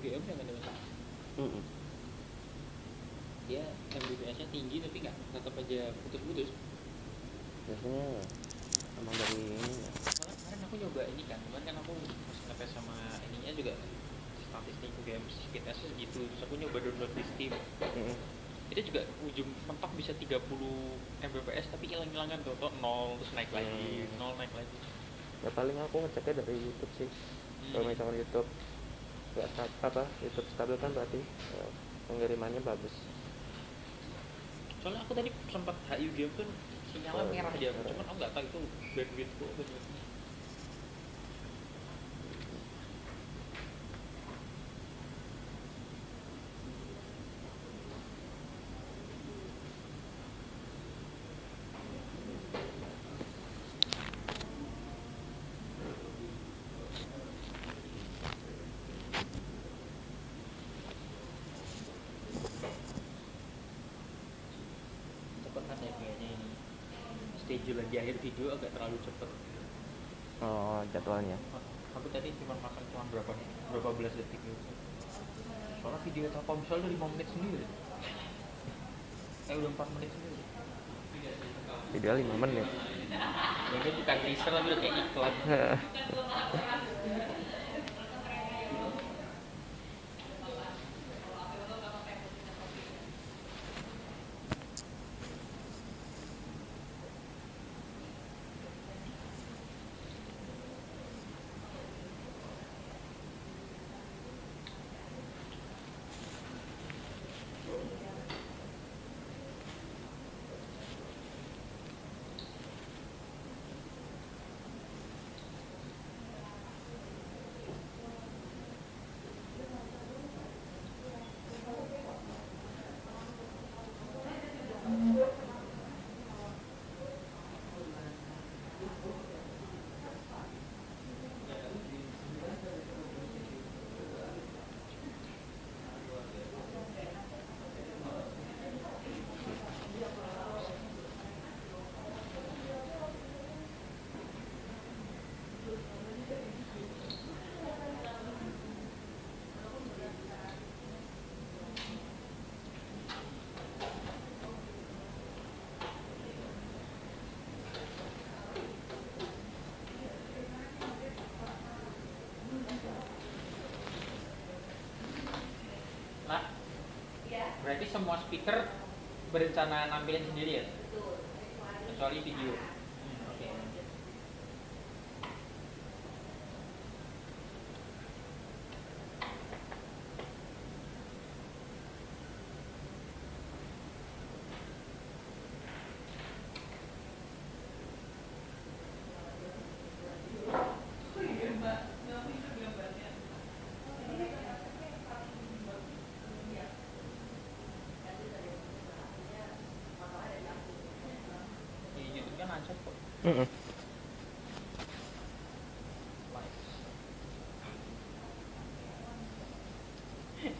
UGM yang ada masalah. Dia MBPS-nya tinggi tapi nggak tetap aja putus-putus. Biasanya emang dari ini ya. Soalnya kemarin aku nyoba ini kan, kemarin kan aku pas ngetes sama ininya juga statistik UGM kita segitu, terus aku nyoba download di Steam. Itu juga ujung mentok bisa 30 Mbps tapi hilang-hilangan tuh 0 terus naik lagi, 0 naik lagi. Ya paling aku ngeceknya dari YouTube sih. Kalau misalkan YouTube nggak YouTube stabil kan berarti pengirimannya bagus. Soalnya aku tadi sempat HUGM tuh sinyalnya merah aja, cuman aku nggak tahu itu bandwidthku bener. Schedule lagi akhir video agak terlalu cepet. Oh, jadwalnya. Aku tadi cuma makan berapa belas detik gitu. Soalnya video Telkomsel udah 5 menit sendiri. Udah 4 menit sendiri. Video 5 menit. Ini bukan teaser tapi udah kayak iklan. Berarti semua speaker berencana nampilin sendiri ya? Kecuali video. Okay.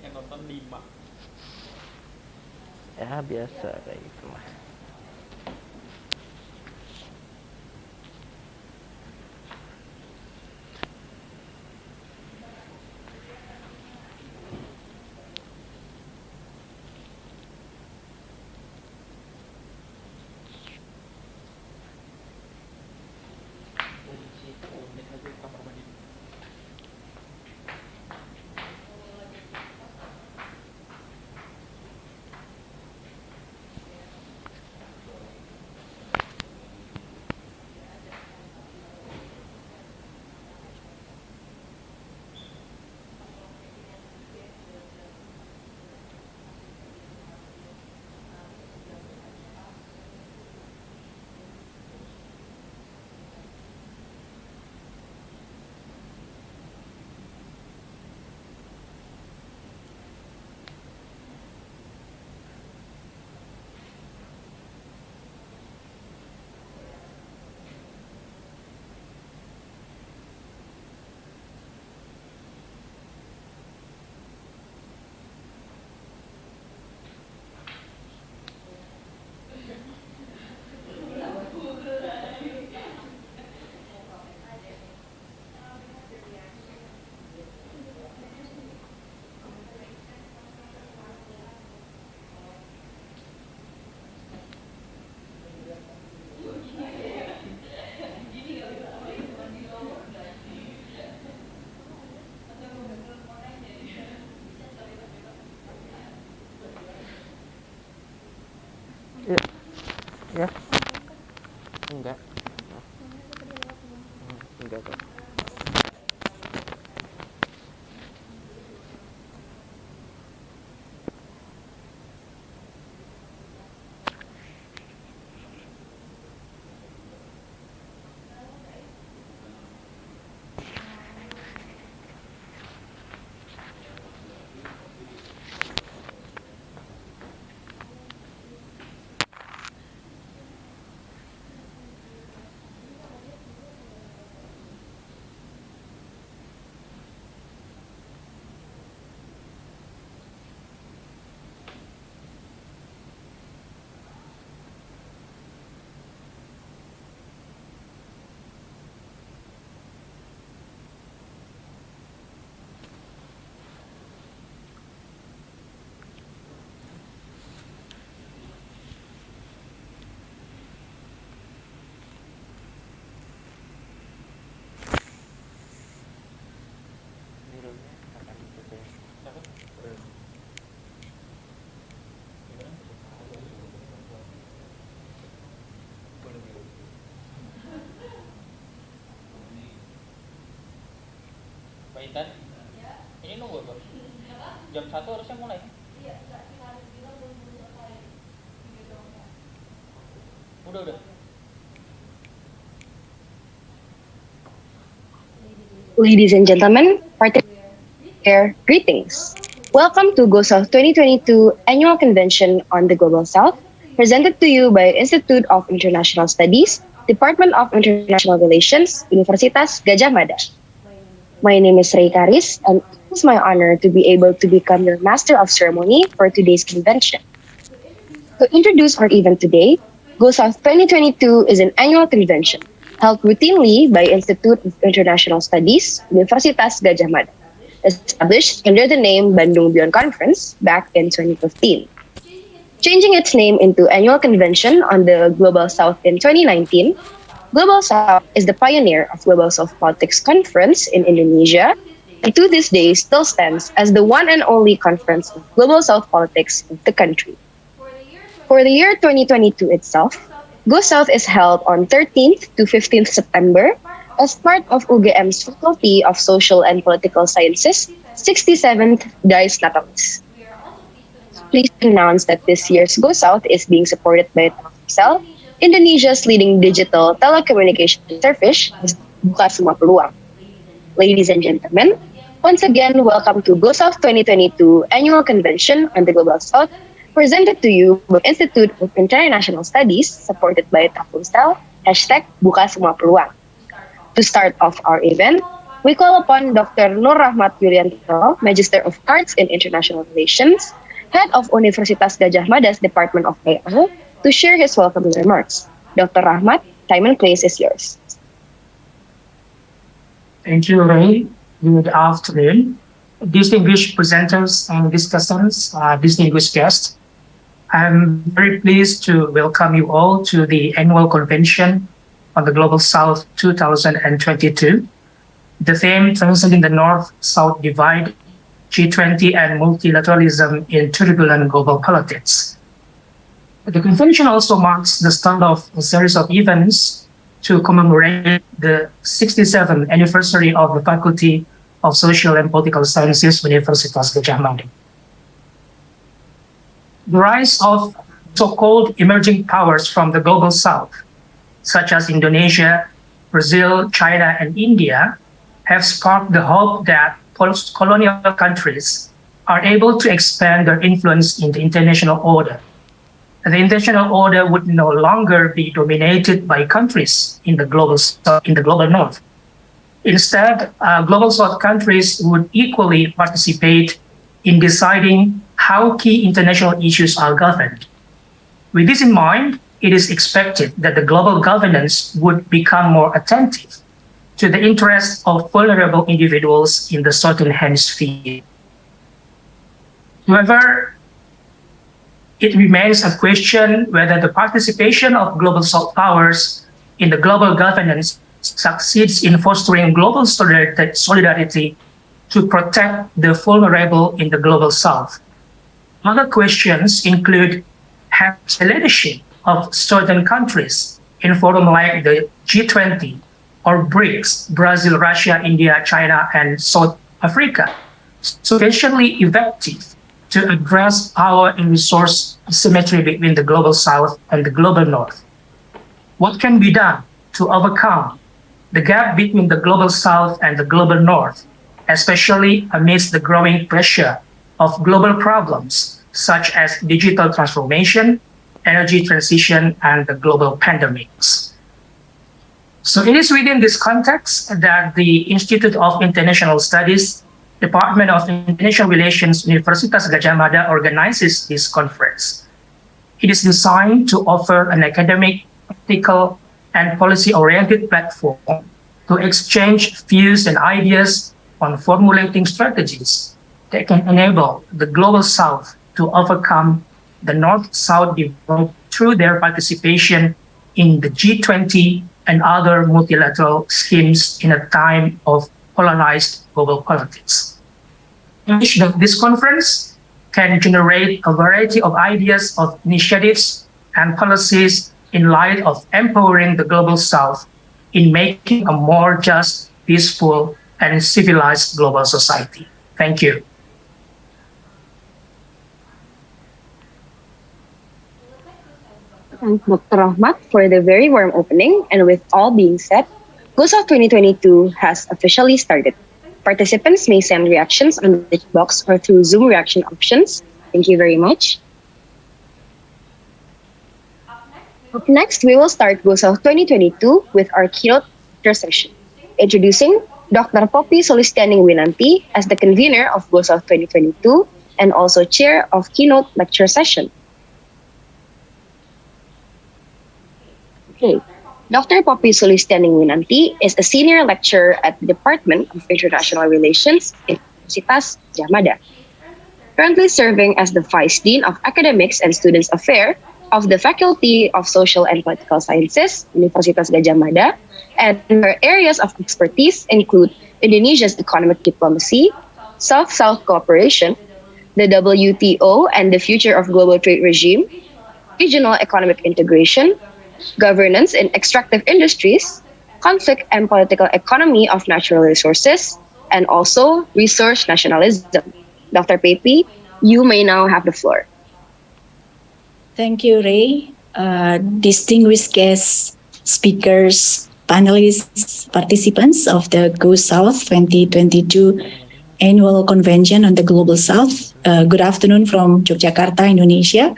Yang nonton 5. Ya biasa kayak gitu mah. Ya, enggak. Enggak kok. Pak Intan, ini nunggu apa? Jam 1 harusnya mulai. Udah. Ladies and gentlemen, greetings. Welcome to GoSouth 2022 Annual Convention on the Global South, presented to you by Institute of International Studies, Department of International Relations, Universitas Gadjah Mada. My name is Ray Karis, and it is my honor to be able to become your Master of Ceremony for today's convention. To introduce our event today, GoSouth 2022 is an annual convention held routinely by Institute of International Studies, Universitas Gadjah Mada, established under the name Bandung Beyond Conference back in 2015. Changing its name into Annual Convention on the Global South in 2019, Global South is the pioneer of Global South Politics Conference in Indonesia, and to this day still stands as the one and only conference of Global South politics of the country. For the year 2022 itself, GoSouth is held on 13th to 15th September as part of UGM's Faculty of Social and Political Sciences 67th Dies Natalis. Please announce that this year's GoSouth is being supported by Telkomsel, Indonesia's leading digital telecommunication service, Buka Semua Peluang. Ladies and gentlemen, once again, welcome to GoSouth 2022 Annual Convention on the Global South, presented to you by Institute of International Studies, supported by Telkomsel, #Buka Semua Peluang. To start off our event, we call upon Dr. Nur Rahmat Yulianto, Magister of Arts in International Relations, Head of Universitas Gadjah Mada's Department of AR, to share his welcoming remarks. Dr. Rahmat, time and place is yours. Thank you, Ray. Good afternoon. Distinguished presenters and discussants, distinguished guests, I'm very pleased to welcome you all to the annual convention on the Global South 2022. The theme, Transcending the North-South Divide, G20 and Multilateralism in Turbulent Global Politics. The convention also marks the start of a series of events to commemorate the 67th anniversary of the Faculty of Social and Political Sciences, Universitas Gadjah Mada. The rise of so-called emerging powers from the Global South, such as Indonesia, Brazil, China, and India, have sparked the hope that post-colonial countries are able to expand their influence in the international order. The international order would no longer be dominated by countries in the global South, in the global North. Instead, global South countries would equally participate in deciding how key international issues are governed. With this in mind, it is expected that the global governance would become more attentive to the interests of vulnerable individuals in the Southern Hemisphere. However, it remains a question whether the participation of global South powers in the global governance succeeds in fostering global solidarity to protect the vulnerable in the global South. Other questions include, has the leadership of certain countries in forum like the G20 or BRICS, Brazil, Russia, India, China, and South Africa, sufficiently effective to address power and resource asymmetry between the global south and the global north? What can be done to overcome the gap between the global south and the global north, especially amidst the growing pressure of global problems such as digital transformation, energy transition, and the global pandemics? So it is within this context that the Institute of International Studies, Department of International Relations, Universitas Gadjah Mada organizes this conference. It is designed to offer an academic, practical, and policy-oriented platform to exchange views and ideas on formulating strategies that can enable the global south to overcome the north-south divide through their participation in the G20 and other multilateral schemes in a time of polarized global politics. This conference can generate a variety of ideas of initiatives and policies in light of empowering the global south in making a more just, peaceful, and civilized global society. Thank you. Thank Dr. Rahmat for the very warm opening. And with all being said, GoSouth 2022 has officially started. Participants may send reactions on the box or through Zoom reaction options. Thank you very much. Up next, we will start GoSouth 2022 with our keynote lecture session. Introducing Dr. Poppy Solistianing Winanti as the convener of GoSouth 2022 and also chair of keynote lecture session. Okay. Dr. Poppy Solistianing Winanti is a senior lecturer at the Department of International Relations in Universitas Gadjah Mada, currently serving as the Vice Dean of Academics and Students Affairs of the Faculty of Social and Political Sciences, Universitas Gadjah Mada, and her areas of expertise include Indonesia's economic diplomacy, South-South cooperation, the WTO and the future of global trade regime, regional economic integration, governance in extractive industries, conflict and political economy of natural resources, and also resource nationalism. Dr. Pepi, you may now have the floor. Thank you, Ray. Distinguished guests, speakers, panelists, participants of the GoSouth 2022 Annual Convention on the Global South. Good afternoon from Yogyakarta, Indonesia.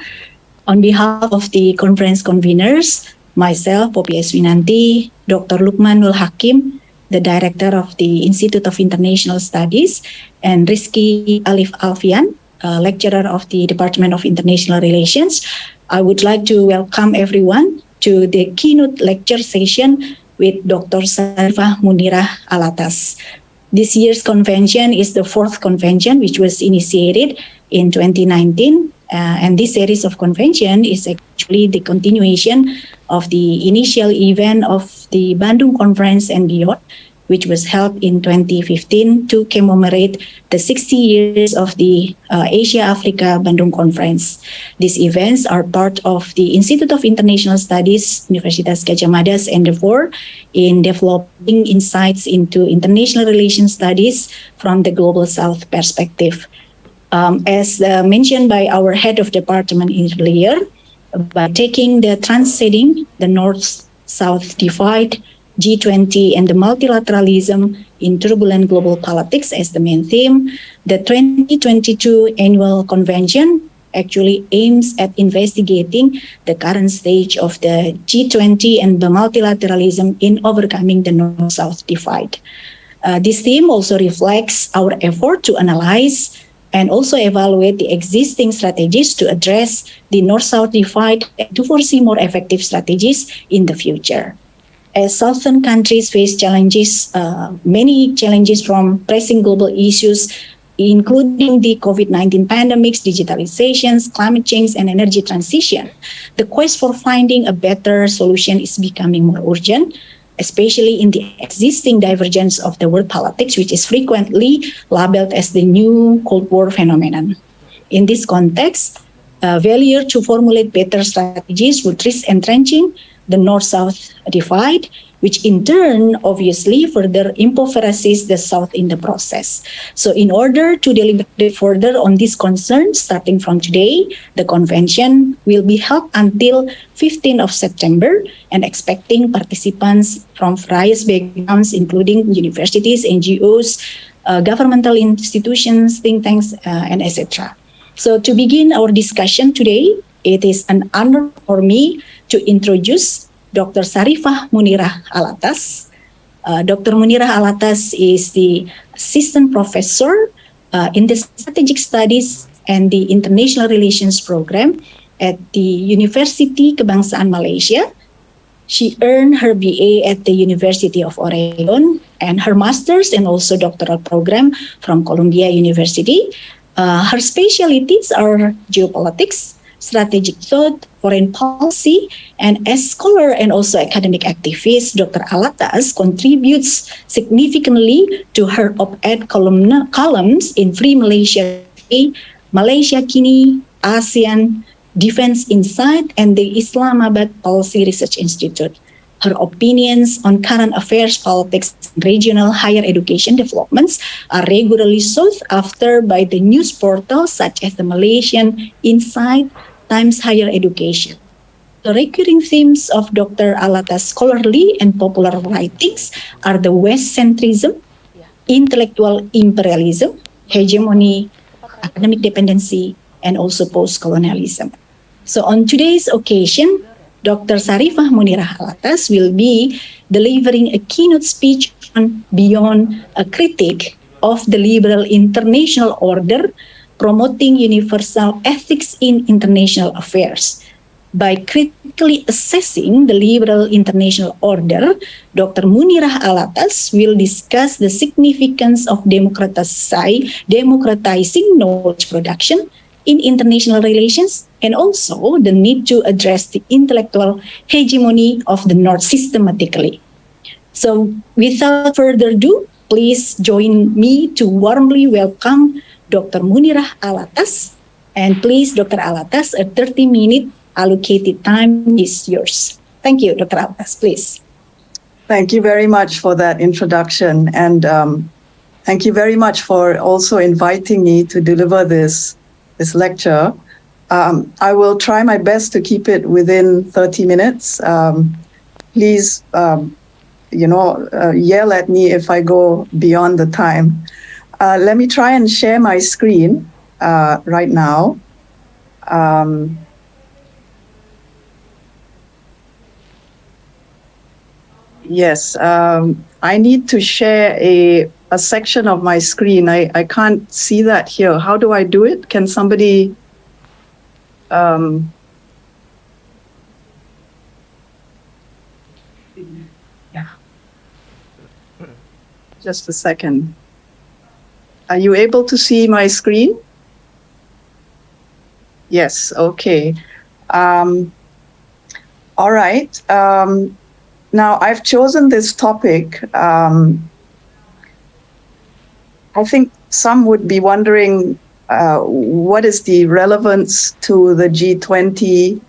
On behalf of the conference conveners, myself, Poppy S. Winanti, Dr. Lukmanul Hakim, the Director of the Institute of International Studies, and Rizky Alif Alfian, Lecturer of the Department of International Relations, I would like to welcome everyone to the keynote lecture session with Dr. Sarifah Munirah Alatas. This year's convention is the fourth convention, which was initiated in 2019. And this series of convention is actually the continuation of the initial event of the Bandung Conference and beyond, which was held in 2015 to commemorate the 60 years of the Asia-Africa Bandung Conference. These events are part of the Institute of International Studies, Universitas Gadjah Mada's endeavor in developing insights into international relations studies from the Global South perspective. As mentioned by our head of department earlier, by taking the transcending the North-South divide, G20 and the multilateralism in turbulent global politics as the main theme, the 2022 annual convention actually aims at investigating the current stage of the G20 and the multilateralism in overcoming the North-South divide. This theme also reflects our effort to analyze and also evaluate the existing strategies to address the North-South divide and to foresee more effective strategies in the future. As Southern countries face challenges, many challenges from pressing global issues, including the COVID-19 pandemics, digitalizations, climate change, and energy transition, the quest for finding a better solution is becoming more urgent, especially in the existing divergence of the world politics, which is frequently labeled as the new Cold War phenomenon. In this context, failure to formulate better strategies would risk entrenching the North-South divide, which in turn obviously further impoverishes the South in the process. So in order to deliberate further on these concerns, starting from today, the convention will be held until 15th of September and expecting participants from various backgrounds, including universities, NGOs, governmental institutions, think tanks, and etc. So to begin our discussion today, it is an honor for me to introduce Dr. Sarifah Munirah Alatas. Dr. Munirah Alatas is the assistant professor in the strategic studies and the international relations program at the University Kebangsaan Malaysia. She earned her BA at the University of Oregon and her master's and also doctoral program from Columbia University. Her specialties are geopolitics, strategic thought, foreign policy, and as scholar and also academic activist, Dr. Alatas contributes significantly to her op-ed columns in Free Malaysia Today, Malaysia Kini, ASEAN, Defense Insight, and the Islamabad Policy Research Institute. Her opinions on current affairs, politics, and regional higher education developments are regularly sought after by the news portals such as the Malaysian Insight, Times Higher Education. The recurring themes of Dr. Alatas' scholarly and popular writings are the West-centrism, intellectual imperialism, hegemony, academic dependency, and also post-colonialism. So on today's occasion, Dr. Sarifah Munirah Alatas will be delivering a keynote speech on Beyond a Critique of the Liberal International Order, promoting universal ethics in international affairs. By critically assessing the liberal international order, Dr. Munirah Alatas will discuss the significance of democratizing knowledge production in international relations and also the need to address the intellectual hegemony of the North systematically. So without further ado, please join me to warmly welcome Dr. Munirah Alatas. And please, Dr. Alatas, a 30-minute allocated time is yours. Thank you, Dr. Alatas, please. Thank you very much for that introduction. And thank you very much for also inviting me to deliver this lecture. I will try my best to keep it within 30 minutes. Please, yell at me if I go beyond the time. Let me try and share my screen right now. Yes, I need to share a section of my screen. I can't see that here. How do I do it? Can somebody... Just a second. Are you able to see my screen? Yes, okay. All right. Now, I've chosen this topic. I think some would be wondering what is the relevance to the G20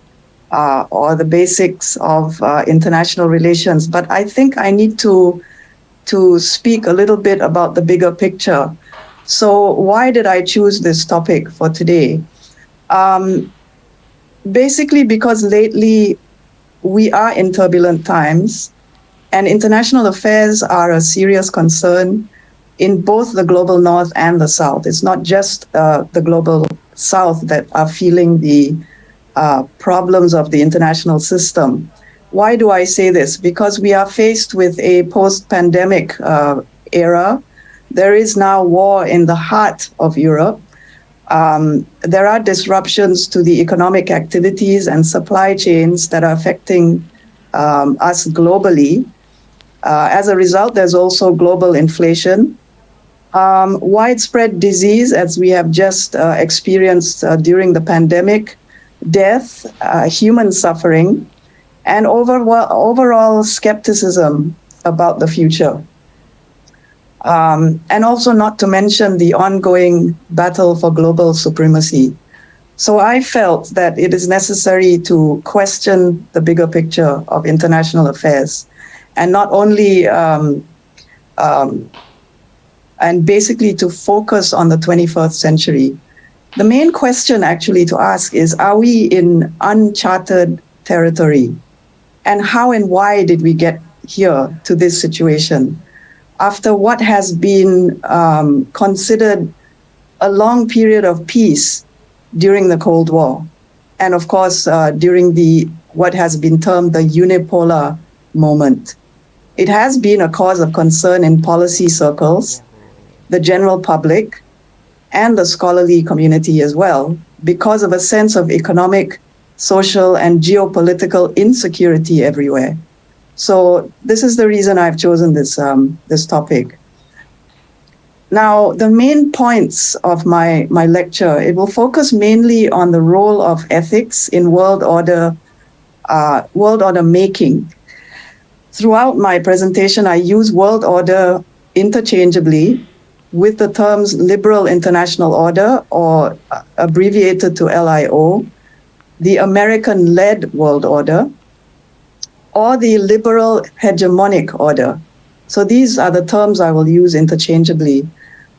or the basics of international relations. But I think I need to speak a little bit about the bigger picture. So why did I choose this topic for today? Basically because lately we are in turbulent times and international affairs are a serious concern in both the global north and the south. It's not just the global south that are feeling the problems of the international system. Why do I say this? Because we are faced with a post-pandemic era. There is now war in the heart of Europe. There are disruptions to the economic activities and supply chains that are affecting us globally. As a result, there's also global inflation, widespread disease, as we have just experienced during the pandemic, death, human suffering, and overall skepticism about the future. And also not to mention the ongoing battle for global supremacy. So I felt that it is necessary to question the bigger picture of international affairs and not only and basically to focus on the 21st century. The main question actually to ask is, are we in uncharted territory? And how and why did we get here to this situation? After what has been considered a long period of peace during the Cold War, and of course during what has been termed the unipolar moment. It has been a cause of concern in policy circles, the general public, and the scholarly community as well, because of a sense of economic, social, and geopolitical insecurity everywhere. So this is the reason I've chosen this topic. Now, the main points of my lecture, it will focus mainly on the role of ethics in world order making. Throughout my presentation, I use world order interchangeably with the terms liberal international order, or abbreviated to LIO, the American-led world order, or the liberal hegemonic order. So these are the terms I will use interchangeably.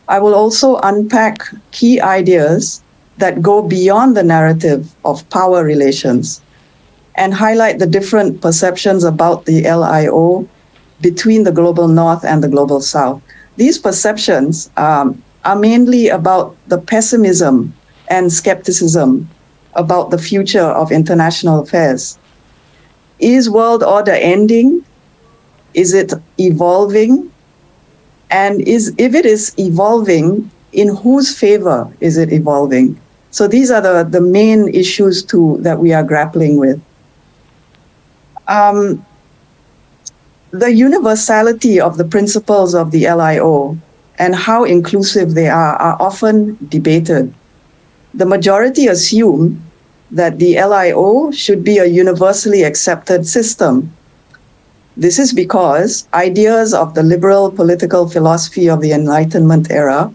I will also unpack key ideas that go beyond the narrative of power relations and highlight the different perceptions about the LIO between the global north and the global south. These perceptions are mainly about the pessimism and skepticism about the future of international affairs. Is world order ending? Is it evolving? And if it is evolving, in whose favor is it evolving? So these are the main issues that we are grappling with. The universality of the principles of the LIO and how inclusive they are often debated. The majority assume that the LIO should be a universally accepted system. This is because ideas of the liberal political philosophy of the Enlightenment era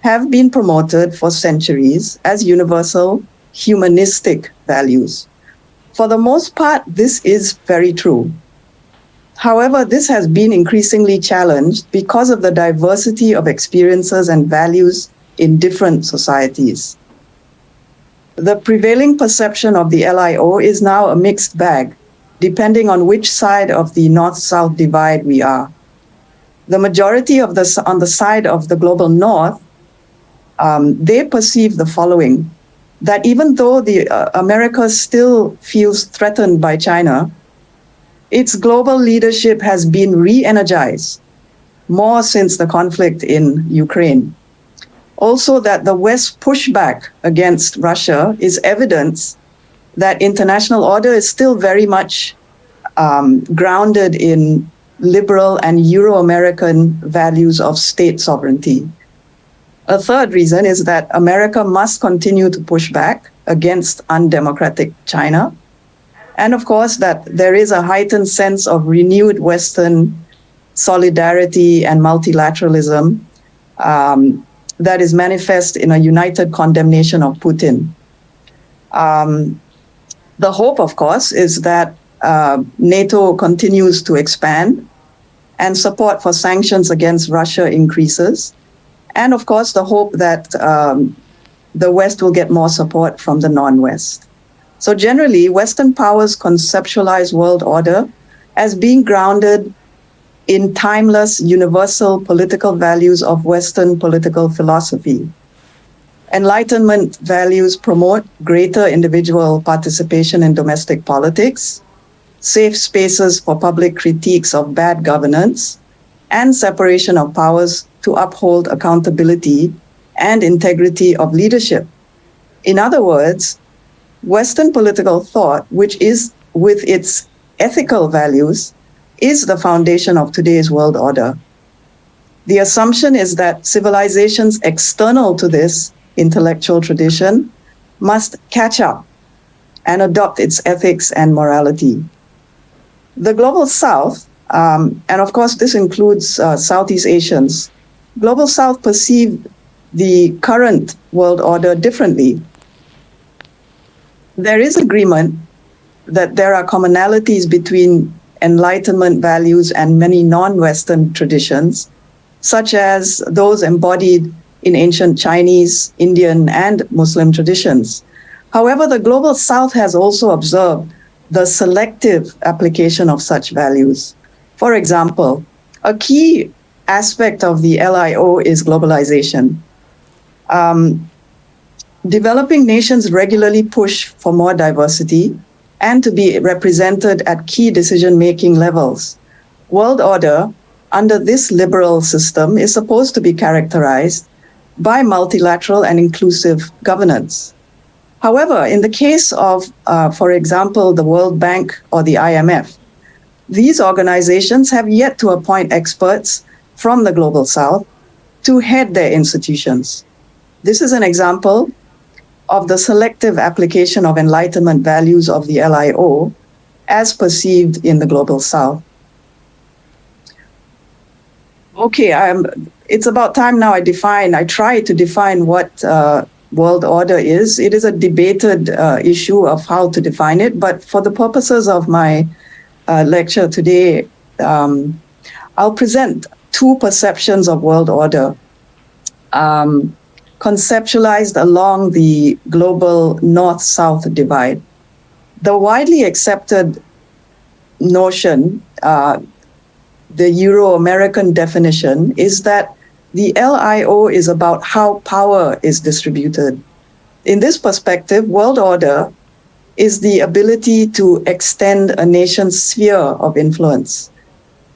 have been promoted for centuries as universal humanistic values. For the most part, this is very true. However, this has been increasingly challenged because of the diversity of experiences and values in different societies. The prevailing perception of the LIO is now a mixed bag, depending on which side of the North-South divide we are. The majority on the side of the global North, they perceive the following, that even though America still feels threatened by China, its global leadership has been re-energized more since the conflict in Ukraine. Also, that the West's pushback against Russia is evidence that international order is still very much grounded in liberal and Euro-American values of state sovereignty. A third reason is that America must continue to push back against undemocratic China. And of course, that there is a heightened sense of renewed Western solidarity and multilateralism that is manifest in a united condemnation of Putin. The hope, of course, is that NATO continues to expand and support for sanctions against Russia increases. And of course, the hope that the West will get more support from the non-West. So generally, Western powers conceptualize world order as being grounded in timeless, universal political values of Western political philosophy. Enlightenment values promote greater individual participation in domestic politics, safe spaces for public critiques of bad governance, and separation of powers to uphold accountability and integrity of leadership. In other words, Western political thought, which is with its ethical values, is the foundation of today's world order. The assumption is that civilizations external to this intellectual tradition must catch up and adopt its ethics and morality. The global South, and of course this includes Southeast Asians, global South perceive the current world order differently. There is agreement that there are commonalities between Enlightenment values and many non-Western traditions, such as those embodied in ancient Chinese, Indian, and Muslim traditions. However, the Global South has also observed the selective application of such values. For example, a key aspect of the LIO is globalization. Developing nations regularly push for more diversity and to be represented at key decision-making levels. World order under this liberal system is supposed to be characterized by multilateral and inclusive governance. However, in the case of, for example, the World Bank or the IMF, these organizations have yet to appoint experts from the Global South to head their institutions. This is an example of the selective application of Enlightenment values of the LIO as perceived in the Global South. Okay, it's about time now I try to define what world order is. It is a debated issue of how to define it, but for the purposes of my lecture today, I'll present two perceptions of world order conceptualized along the global North-South divide. The widely accepted notion, the Euro-American definition, is that the LIO is about how power is distributed. In this perspective, world order is the ability to extend a nation's sphere of influence.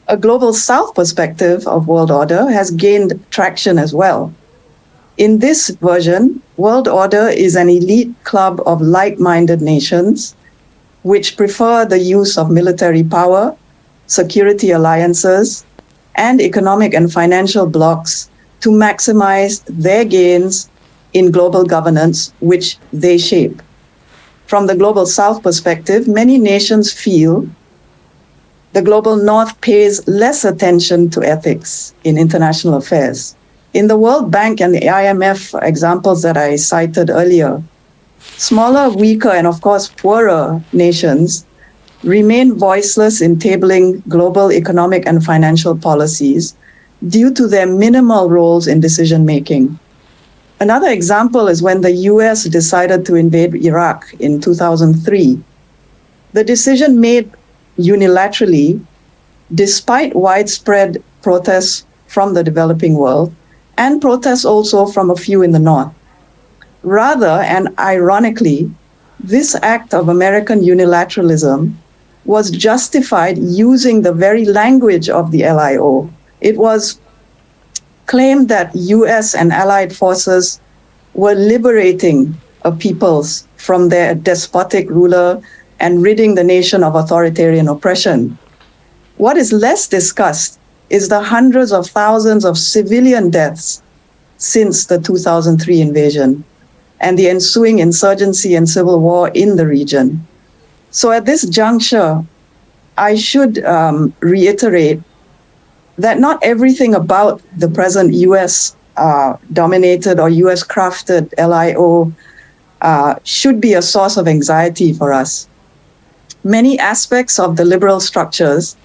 A global South perspective of world order has gained traction as well. In this version, world order is an elite club of like-minded nations which prefer the use of military power, security alliances, and economic and financial blocs to maximize their gains in global governance, which they shape. From the Global South perspective, many nations feel the Global North pays less attention to ethics in international affairs. In the World Bank and the IMF examples that I cited earlier, smaller, weaker, and of course poorer nations remain voiceless in tabling global economic and financial policies due to their minimal roles in decision-making. Another example is when the US decided to invade Iraq in 2003. The decision made unilaterally, despite widespread protests from the developing world, and protests also from a few in the North. Rather, and ironically, this act of American unilateralism was justified using the very language of the LIO. It was claimed that US and allied forces were liberating a peoples from their despotic ruler and ridding the nation of authoritarian oppression. What is less discussed is the hundreds of thousands of civilian deaths since the 2003 invasion and the ensuing insurgency and civil war in the region. So at this juncture, I should reiterate that not everything about the present US dominated or US crafted LIO should be a source of anxiety for us. Many aspects of the liberal structures,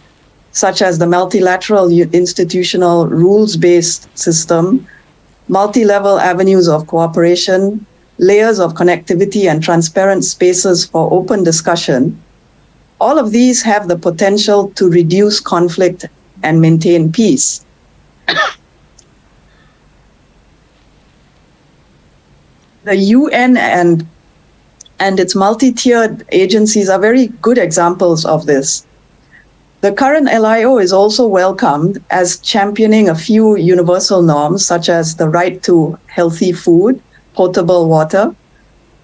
such as the multilateral institutional rules-based system, multi-level avenues of cooperation, layers of connectivity and transparent spaces for open discussion, all of these have the potential to reduce conflict and maintain peace. The UN and its multi-tiered agencies are very good examples of this. The current LIO is also welcomed as championing a few universal norms, such as the right to healthy food, potable water,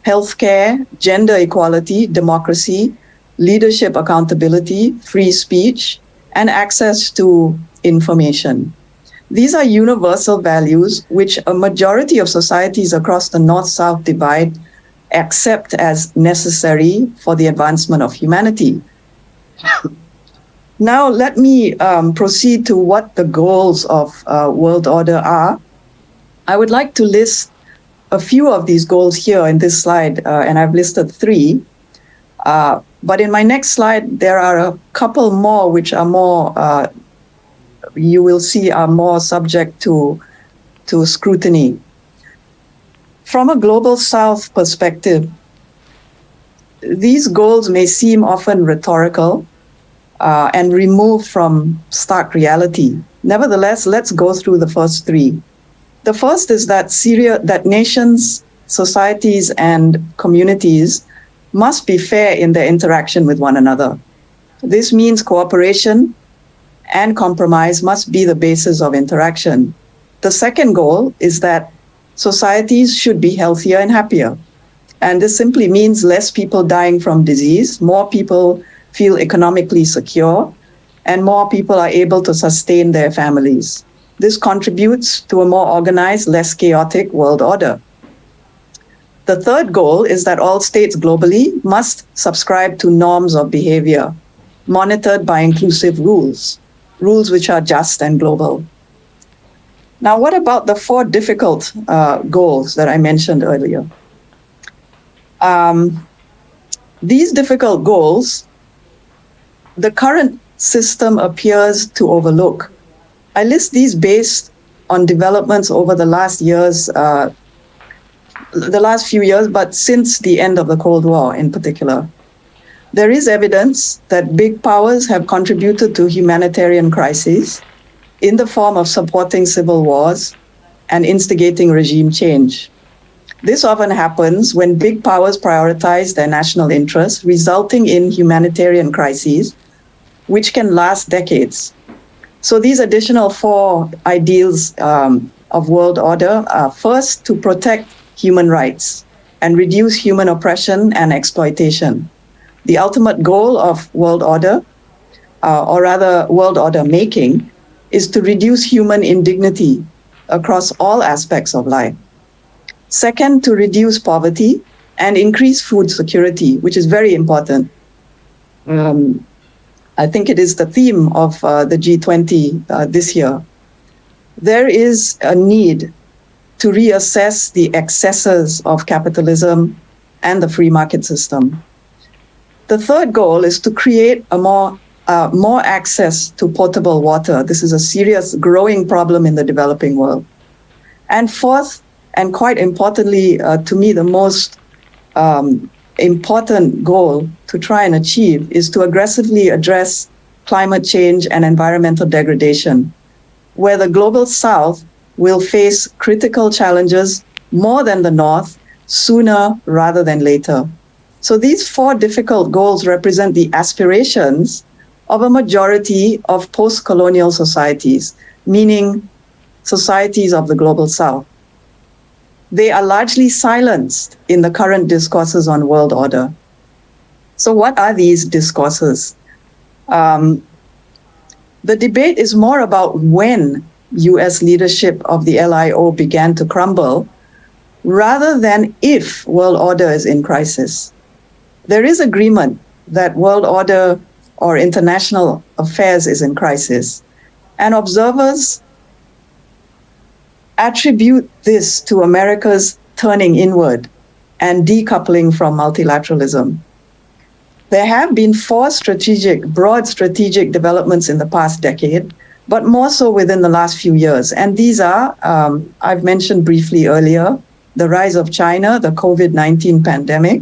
healthcare, gender equality, democracy, leadership accountability, free speech, and access to information. These are universal values which a majority of societies across the North-South divide accept as necessary for the advancement of humanity. Now, let me proceed to what the goals of world order are. I would like to list a few of these goals here in this slide, and I've listed 3. But in my next slide, there are a couple more which are more, you will see, are more subject to scrutiny. From a Global South perspective, these goals may seem often rhetorical and removed from stark reality. Nevertheless, let's go through the first 3. The first is that nations, societies, and communities must be fair in their interaction with one another. This means cooperation and compromise must be the basis of interaction. The second goal is that societies should be healthier and happier. And this simply means less people dying from disease, more people feel economically secure, and more people are able to sustain their families. This contributes to a more organized, less chaotic world order. The third goal is that all states globally must subscribe to norms of behavior, monitored by inclusive rules which are just and global. Now, what about the 4 difficult goals that I mentioned earlier? These difficult goals, the current system appears to overlook. I list these based on developments over the last few years, but since the end of the Cold War in particular. There is evidence that big powers have contributed to humanitarian crises in the form of supporting civil wars and instigating regime change. This often happens when big powers prioritize their national interests, resulting in humanitarian crises, which can last decades. So these additional 4 ideals of world order are: first, to protect human rights and reduce human oppression and exploitation. The ultimate goal of world order, or rather world order making, is to reduce human indignity across all aspects of life. Second, to reduce poverty and increase food security, which is very important. I think it is the theme of the G20 this year. There is a need to reassess the excesses of capitalism and the free market system. The third goal is to create a more access to potable water. This is a serious growing problem in the developing world. And fourth, and quite importantly, to me, the most important goal to try and achieve is to aggressively address climate change and environmental degradation, where the Global South will face critical challenges more than the North, sooner rather than later. So these 4 difficult goals represent the aspirations of a majority of post-colonial societies, meaning societies of the Global South. They are largely silenced in the current discourses on world order. So what are these discourses? The debate is more about when US leadership of the LIO began to crumble, rather than if world order is in crisis. There is agreement that world order or international affairs is in crisis, and observers attribute this to America's turning inward and decoupling from multilateralism. There have been 4 broad strategic developments in the past decade, but more so within the last few years. And these are, I've mentioned briefly earlier, the rise of China, the COVID-19 pandemic,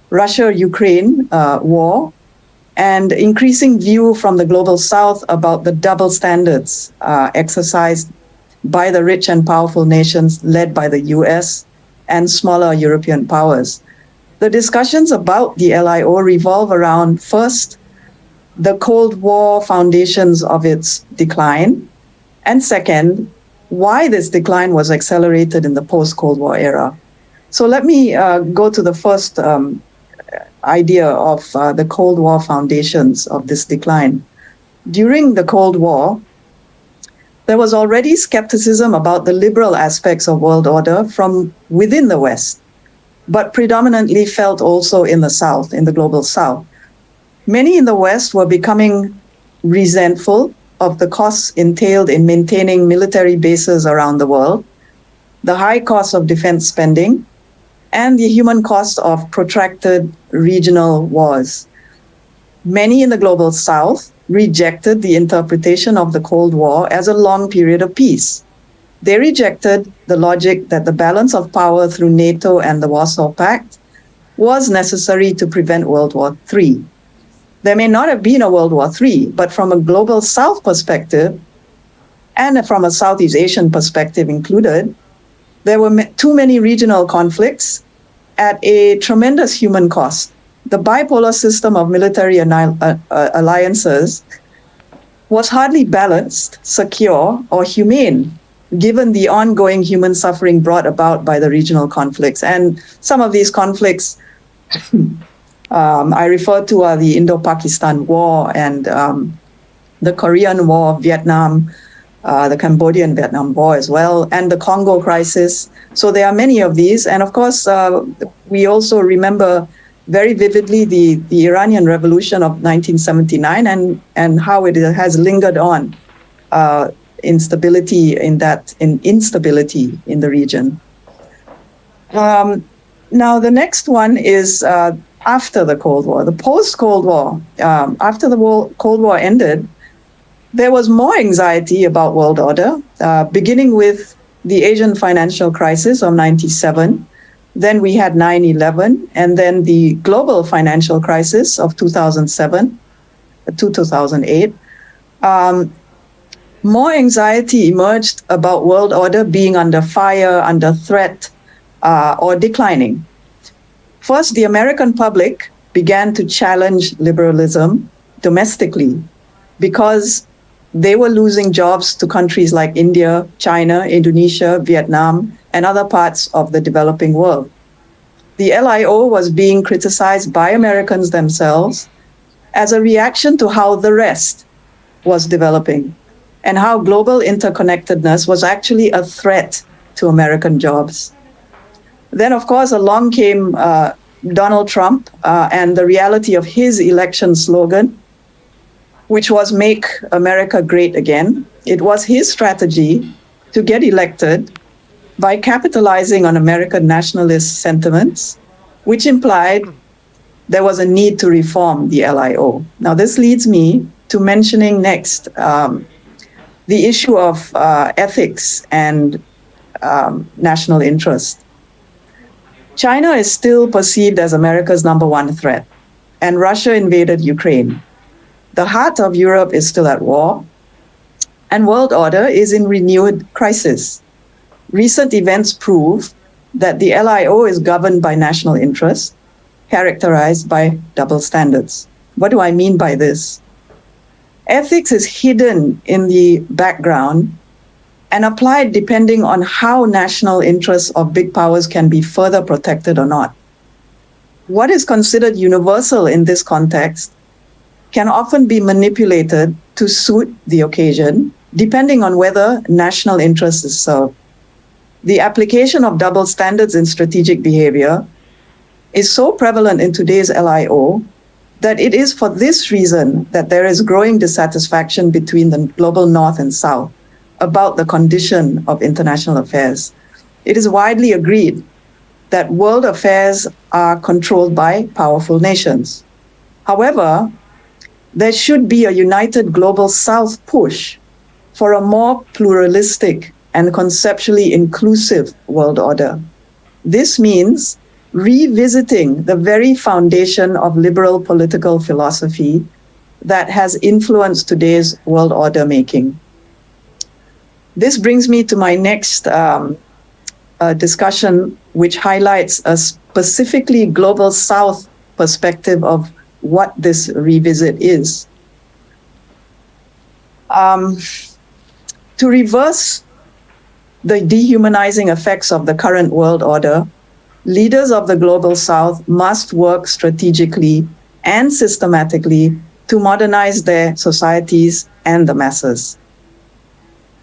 Russia-Ukraine war, and increasing view from the Global South about the double standards exercised by the rich and powerful nations led by the US and smaller European powers. The discussions about the LIO revolve around, first, the Cold War foundations of its decline, and second, why this decline was accelerated in the post-Cold War era. So let me go to the first idea of the Cold War foundations of this decline. During the Cold War, there was already skepticism about the liberal aspects of world order from within the West, but predominantly felt also in the South, in the Global South. Many in the West were becoming resentful of the costs entailed in maintaining military bases around the world, the high cost of defense spending, and the human cost of protracted regional wars. Many in the global south rejected the interpretation of the Cold War as a long period of peace. They rejected the logic that the balance of power through NATO and the Warsaw Pact was necessary to prevent World War III. There may not have been a World War III, but from a global south perspective, and from a Southeast Asian perspective included, there were too many regional conflicts at a tremendous human cost. The bipolar system of military alliances was hardly balanced, secure, or humane, given the ongoing human suffering brought about by the regional conflicts. And some of these conflicts I refer to are the Indo-Pakistan War and the Korean War, Vietnam, the Cambodian-Vietnam War as well, and the Congo crisis. So there are many of these. And of course, we also remember very vividly the Iranian Revolution of 1979 and how it has lingered on instability in the region. Now, the next one is after the Cold War, the post-Cold War. After the Cold War ended, there was more anxiety about world order, beginning with the Asian financial crisis of 97. Then we had 9/11, and then the global financial crisis of 2007 to 2008. More anxiety emerged about world order being under fire, under threat, or declining. First, the American public began to challenge liberalism domestically because they were losing jobs to countries like India, China, Indonesia, Vietnam, and other parts of the developing world. The LIO was being criticized by Americans themselves as a reaction to how the rest was developing and how global interconnectedness was actually a threat to American jobs. Then, of course, along came Donald Trump and the reality of his election slogan, which was "Make America Great Again." It was his strategy to get elected by capitalizing on American nationalist sentiments, which implied there was a need to reform the LIO. Now, this leads me to mentioning next the issue of ethics and national interest. China is still perceived as America's number one threat, and Russia invaded Ukraine. The heart of Europe is still at war, and world order is in renewed crisis. Recent events prove that the LIO is governed by national interest, characterized by double standards. What do I mean by this? Ethics is hidden in the background and applied depending on how national interests of big powers can be further protected or not. What is considered universal in this context can often be manipulated to suit the occasion, depending on whether national interest is served. The application of double standards in strategic behavior is so prevalent in today's LIO that it is for this reason that there is growing dissatisfaction between the global North and South about the condition of international affairs. It is widely agreed that world affairs are controlled by powerful nations. However, there should be a united global South push for a more pluralistic and conceptually inclusive world order. This means revisiting the very foundation of liberal political philosophy that has influenced today's world order making. This brings me to my next discussion, which highlights a specifically global South perspective of what this revisit is. To reverse the dehumanizing effects of the current world order, leaders of the global South must work strategically and systematically to modernize their societies and the masses.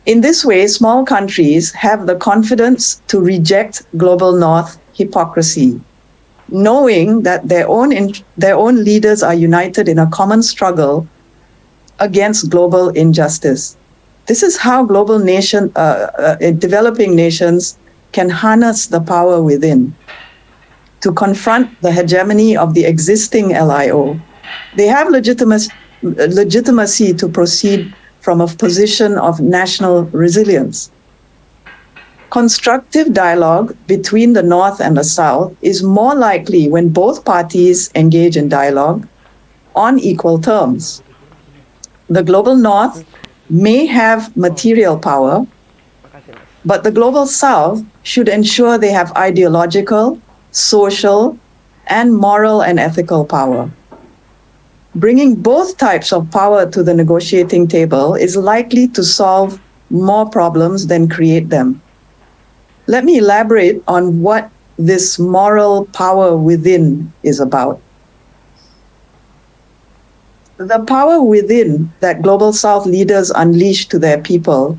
In this way, small countries have the confidence to reject global North hypocrisy, knowing that their own leaders are united in a common struggle against global injustice. This is how developing nations can harness the power within to confront the hegemony of the existing LIO. They have legitimacy to proceed from a position of national resilience. Constructive dialogue between the North and the South is more likely when both parties engage in dialogue on equal terms. The global North may have material power, but the global South should ensure they have ideological, social, and moral and ethical power. Bringing both types of power to the negotiating table is likely to solve more problems than create them. Let me elaborate on what this moral power within is about. The power within that Global South leaders unleash to their people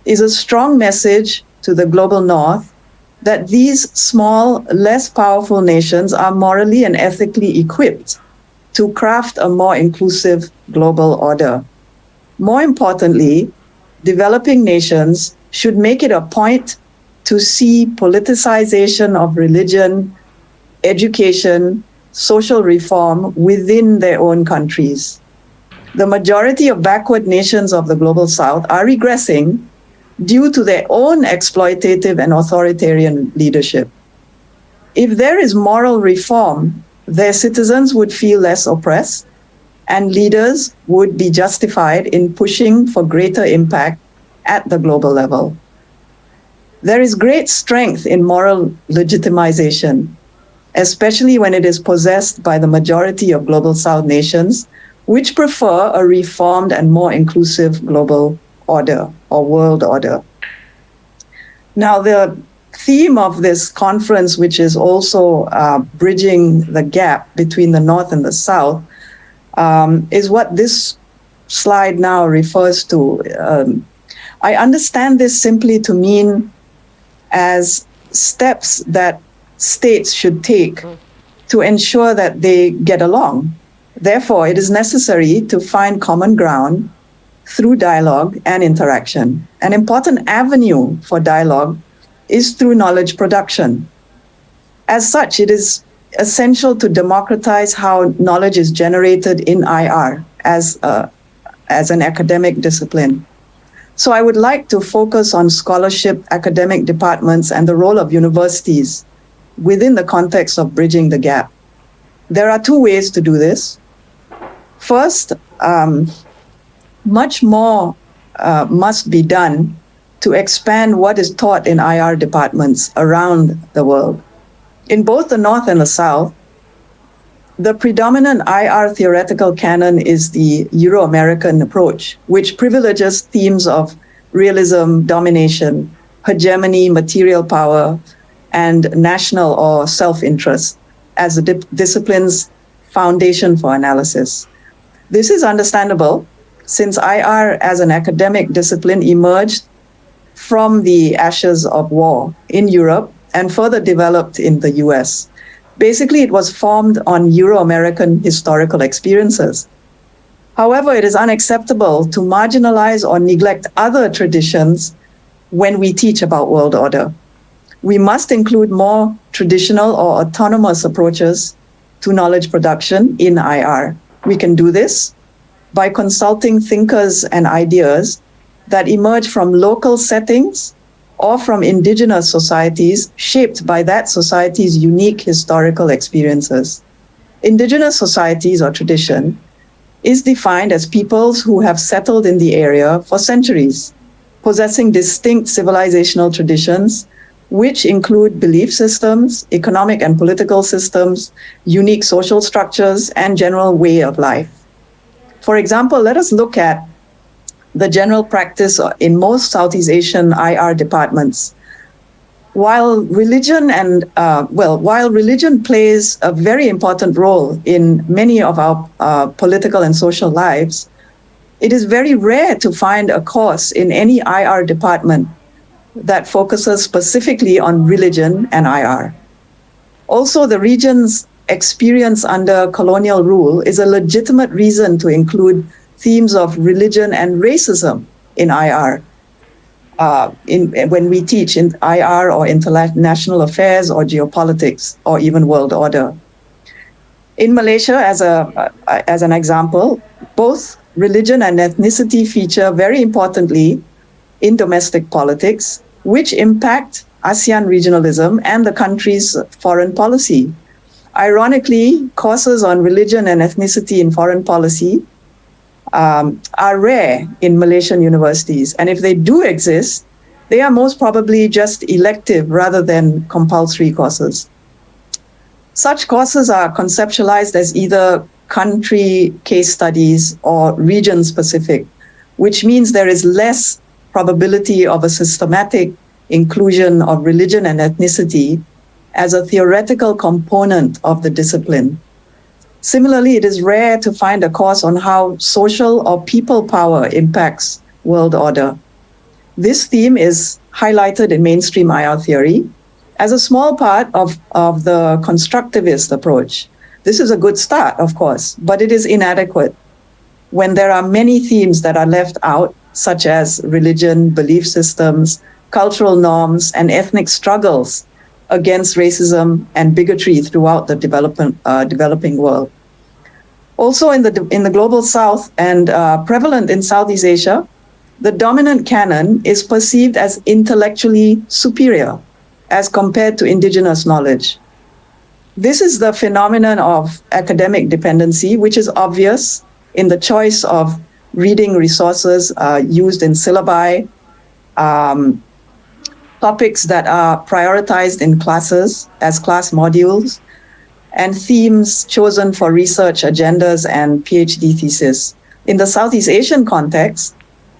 is a strong message to the Global North that these small, less powerful nations are morally and ethically equipped to craft a more inclusive global order. More importantly, developing nations should make it a point to see politicization of religion, education, social reform within their own countries. The majority of backward nations of the Global South are regressing due to their own exploitative and authoritarian leadership. If there is moral reform, their citizens would feel less oppressed, and leaders would be justified in pushing for greater impact at the global level. There is great strength in moral legitimization, especially when it is possessed by the majority of Global South nations, which prefer a reformed and more inclusive global order or world order. Now, the theme of this conference, which is also bridging the gap between the North and the South, is what this slide now refers to. I understand this simply to mean as steps that states should take to ensure that they get along. Therefore, it is necessary to find common ground through dialogue and interaction. An important avenue for dialogue is through knowledge production. As such, it is essential to democratize how knowledge is generated in IR as an academic discipline. So I would like to focus on scholarship, academic departments, and the role of universities within the context of bridging the gap. There are two ways to do this. First, much more must be done to expand what is taught in IR departments around the world. In both the North and the South, the predominant IR theoretical canon is the Euro-American approach, which privileges themes of realism, domination, hegemony, material power, and national or self-interest as the discipline's foundation for analysis. This is understandable since IR as an academic discipline emerged from the ashes of war in Europe and further developed in the US. Basically, it was formed on Euro-American historical experiences. However, it is unacceptable to marginalize or neglect other traditions when we teach about world order. We must include more traditional or autonomous approaches to knowledge production in IR. We can do this by consulting thinkers and ideas that emerge from local settings or from indigenous societies shaped by that society's unique historical experiences. Indigenous societies or tradition is defined as peoples who have settled in the area for centuries, possessing distinct civilizational traditions, which include belief systems, economic and political systems, unique social structures, and general way of life. For example, let us look at the general practice in most Southeast Asian IR departments. While religion plays a very important role in many of our political and social lives, it is very rare to find a course in any IR department that focuses specifically on religion and IR. Also, the region's experience under colonial rule is a legitimate reason to include themes of religion and racism in IR. when we teach in IR or international affairs or geopolitics or even world order. In Malaysia, as an example, both religion and ethnicity feature very importantly in domestic politics, which impact ASEAN regionalism and the country's foreign policy. Ironically, courses on religion and ethnicity in foreign policy are rare in Malaysian universities. And if they do exist, they are most probably just elective rather than compulsory courses. Such courses are conceptualized as either country case studies or region specific, which means there is less probability of a systematic inclusion of religion and ethnicity as a theoretical component of the discipline. Similarly, it is rare to find a course on how social or people power impacts world order. This theme is highlighted in mainstream IR theory as a small part of the constructivist approach. This is a good start, of course, but it is inadequate when there are many themes that are left out, such as religion, belief systems, cultural norms, and ethnic struggles against racism and bigotry throughout the developing world. Also in the global south and prevalent in Southeast Asia, the dominant canon is perceived as intellectually superior as compared to indigenous knowledge. This is the phenomenon of academic dependency, which is obvious in the choice of reading resources used in syllabi, topics that are prioritized in classes as class modules, and themes chosen for research agendas and PhD thesis. In the Southeast Asian context,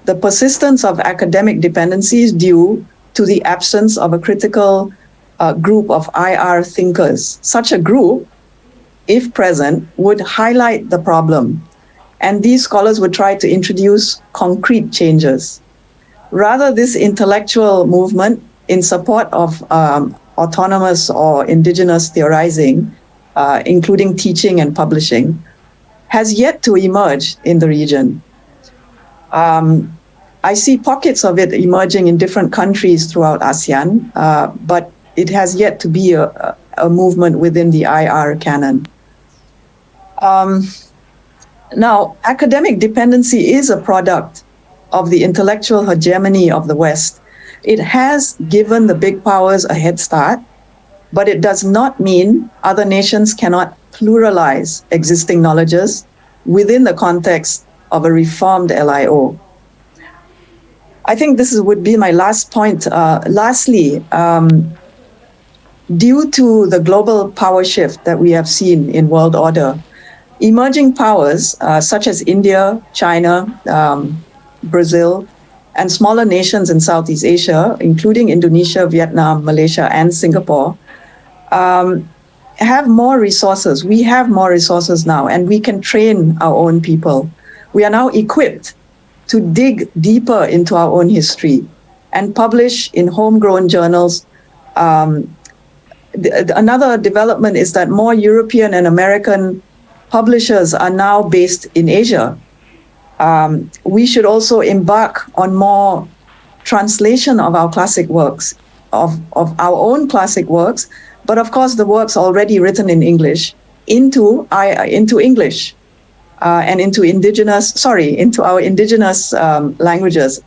the persistence of academic dependency is due to the absence of a critical group of IR thinkers. Such a group, if present, would highlight the problem, and these scholars would try to introduce concrete changes. Rather, this intellectual movement in support of autonomous or indigenous theorizing, including teaching and publishing, has yet to emerge in the region. I see pockets of it emerging in different countries throughout ASEAN, but it has yet to be a movement within the IR canon. Now, academic dependency is a product of the intellectual hegemony of the West. It has given the big powers a head start, but it does not mean other nations cannot pluralize existing knowledges within the context of a reformed LIO. I think this would be my last point. Lastly, due to the global power shift that we have seen in world order, emerging powers such as India, China, Brazil, and smaller nations in Southeast Asia, including Indonesia, Vietnam, Malaysia, and Singapore, have more resources. We have more resources now, and we can train our own people. We are now equipped to dig deeper into our own history and publish in homegrown journals. Another development is that more European and American publishers are now based in Asia. We should also embark on more translation of our classic works, of our own classic works, but of course the works already written in English into English and into our indigenous languages.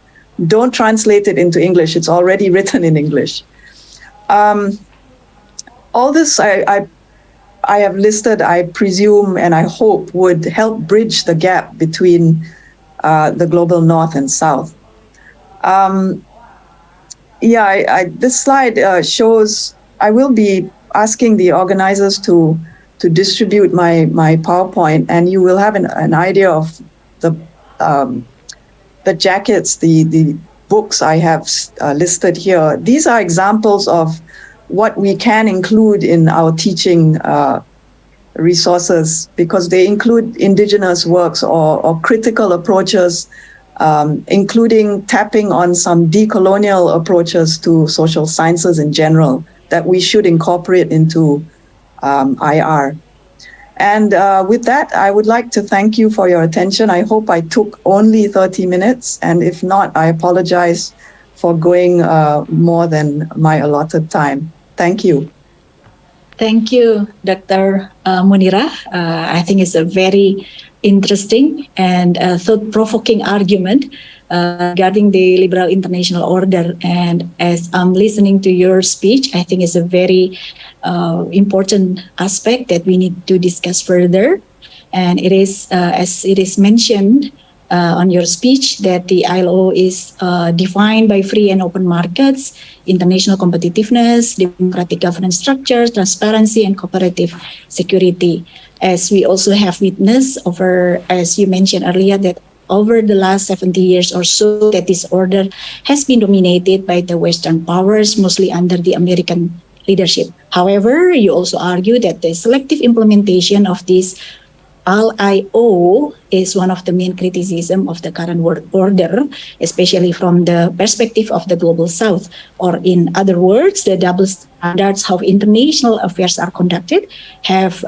Don't translate it into English, it's already written in English. All this I have listed, I presume, and I hope would help bridge the gap between the global North and South. This slide shows, I will be asking the organizers to distribute my PowerPoint, and you will have an idea of the jackets, the books I have listed here. These are examples of what we can include in our teaching resources, because they include indigenous works or critical approaches, including tapping on some decolonial approaches to social sciences in general that we should incorporate into IR. And with that, I would like to thank you for your attention. I hope I took only 30 minutes, and if not, I apologize for going more than my allotted time. Thank you. Thank you, Dr. Munira. I think it's a very interesting and thought-provoking argument regarding the liberal international order. And as I'm listening to your speech, I think it's a very important aspect that we need to discuss further. And it is, as it is mentioned on your speech, that the ILO is defined by free and open markets, international competitiveness, democratic governance structure, transparency, and cooperative security. As we also have witnessed over, as you mentioned earlier, that over the last 70 years or so, that this order has been dominated by the Western powers, mostly under the American leadership. However, you also argue that the selective implementation of this LIO is one of the main criticism of the current world order, especially from the perspective of the Global South, or in other words, the double standards how international affairs are conducted have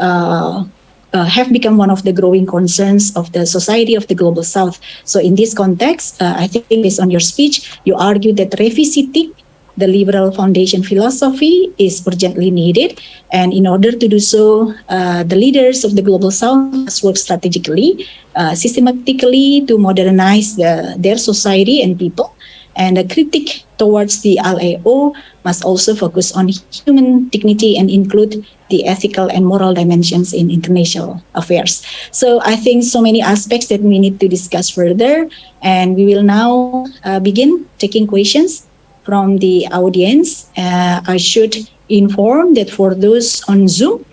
become one of the growing concerns of the society of the Global South. So in this context, I think based on your speech, you argue that revisiting the liberal foundation philosophy is urgently needed. And in order to do so, the leaders of the Global South must work strategically, systematically to modernize their society and people. And a critique towards the LAO must also focus on human dignity and include the ethical and moral dimensions in international affairs. So I think so many aspects that we need to discuss further. And we will now begin taking questions from the audience. I should inform that for those on Zoom,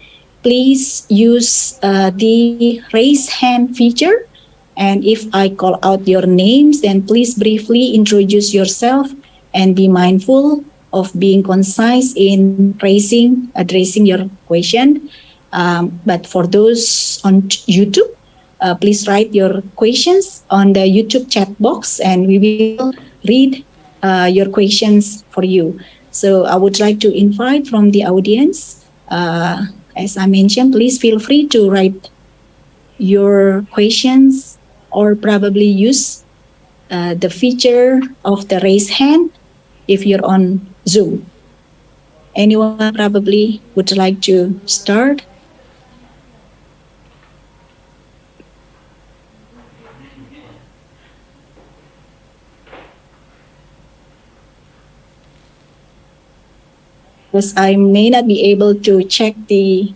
please use the raise hand feature. And if I call out your names, then please briefly introduce yourself and be mindful of being concise in addressing your question. But for those on YouTube, please write your questions on the YouTube chat box and we will read your questions for you. So I would like to invite from the audience, as I mentioned, please feel free to write your questions or probably use the feature of the raise hand if you're on Zoom. Anyone probably would like to start? Because I may not be able to check the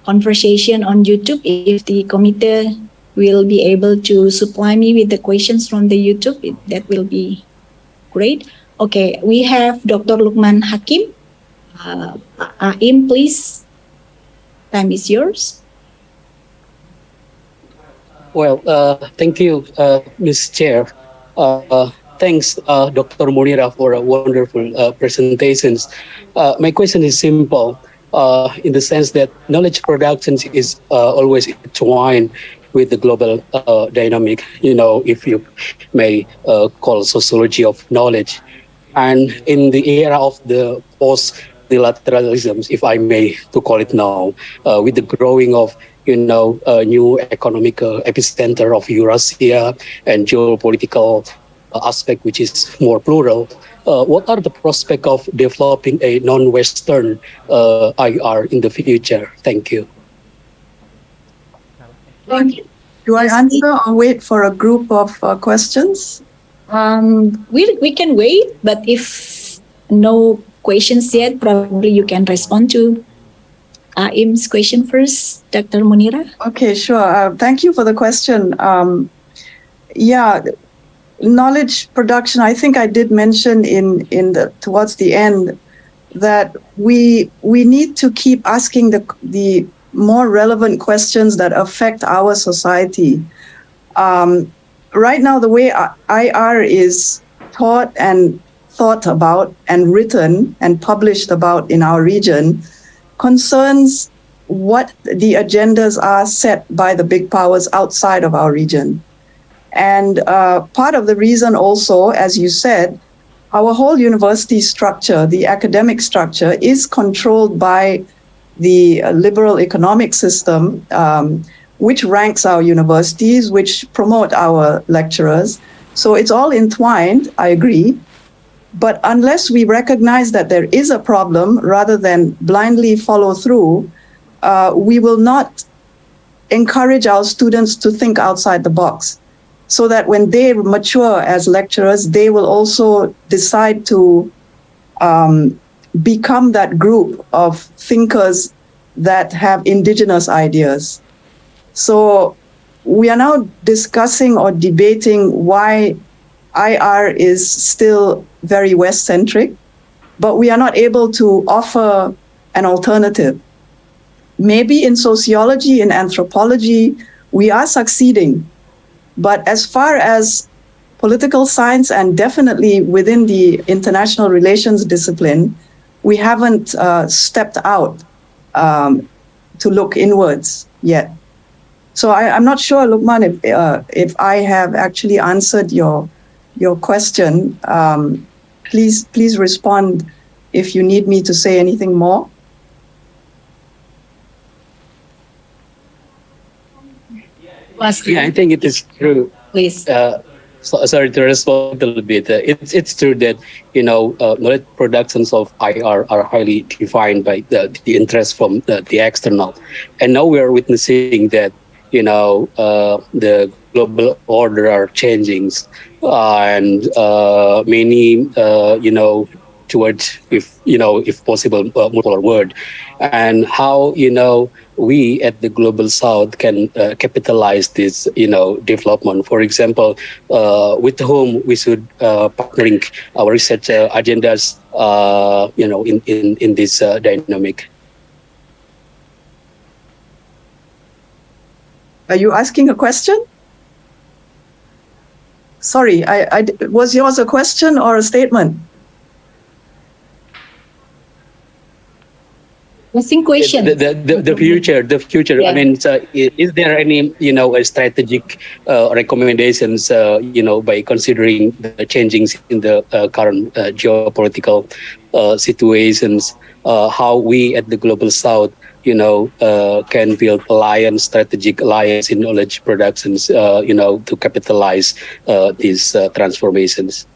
conversation on YouTube. If the committee will be able to supply me with the questions from the YouTube, that will be great. Okay, we have Dr. Lukman Hakim. Aim, please. Time is yours. Well, thank you, Ms. Chair. Thanks, Dr. Munira, for wonderful presentations. My question is simple, in the sense that knowledge production is always entwined with the global dynamic, if you may call sociology of knowledge. And in the era of the post-multilateralism, if I may to call it now, with the growing of new economic epicenter of Eurasia and geopolitical aspect, which is more plural, what are the prospects of developing a non-Western IR in the future? Thank you. Thank you. Do I answer or wait for a group of questions? We can wait, but if no questions yet, probably you can respond to Aim's question first, Dr. Munira. Okay, sure. Thank you for the question. Knowledge production. I think I did mention towards the end that we need to keep asking the more relevant questions that affect our society. Right now, the way IR is taught and thought about and written and published about in our region concerns what the agendas are set by the big powers outside of our region. And part of the reason also, as you said, our whole university structure, the academic structure, is controlled by the liberal economic system, which ranks our universities, which promote our lecturers. So it's all entwined, I agree. But unless we recognize that there is a problem, rather than blindly follow through, we will not encourage our students to think outside the box, so that when they mature as lecturers, they will also decide to become that group of thinkers that have indigenous ideas. So we are now discussing or debating why IR is still very West-centric, but we are not able to offer an alternative. Maybe in sociology, in anthropology, we are succeeding. But as far as political science and definitely within the international relations discipline, we haven't stepped out to look inwards yet. So I'm not sure, Lukman, if I have actually answered your question. Please respond if you need me to say anything more. Yeah, I think it is true. Please. Sorry to respond a little bit. It's true that knowledge productions of IR are highly defined by the interest from the external, and now we are witnessing that the global order are changing, and many towards if possible multipolar world, and how we at the global south can capitalize this development. For example, with whom we should partnering our research agendas in this dynamic. Are you asking a question? Sorry, was yours a question or a statement? I think question. The future. Yeah. I mean, is there any strategic recommendations by considering the changes in the current geopolitical situations, how we at the global south can build strategic alliance in knowledge productions to capitalize these transformations?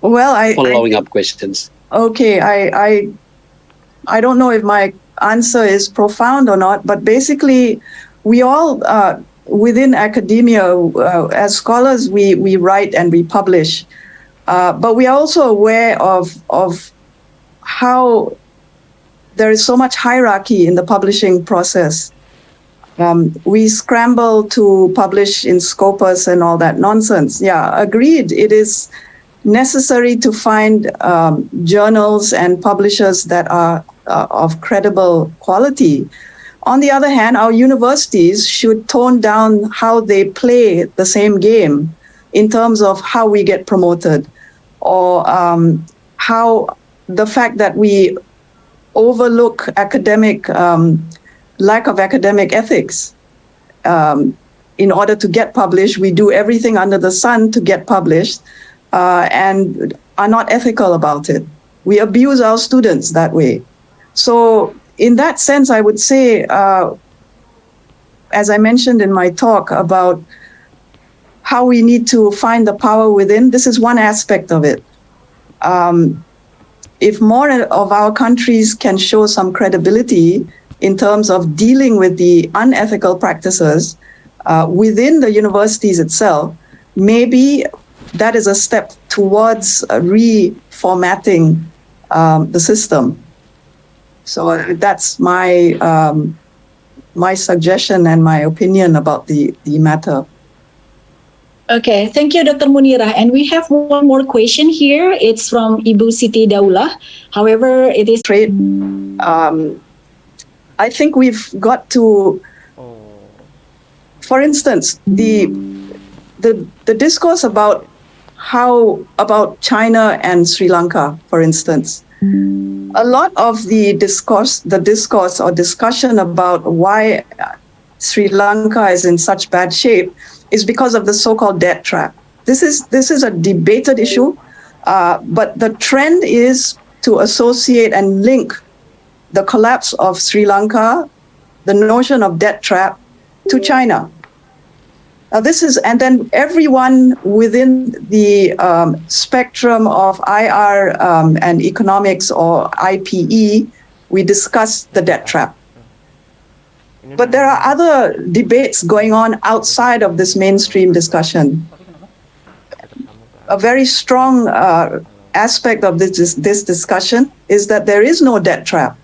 Well, following up questions. Okay, I don't know if my answer is profound or not, but basically, we all within academia, as scholars, we write and we publish, but we are also aware of how there is so much hierarchy in the publishing process. We scramble to publish in Scopus and all that nonsense. Yeah, agreed. It is necessary to find journals and publishers that are of credible quality. On the other hand, our universities should tone down how they play the same game in terms of how we get promoted, or how the fact that we overlook lack of academic ethics. In order to get published, we do everything under the sun to get published, and are not ethical about it. We abuse our students that way. So in that sense, I would say, as I mentioned in my talk about how we need to find the power within, this is one aspect of it. If more of our countries can show some credibility in terms of dealing with the unethical practices within the universities itself, maybe that is a step towards reformatting the system. So that's my suggestion and my opinion about the matter. Okay, thank you, Dr. Munirah. And we have one more question here. It's from Ibu Siti Daulah. However, it is trade. I think we've got to, for instance, the discourse about China and Sri Lanka, for instance. A lot of the discourse or discussion about why Sri Lanka is in such bad shape is because of the so-called debt trap. This is a debated issue, but the trend is to associate and link the collapse of Sri Lanka, the notion of debt trap, to China. And then everyone within the spectrum of IR and economics or IPE, we discuss the debt trap. But there are other debates going on outside of this mainstream discussion. A very strong aspect of this discussion is that there is no debt trap.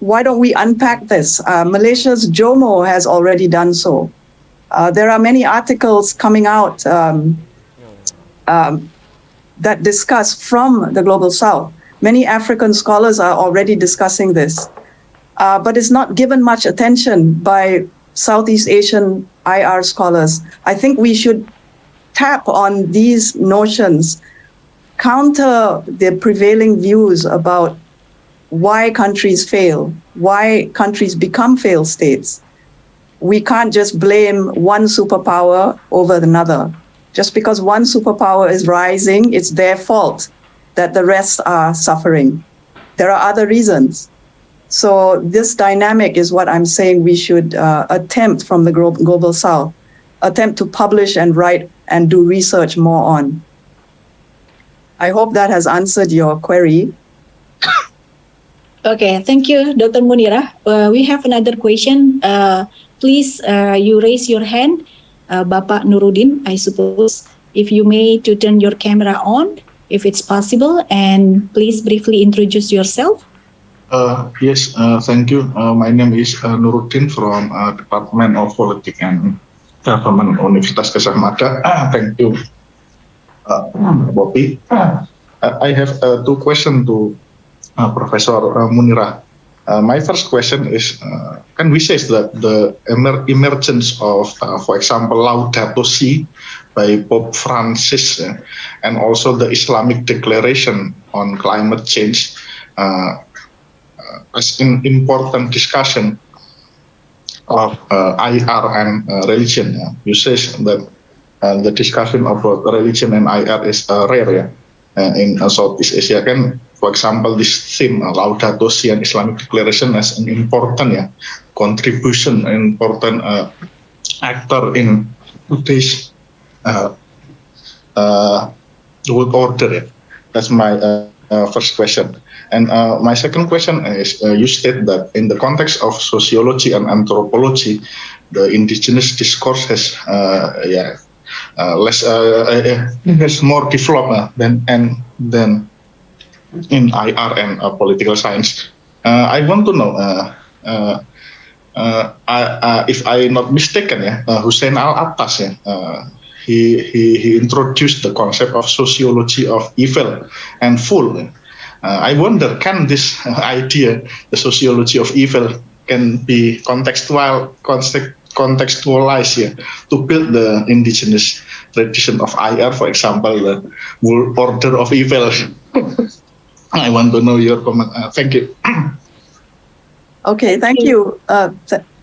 Why don't we unpack this? Malaysia's JOMO has already done so. There are many articles coming out that discuss from the Global South. Many African scholars are already discussing this, but it's not given much attention by Southeast Asian IR scholars. I think we should tap on these notions, counter the prevailing views about why countries fail, why countries become failed states. We can't just blame one superpower over another. Just because one superpower is rising, it's their fault that the rest are suffering. There are other reasons. So this dynamic is what I'm saying we should attempt from the Global South, attempt to publish and write and do research more on. I hope that has answered your query. Okay, thank you, Dr. Munira. We have another question. Please, you raise your hand, Bapak Nuruddin, I suppose. If you may to turn your camera on, if it's possible, and please briefly introduce yourself. Yes, thank you. My name is Nuruddin from Department of Politics and Government, Universitas Gadjah Mada. Thank you, Bobby. I have two questions to Professor Munira. My first question is, can we say that the emergence of, for example, Laudato Si by Pope Francis and also the Islamic Declaration on Climate Change as an important discussion of IR and religion? You say that the discussion of religion and IR is rare in Southeast Asia. Can, for example, this theme Laudato Si and Islamic Declaration as an important contribution, important actor in today's world order? That's my first question. And my second question is, you state that in the context of sociology and anthropology, the indigenous discourse has has more developed than in IR and political science. I want to know, if I'm not mistaken, Hussein Al-Attas, he introduced the concept of sociology of evil and fool. I wonder, can this idea, the sociology of evil, can be contextualized to build the indigenous tradition of IR, for example, the world order of evil? I want to know your comment. Thank you. Okay, thank you.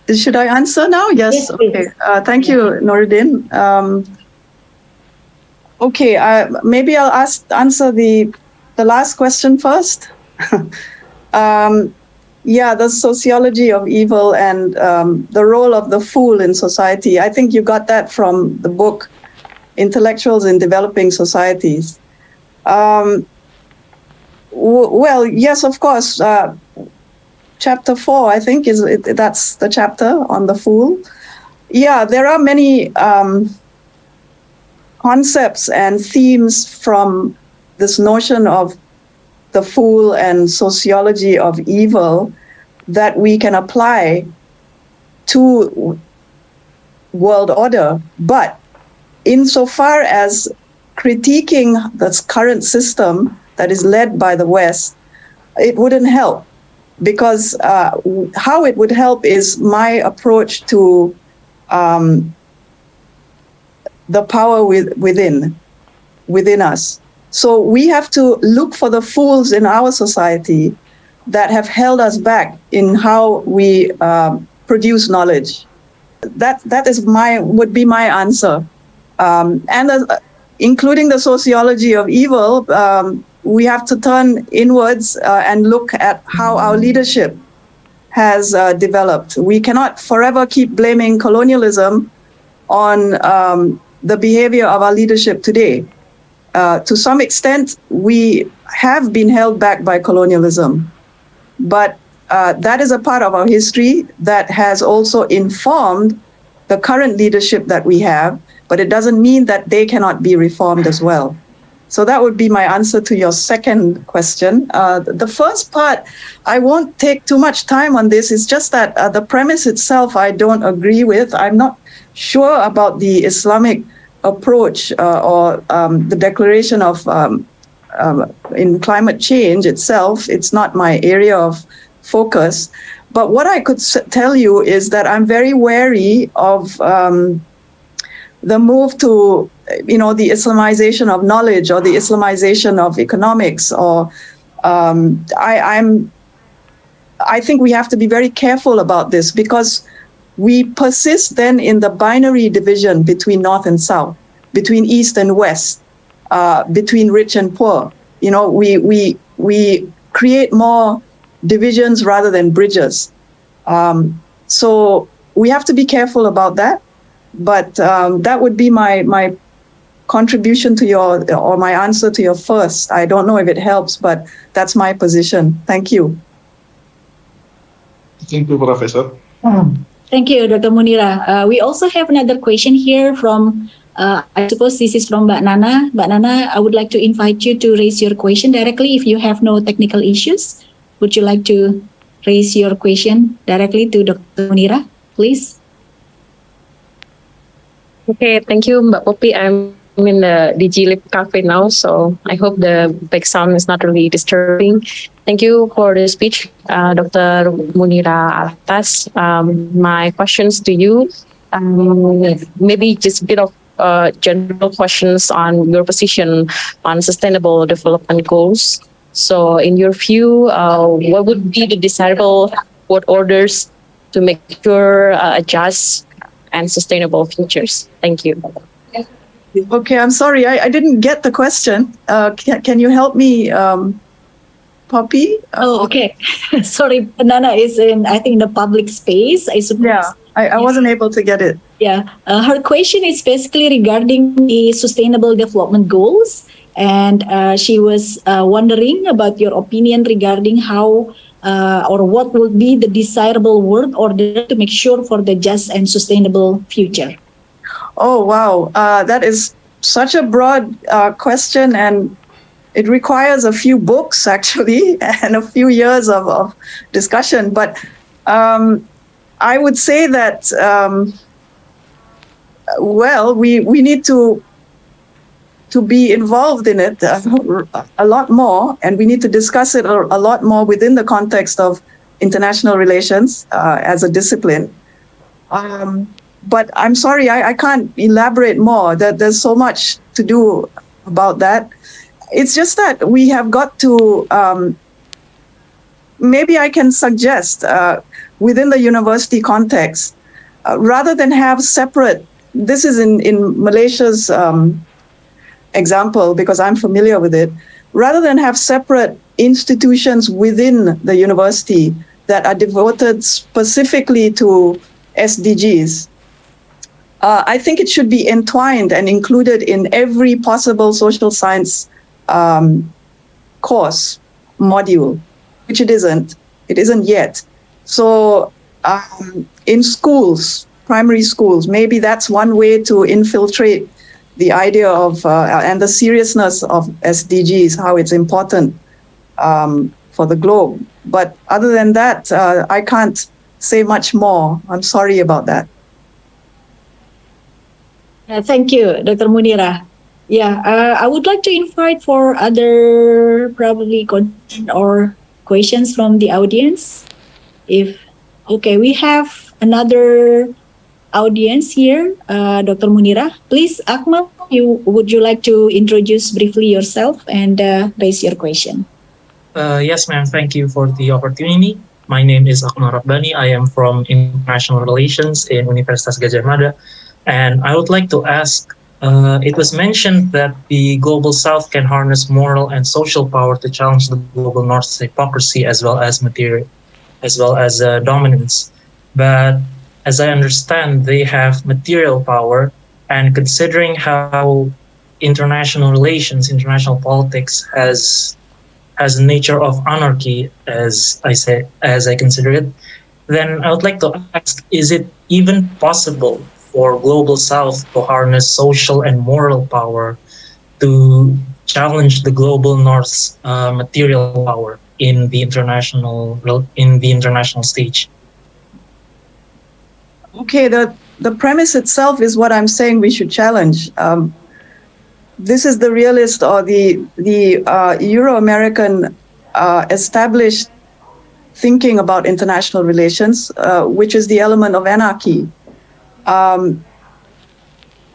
Should I answer now? Yes. Okay. Thank you, Nuruddin. Okay, maybe I'll answer the last question first. The sociology of evil and the role of the fool in society. I think you got that from the book Intellectuals in Developing Societies. Well, yes, of course. Chapter 4, I think, that's the chapter on the fool. Yeah, there are many concepts and themes from this notion of the fool and sociology of evil that we can apply to world order. But insofar as critiquing this current system that is led by the West, it wouldn't help, because how it would help is my approach to the power within us. So we have to look for the fools in our society that have held us back in how we produce knowledge. That would be my answer. Including the sociology of evil, we have to turn inwards and look at how our leadership has developed. We cannot forever keep blaming colonialism on the behavior of our leadership today. To some extent, we have been held back by colonialism, but that is a part of our history that has also informed the current leadership that we have, but it doesn't mean that they cannot be reformed as well. So that would be my answer to your second question. The first part, I won't take too much time on this. It's just that the premise itself I don't agree with. I'm not sure about the Islamic approach or the declaration of in climate change itself. It's not my area of focus. But what I could tell you is that I'm very wary of the move to, the Islamization of knowledge or the Islamization of economics. Or I think we have to be very careful about this, because we persist then in the binary division between North and South, between East and West, between rich and poor. We create more divisions rather than bridges. So we have to be careful about that. But that would be my contribution to or my answer to your first. I don't know if it helps, but that's my position. Thank you. Thank you, Professor. Thank you, Dr. Munira. We also have another question here from, I suppose this is from Mbak Nana. Mbak Nana, I would like to invite you to raise your question directly if you have no technical issues. Would you like to raise your question directly to Dr. Munira, please? Okay, thank you, Mbak Poppy. I'm in the DG Lip Cafe now, so I hope the background is not really disturbing. Thank you for the speech, Dr. Munira Alatas. My questions to you, maybe just a bit of general questions on your position on sustainable development goals. So in your view, what would be the desirable world orders to make sure just and sustainable futures? Thank you. Okay, I'm sorry, I didn't get the question. Can you help me, Poppy? Oh, okay. Sorry, Nana is I think, the public space, I suppose. Yeah, I wasn't able to get it. Yeah, her question is basically regarding the sustainable development goals. And she was wondering about your opinion regarding how or what would be the desirable world order to make sure for the just and sustainable future. Oh, wow. That is such a broad question, and it requires a few books, actually, and a few years of discussion. But I would say that, we need to be involved in it a lot more, and we need to discuss it a lot more within the context of international relations as a discipline. But I'm sorry, I can't elaborate more. There's so much to do about that. It's just that we have got to, maybe I can suggest within the university context, rather than have separate, this is in Malaysia's example, because I'm familiar with it, rather than have separate institutions within the university that are devoted specifically to SDGs, I think it should be entwined and included in every possible social science course module, which it isn't. It isn't yet. So in schools, primary schools, maybe that's one way to infiltrate the idea of and the seriousness of SDGs, how it's important for the globe. But other than that, I can't say much more. I'm sorry about that. Thank you, Dr. Munira. Yeah, I would like to invite for other probably content or questions from the audience. Okay, we have another audience here, Dr. Munira. Please, Akmal, would you like to introduce briefly yourself and raise your question? Yes, ma'am. Thank you for the opportunity. My name is Akmal Rabbani. I am from International Relations in Universitas Gadjah Mada. And I would like to ask, it was mentioned that the Global South can harness moral and social power to challenge the Global North's hypocrisy as well as as well as dominance. But as I understand, they have material power, and considering how international relations, international politics has a nature of anarchy, as I consider it, then I would like to ask: is it even possible for global South to harness social and moral power to challenge the global North's material power in the international stage? Okay, the premise itself is what I'm saying we should challenge. This is the realist or the Euro-American established thinking about international relations, which is the element of anarchy.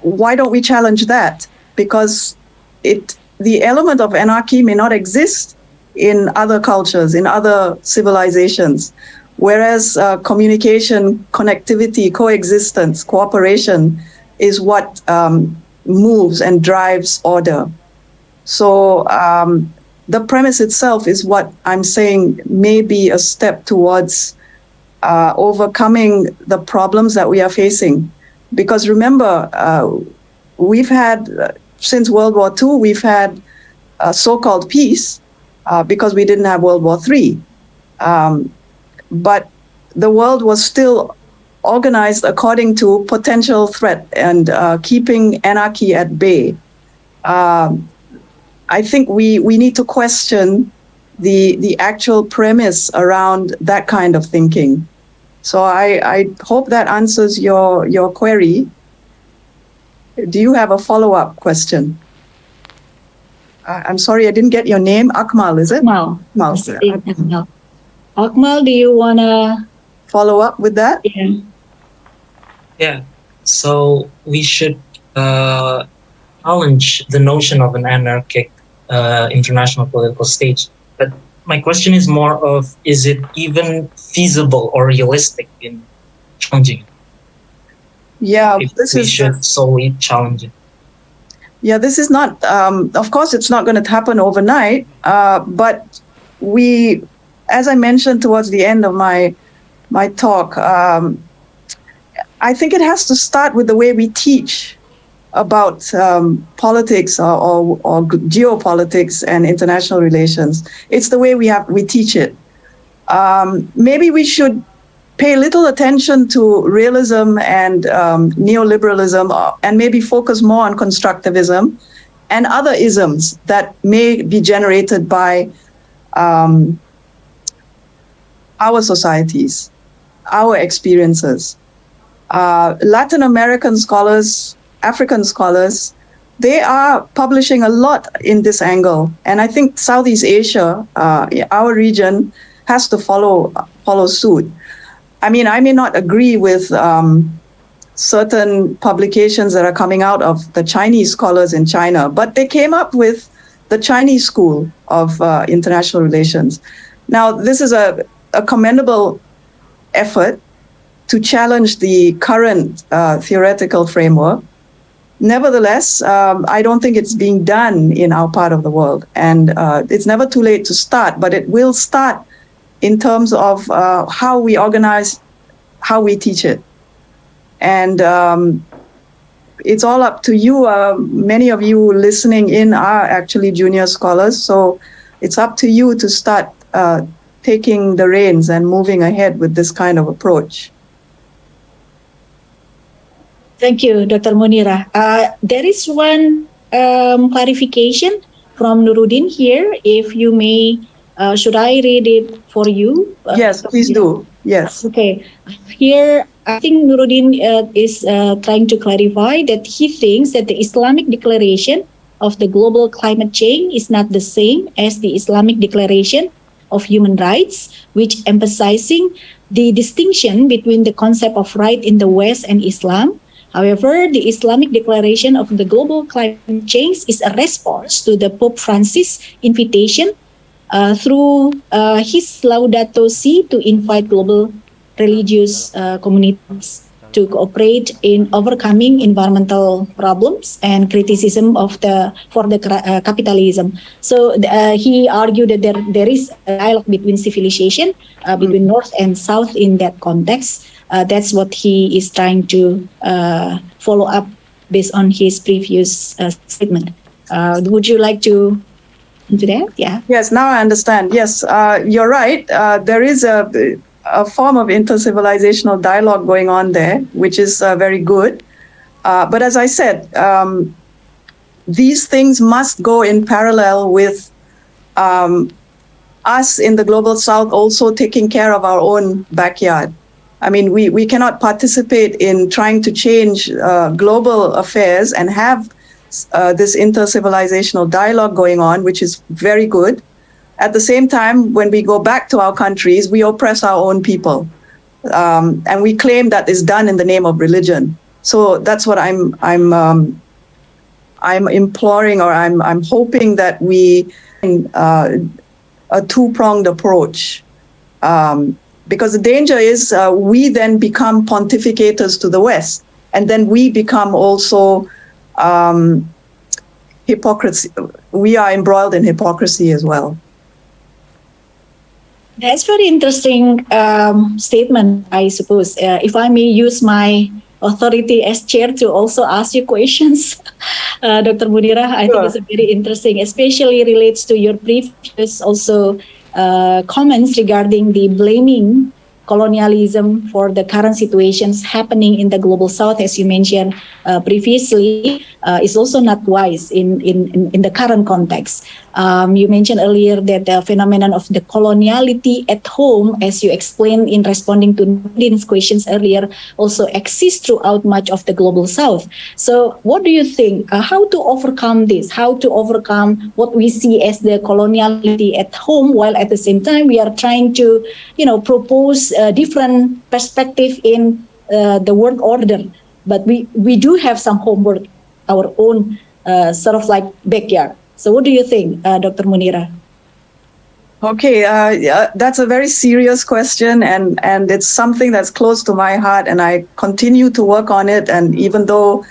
Why don't we challenge that? Because the element of anarchy may not exist in other cultures, in other civilizations, whereas communication, connectivity, coexistence, cooperation is what moves and drives order. So the premise itself is what I'm saying may be a step towards overcoming the problems that we are facing. Because remember, we've had, since World War II, we've had so-called peace because we didn't have World War III. But the world was still organized according to potential threat and keeping anarchy at bay. I think we need to question the actual premise around that kind of thinking. So I hope that answers your query. Do you have a follow-up question? I'm sorry, I didn't get your name. Akmal, is it? Akmal. Akmal, do you want to follow up with that? Yeah. Yeah. So we should challenge the notion of an anarchic international political stage. But my question is more of, is it even feasible or realistic in challenging it? Yeah, we should solely challenge it. Yeah, this is not, of course, it's not going to happen overnight, but we, as I mentioned towards the end of my talk, I think it has to start with the way we teach about politics or geopolitics and international relations. It's the way we teach it. Maybe we should pay little attention to realism and neoliberalism, and maybe focus more on constructivism and other isms that may be generated by our societies, our experiences. Latin American scholars, African scholars, they are publishing a lot in this angle. And I think Southeast Asia, our region, has to follow suit. I mean, I may not agree with certain publications that are coming out of the Chinese scholars in China, but they came up with the Chinese school of international relations. Now, this is a commendable effort to challenge the current theoretical framework. Nevertheless, I don't think it's being done in our part of the world. And it's never too late to start, but it will start in terms of how we organize, how we teach it. And it's all up to you. Many of you listening in are actually junior scholars, so it's up to you to start taking the reins and moving ahead with this kind of approach. Thank you, Dr. Munira. There is one clarification from Nuruddin here. If you may, should I read it for you? Yes, please do. Yes. Okay. Here, I think Nuruddin is trying to clarify that he thinks that the Islamic Declaration of the Global Climate Change is not the same as the Islamic Declaration of Human Rights, which emphasizing the distinction between the concept of right in the West and Islam. However, the Islamic Declaration of the Global Climate Change is a response to the Pope Francis' invitation through his Laudato Si to invite global religious communities to cooperate in overcoming environmental problems and criticism of capitalism. So he argued that there is a dialogue between civilization, between North and South in that context. That's what he is trying to follow up based on his previous statement. Would you like to into that? Yeah. Yes, now I understand. Yes, you're right. There is a form of intercivilizational dialogue going on there, which is very good. But as I said, these things must go in parallel with us in the Global South also taking care of our own backyard. I mean, we cannot participate in trying to change global affairs and have this intercivilizational dialogue going on, which is very good. At the same time, when we go back to our countries, we oppress our own people. And we claim that is done in the name of religion. So that's what I'm imploring, or I'm hoping that we a two-pronged approach. Because the danger is we then become pontificators to the West, and then we become also hypocrisy. We are embroiled in hypocrisy as well. That's very interesting statement, I suppose. If I may use my authority as chair to also ask you questions, Dr. Munira, I think it's very interesting, especially relates to your previous also comments regarding the blaming colonialism for the current situations happening in the Global South, as you mentioned previously, is also not wise in the current context. You mentioned earlier that the phenomenon of the coloniality at home, as you explained in responding to Nadine's questions earlier, also exists throughout much of the Global South. So what do you think? How to overcome this? How to overcome what we see as the coloniality at home, while at the same time we are trying to, propose a different perspective in the world order. But we do have some homework, our own sort of like backyard. So what do you think, Dr. Munira? Okay, that's a very serious question, and it's something that's close to my heart, and I continue to work on it. And even though,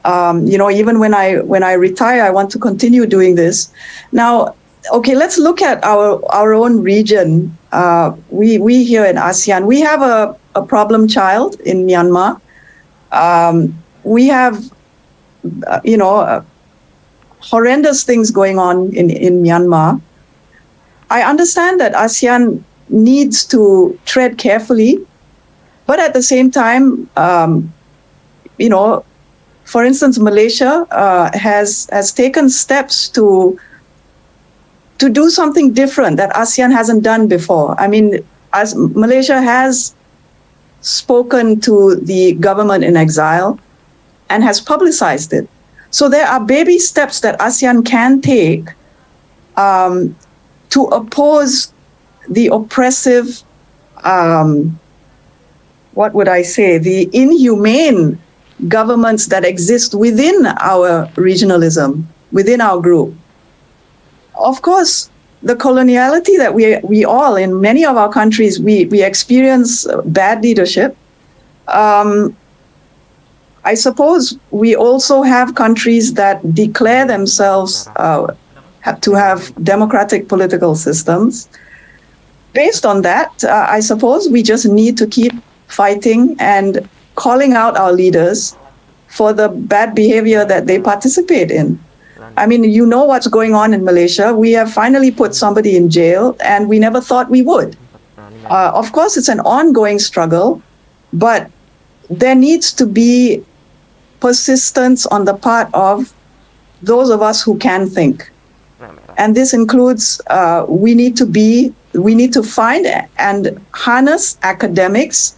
even when I retire, I want to continue doing this. Now, okay, let's look at our own region. We here in ASEAN, we have a problem child in Myanmar. We have, horrendous things going on in Myanmar. I understand that ASEAN needs to tread carefully, but at the same time, for instance, Malaysia has taken steps to do something different that ASEAN hasn't done before. I mean, as Malaysia has spoken to the government in exile and has publicized it. So there are baby steps that ASEAN can take to oppose the oppressive, the inhumane governments that exist within our regionalism, within our group. Of course, the coloniality that we all, in many of our countries, we experience bad leadership. I suppose we also have countries that declare themselves to have democratic political systems. Based on that, I suppose we just need to keep fighting and calling out our leaders for the bad behavior that they participate in. I mean, you know what's going on in Malaysia. We have finally put somebody in jail, and we never thought we would. Of course, it's an ongoing struggle, but there needs to be persistence on the part of those of us who can think. And this includes, we need to find and harness academics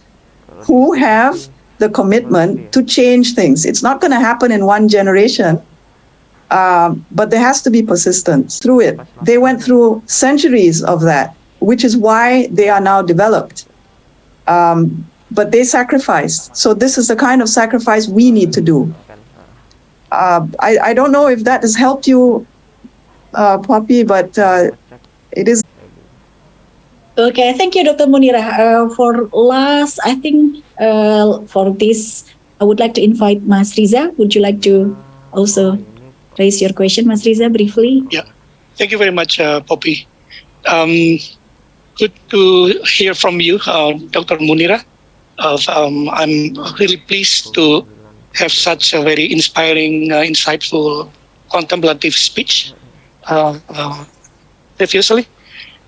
who have the commitment to change things. It's not going to happen in one generation, but there has to be persistence through it. They went through centuries of that, which is why they are now developed. But they sacrificed. So this is the kind of sacrifice we need to do. I don't know if that has helped you, Poppy, but it is. Okay, thank you, Dr. Munira. For last, I think for this, I would like to invite Mas Riza. Would you like to also raise your question, Mas Riza, briefly? Yeah. Thank you very much, Poppy. Um, Good to hear from you, Dr. Munira. I'm really pleased to have such a very inspiring, insightful, contemplative speech previously.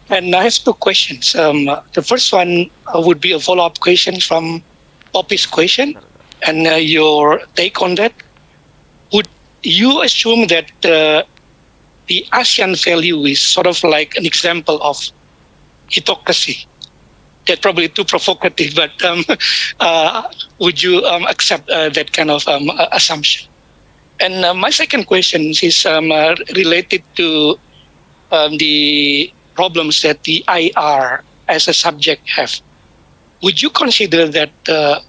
And I have two questions. The first one would be a follow-up question from Poppy's question, and your take on that. Would you assume that the ASEAN value is sort of like an example of hypocrisy? That's probably too provocative, but would you accept that kind of assumption? And my second question is related to the problems that the IR as a subject have. Would you consider that the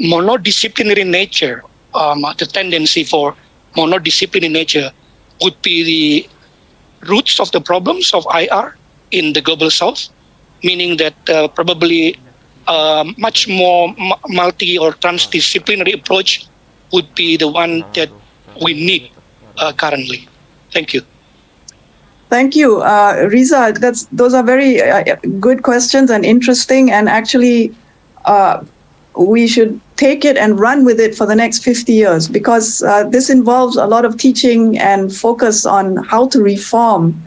monodisciplinary nature, the tendency for monodisciplinary nature, would be the roots of the problems of IR in the Global South? Meaning that probably much more multi or transdisciplinary approach would be the one that we need currently. Thank you. Thank you, Riza. Those are very good questions and interesting. And actually, we should take it and run with it for the next 50 years because this involves a lot of teaching and focus on how to reform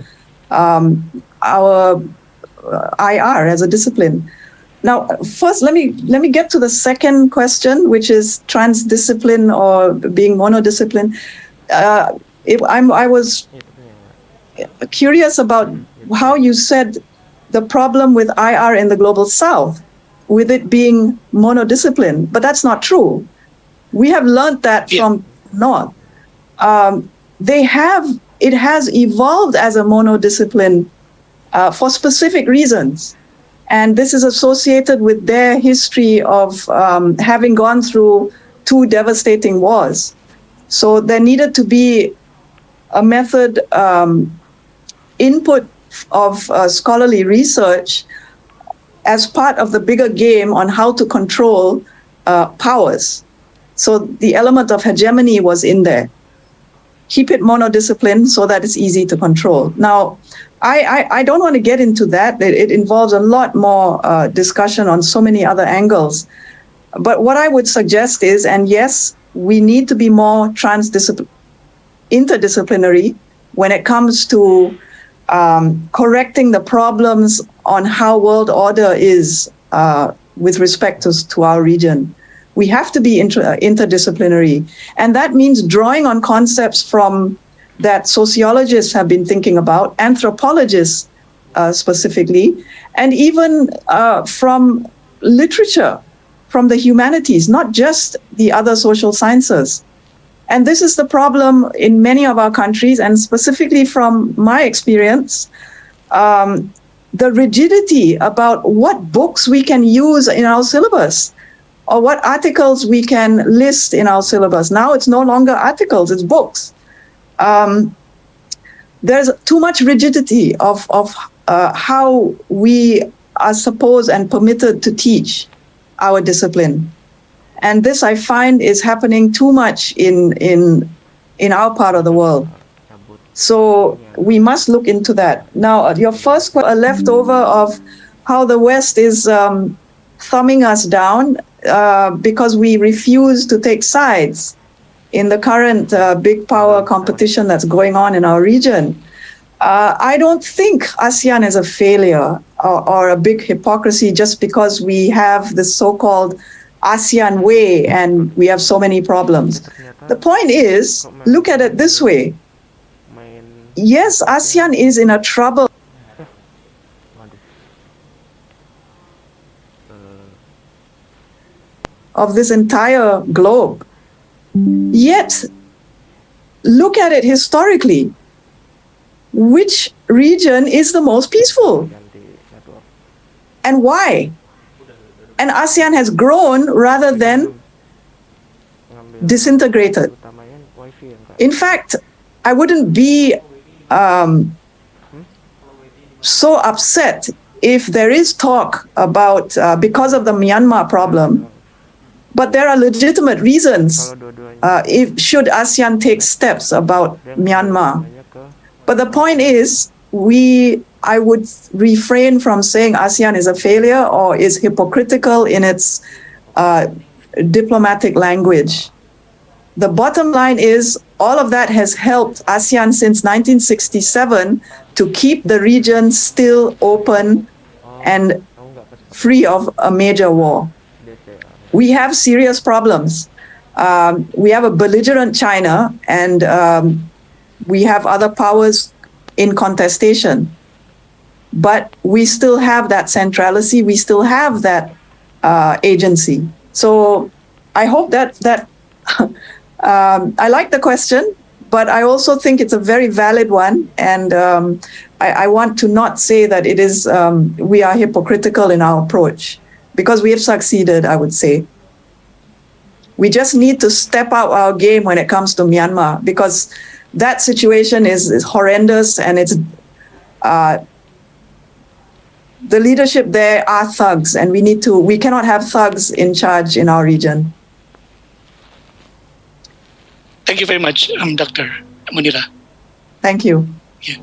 our IR as a discipline. Now, first, let me get to the second question, which is transdiscipline or being monodiscipline. I was curious about how you said the problem with IR in the Global South, with it being monodiscipline, but that's not true. We have learned that from North. It has evolved as a monodiscipline for specific reasons. And this is associated with their history of having gone through 2 devastating wars. So there needed to be a method input of scholarly research as part of the bigger game on how to control powers. So the element of hegemony was in there. Keep it monodiscipline so that it's easy to control. Now, I don't want to get into that. It involves a lot more discussion on so many other angles. But what I would suggest is, and yes, we need to be more interdisciplinary when it comes to correcting the problems on how world order is with respect to our region. We have to be interdisciplinary. And that means drawing on concepts from that sociologists have been thinking about, anthropologists specifically, and even from literature, from the humanities, not just the other social sciences. And this is the problem in many of our countries, and specifically from my experience, the rigidity about what books we can use in our syllabus or what articles we can list in our syllabus. Now it's no longer articles, it's books. There's too much rigidity of how we are supposed and permitted to teach our discipline. And this, I find, is happening too much in our part of the world. So we must look into that. Now, your first question, a leftover of how the West is thumbing us down because we refuse to take sides in the current big power competition that's going on in our region. I don't think ASEAN is a failure or a big hypocrisy just because we have this so-called ASEAN way and we have so many problems. The point is, look at it this way. Yes, ASEAN is in a trouble of this entire globe. Yet, look at it historically. Which region is the most peaceful? And why? And ASEAN has grown rather than disintegrated. In fact, I wouldn't be so upset if there is talk about, because of the Myanmar problem, but there are legitimate reasons if should ASEAN take steps about Myanmar. But the point is, I would refrain from saying ASEAN is a failure or is hypocritical in its diplomatic language. The bottom line is all of that has helped ASEAN since 1967 to keep the region still open and free of a major war. We have serious problems. We have a belligerent China, and we have other powers in contestation. But we still have that centrality. We still have that agency. So I hope that I like the question, but I also think it's a very valid one. And I want to not say that it is, we are hypocritical in our approach, because we have succeeded, I would say. We just need to step up our game when it comes to Myanmar, because that situation is horrendous, and it's the leadership there are thugs, and we cannot have thugs in charge in our region. Thank you very much, Dr. Munira. Thank you. Yeah.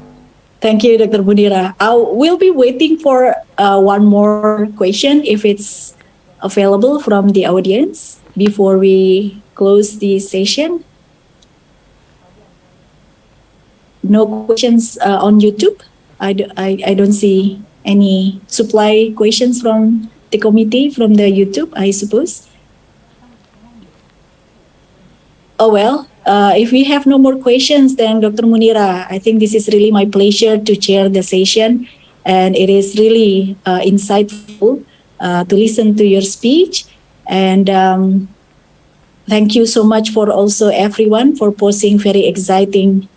Thank you, Dr. Munira. We'll be waiting for one more question if it's available from the audience before we close the session. No questions on YouTube. I don't see any supply questions from the committee, from the YouTube, I suppose. Oh, well, if we have no more questions, then Dr. Munira, I think this is really my pleasure to chair the session. And it is really insightful to listen to your speech. And thank you so much for also everyone for posing very exciting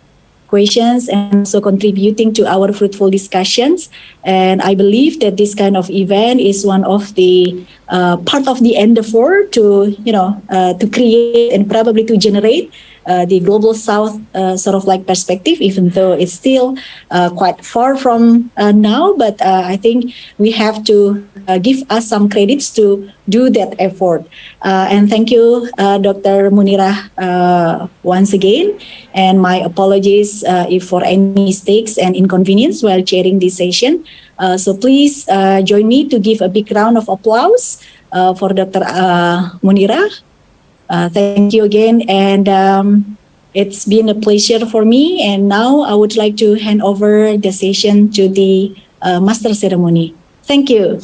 questions and also contributing to our fruitful discussions. And I believe that this kind of event is one of the part of the endeavor to, to create and probably to generate the Global South sort of like perspective, even though it's still quite far from now. But I think we have to give us some credits to do that effort. And thank you, Dr. Munira, once again. And my apologies if for any mistakes and inconvenience while chairing this session. So please join me to give a big round of applause for Dr. Munira. Thank you again, and it's been a pleasure for me. And now I would like to hand over the session to the master ceremony. Thank you.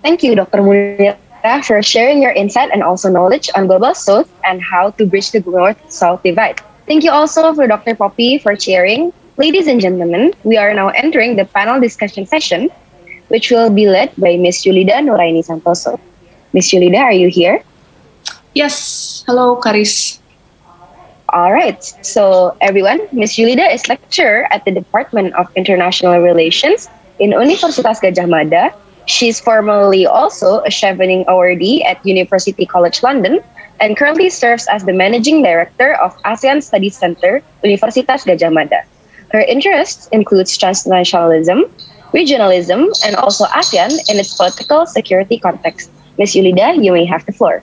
Thank you, Dr. Munira, for sharing your insight and also knowledge on Global South and how to bridge the North-South divide. Thank you also for Dr. Poppy for chairing. Ladies and gentlemen, we are now entering the panel discussion session, which will be led by Ms. Yulida Nuraini Santoso. Ms. Yulida, are you here? Yes. Hello, Karis. All right. So, everyone, Ms. Yulida is lecturer at the Department of International Relations in Universitas Gadjah Mada. She's formerly also a Chevening awardee at University College London and currently serves as the Managing Director of ASEAN Studies Center, Universitas Gadjah Mada. Her interests include transnationalism, regionalism, and also ASEAN in its political security context. Ms. Yulida, you may have the floor.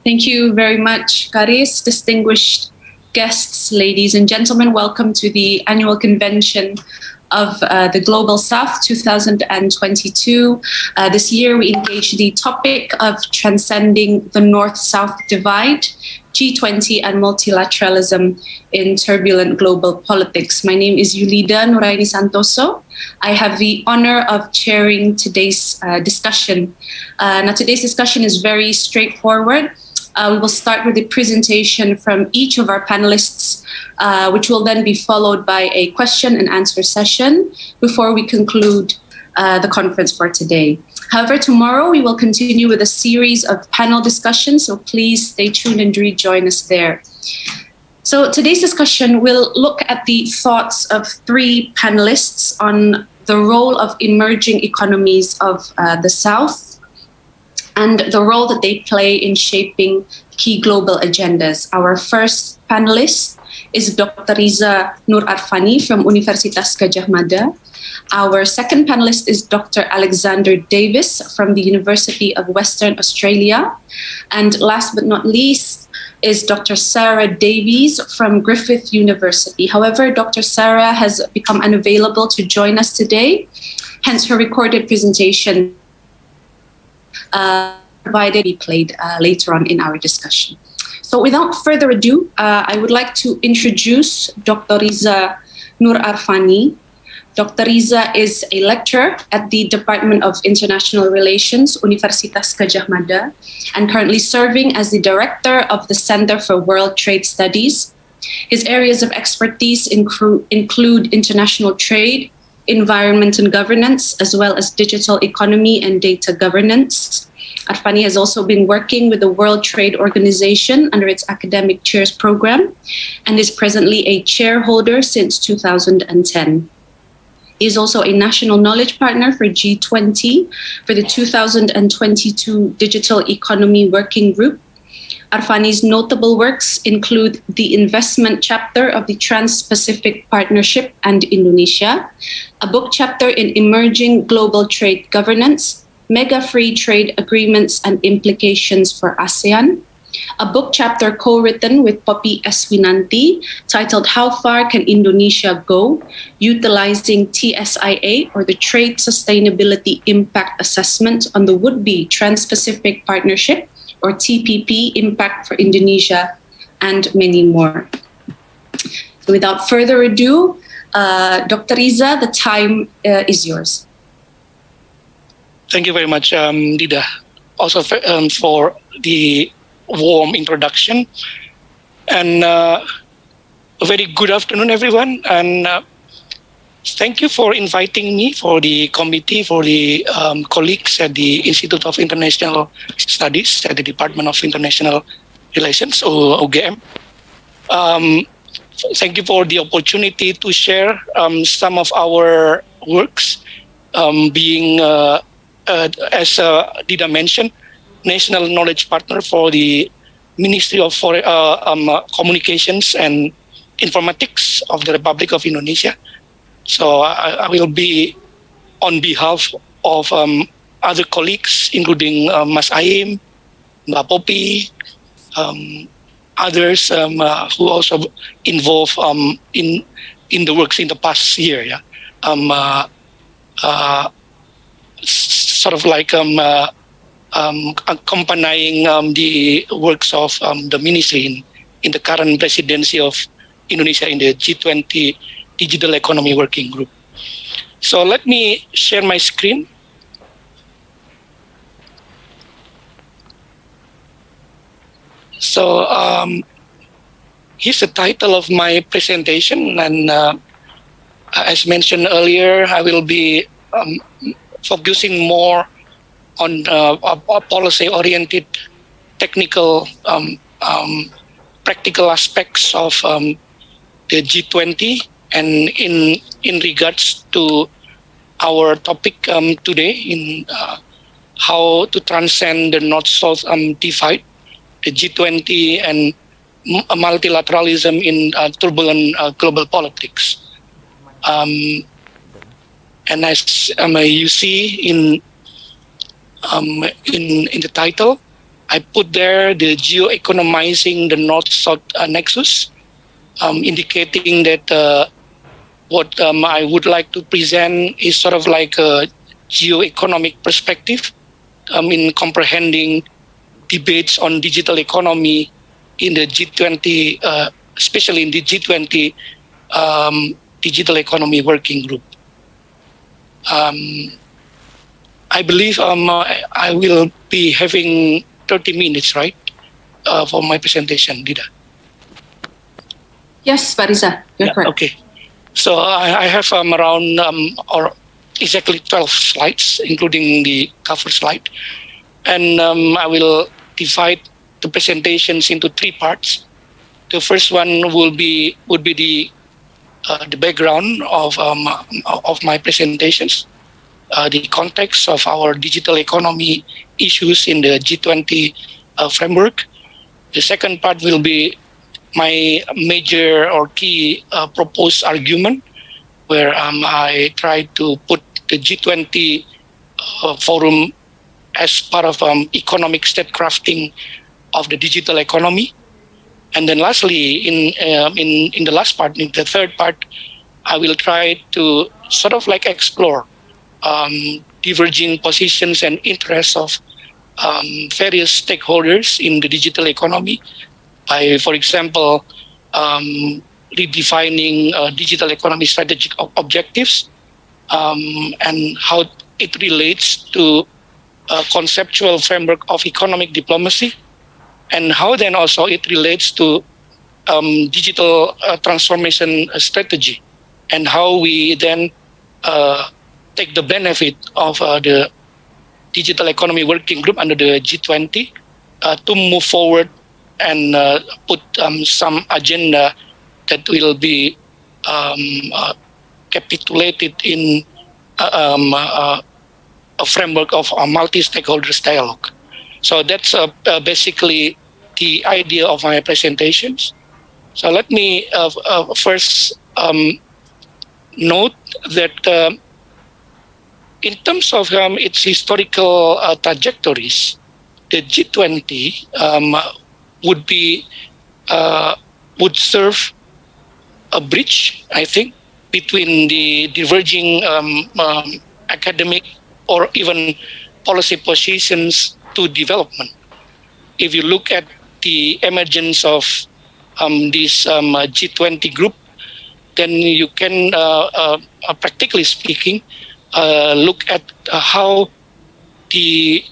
Thank you very much, Karis. Distinguished guests, ladies and gentlemen, welcome to the annual convention of the Global South 2022. This year we engaged the topic of transcending the North-South divide, G20 and multilateralism in turbulent global politics. My name is Yulida Nuraini Santoso. I have the honor of chairing today's discussion. Now today's discussion is very straightforward. We will start with a presentation from each of our panelists, which will then be followed by a question and answer session before we conclude the conference for today. However, tomorrow we will continue with a series of panel discussions, so please stay tuned and rejoin us there. So today's discussion will look at the thoughts of three panelists on the role of emerging economies of the South. and the role that they play in shaping key global agendas. Our first panelist is Dr. Riza Nur Arfani from Universitas Gadjah Mada. Our second panelist is Dr. Alexander Davis from the University of Western Australia. And last but not least is Dr. Sarah Davies from Griffith University. However, Dr. Sarah has become unavailable to join us today, hence her recorded presentation provided be played later on in our discussion. So without further ado, I would like to introduce Dr. Riza Nur Arfani. Dr. Riza is a lecturer at the Department of International Relations, Universitas Gadjah Mada, and currently serving as the director of the Center for World Trade Studies. His areas of expertise include international trade, environment and governance, as well as digital economy and data governance. Arfani has also been working with the World Trade Organization under its Academic Chairs Program and is presently a chair holder since 2010. He is also a National Knowledge Partner for G20 for the 2022 Digital Economy Working Group. Arfani's notable works include the investment chapter of the Trans-Pacific Partnership and Indonesia, a book chapter in Emerging Global Trade Governance, Mega Free Trade Agreements and Implications for ASEAN, a book chapter co-written with Poppy Eswinanti titled How Far Can Indonesia Go? Utilizing TSIA, or the Trade Sustainability Impact Assessment on the would-be Trans-Pacific Partnership, or TPP, Impact for Indonesia, and many more. So without further ado, Dr. Riza, the time is yours. Thank you very much, Dida, also for the warm introduction. And a very good afternoon, everyone. And thank you for inviting me, for the committee, for the colleagues at the Institute of International Studies at the Department of International Relations, or OGM. Thank you for the opportunity to share some of our works, being, as Dida mentioned, National Knowledge Partner for the Ministry of Communications and Informatics of the Republic of Indonesia. So I will be on behalf of other colleagues, including Mas Aim, Mbak Poppy, others who also involved in the works in the past year. Yeah, sort of like accompanying the works of the ministry in the current presidency of Indonesia in the G20 Digital Economy Working Group. So let me share my screen. So here's the title of my presentation, and as mentioned earlier, I will be focusing more on policy-oriented, technical, practical aspects of the G20, and in regards to our topic today, in how to transcend the North-South divide, the G20 and multilateralism in turbulent global politics. And as you see in the title, I put there the geo-economizing the North-South nexus, indicating that what I would like to present is sort of like a geo-economic perspective in comprehending debates on digital economy in the G20, especially in the G20 Digital Economy Working Group. I believe I will be having 30 minutes, right, for my presentation, Dida? Yes, Riza, you're correct. Okay. So I have around or exactly 12 slides, including the cover slide. And I will divide the presentations into 3 parts. The first one would be the background of my presentations. the context of our digital economy issues in the G20 framework. The second part will be my major or key proposed argument, where I try to put the G20 forum as part of economic statecrafting of the digital economy. And then lastly, in the last part, in the third part, I will try to sort of like explore diverging positions and interests of various stakeholders in the digital economy by, for example, redefining digital economy strategic objectives and how it relates to a conceptual framework of economic diplomacy, and how then also it relates to digital transformation strategy, and how we then take the benefit of the digital economy working group under the G20 to move forward and put some agenda that will be capitulated in a framework of a multi-stakeholders dialogue. So that's basically the idea of my presentations. So let me first note that in terms of its historical trajectories, the G20 would serve a bridge, I think, between the diverging academic or even policy positions to development. If you look at the emergence of this G20 group, then you can, practically speaking, look at how the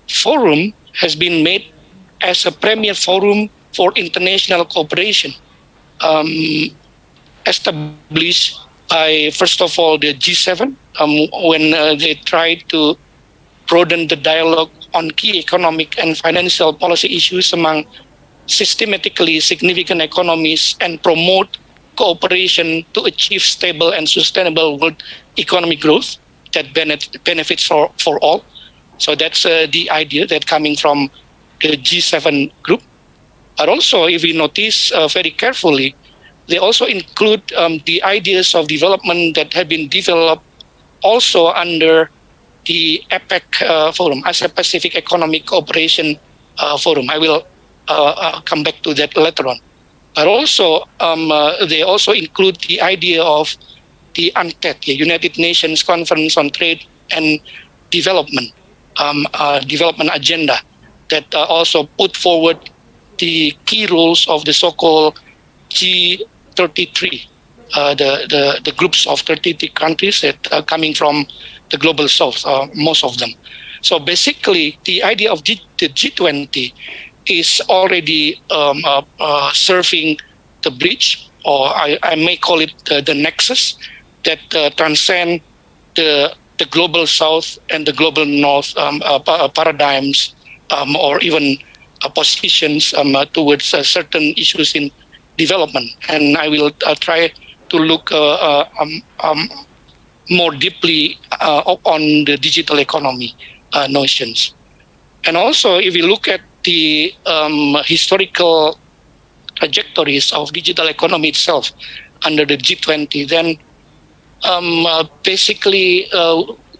forum has been made as a premier forum for international cooperation, established by, first of all, the G7, when they tried to broaden the dialogue on key economic and financial policy issues among systematically significant economies and promote cooperation to achieve stable and sustainable world economic growth that benefits for all. So that's the idea that coming from the G7 group. But also, if we notice very carefully, they also include the ideas of development that have been developed also under the APEC forum, Asia-Pacific Economic Cooperation Forum. I will come back to that later on. But also, they also include the idea of the UNCTAD, the United Nations Conference on Trade and Development, development agenda that also put forward the key roles of the so-called G33, the groups of 33 countries that are coming from the global south, most of them. So basically, the idea of the G20 is already serving the bridge, or I may call it the nexus, that transcend the global south and the global north paradigms, or even positions towards certain issues in development. And I will try to look more deeply on the digital economy notions. And also, if you look at the historical trajectories of digital economy itself under the G20, then basically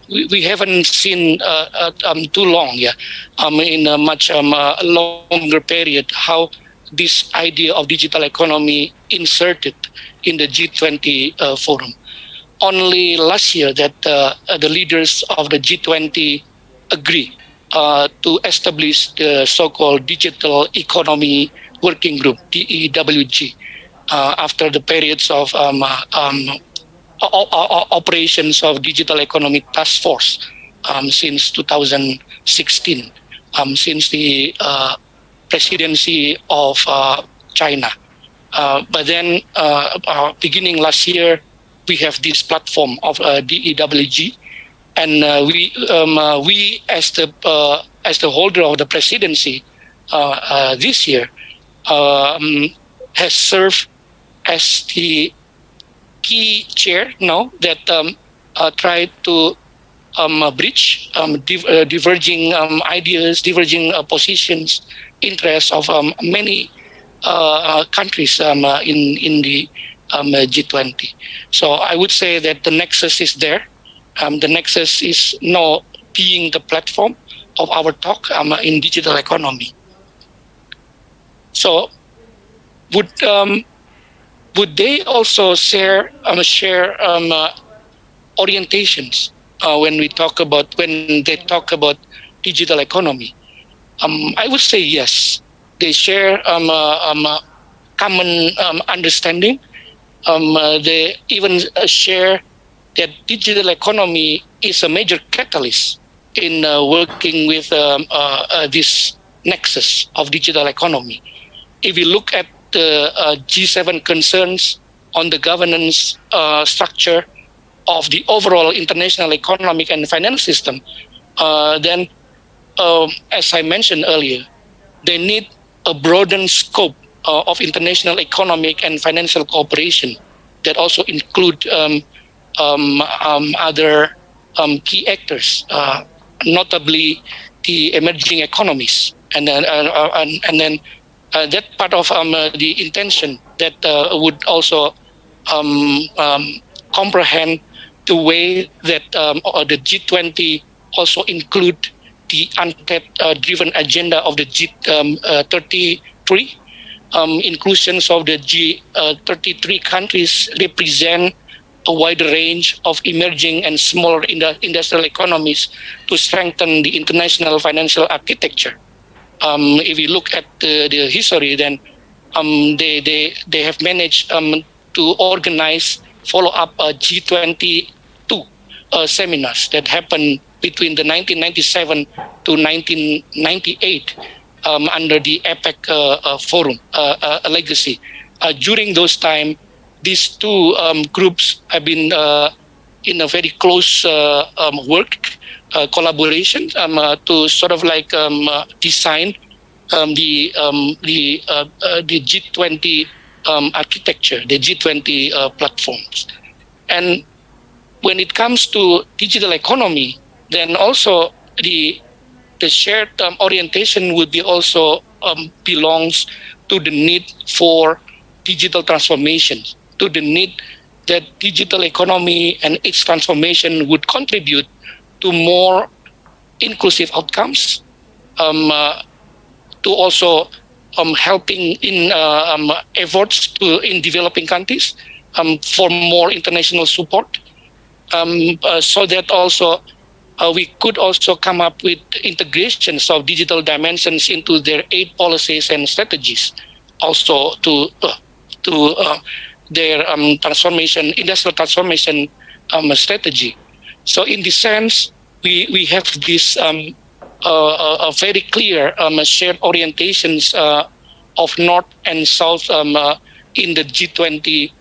we haven't seen too long, in a much longer period, how this idea of digital economy inserted in the G20 forum. Only last year that the leaders of the G20 agree to establish the so-called Digital Economy Working Group, DEWG, after the periods of operations of Digital Economic Task Force since 2016, since the presidency of China. But then, beginning last year, we have this platform of DEWG, and we as the holder of the presidency this year has served as the key chair now that tried to bridge diverging ideas, diverging positions, interests of many countries in the G20. So I would say that the nexus is there. The nexus is now being the platform of our talk in digital economy. So would they also share orientations when they talk about digital economy? I would say yes. They share common understanding. They even share that digital economy is a major catalyst in working with this nexus of digital economy. If we look at the G7 concerns on the governance structure of the overall international economic and finance system, then, as I mentioned earlier, they need a broadened scope of international economic and financial cooperation that also include other key actors, notably the emerging economies, and then that part of the intention that would also comprehend the way that the G20 also include the untapped driven agenda of the G33. Inclusions of the G33 countries represent a wider range of emerging and smaller industrial economies to strengthen the international financial architecture. If you look at the history, then they have managed to organize follow-up G22 seminars that happened between the 1997 to 1998 under the APEC forum legacy. During those time, these two groups have been in a very close work collaboration to sort of like design the G20 architecture, the G20 platforms. And when it comes to digital economy, then also the shared orientation would be also belongs to the need for digital transformation, to the need that digital economy and its transformation would contribute to more inclusive outcomes, to also helping in efforts in developing countries for more international support, so that also we could also come up with integrations of digital dimensions into their aid policies and strategies, also to their transformation, industrial transformation strategy. So in this sense, we have this a very clear shared orientations of North and South in the G20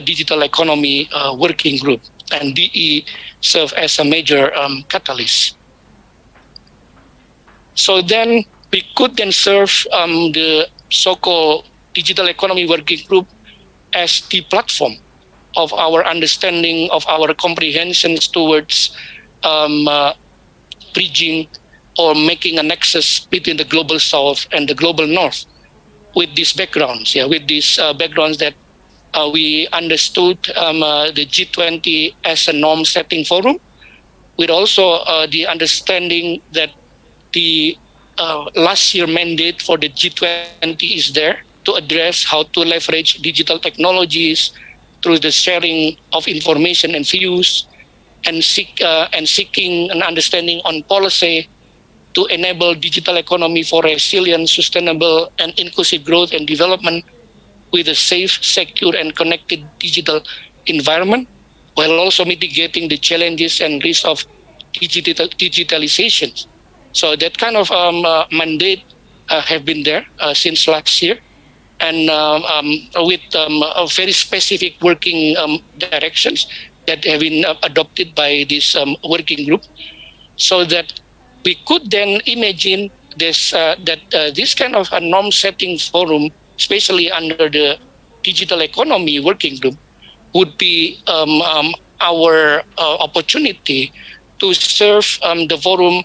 digital economy working group, and DE serve as a major catalyst. So then we could then serve the so-called digital economy working group as the platform of our understanding, of our comprehensions towards bridging or making a nexus between the global South and the global North. With these backgrounds, with these backgrounds that we understood the G20 as a norm-setting forum, with also the understanding that the last year mandate for the G20 is there to address how to leverage digital technologies through the sharing of information and views, and seeking an understanding on policy to enable digital economy for resilient, sustainable, and inclusive growth and development with a safe, secure, and connected digital environment, while also mitigating the challenges and risks of digitalization. So that kind of mandate have been there since last year, and with very specific working directions that have been adopted by this working group, so that we could then imagine this this kind of a norm-setting forum, especially under the digital economy working group, would be our opportunity to serve the forum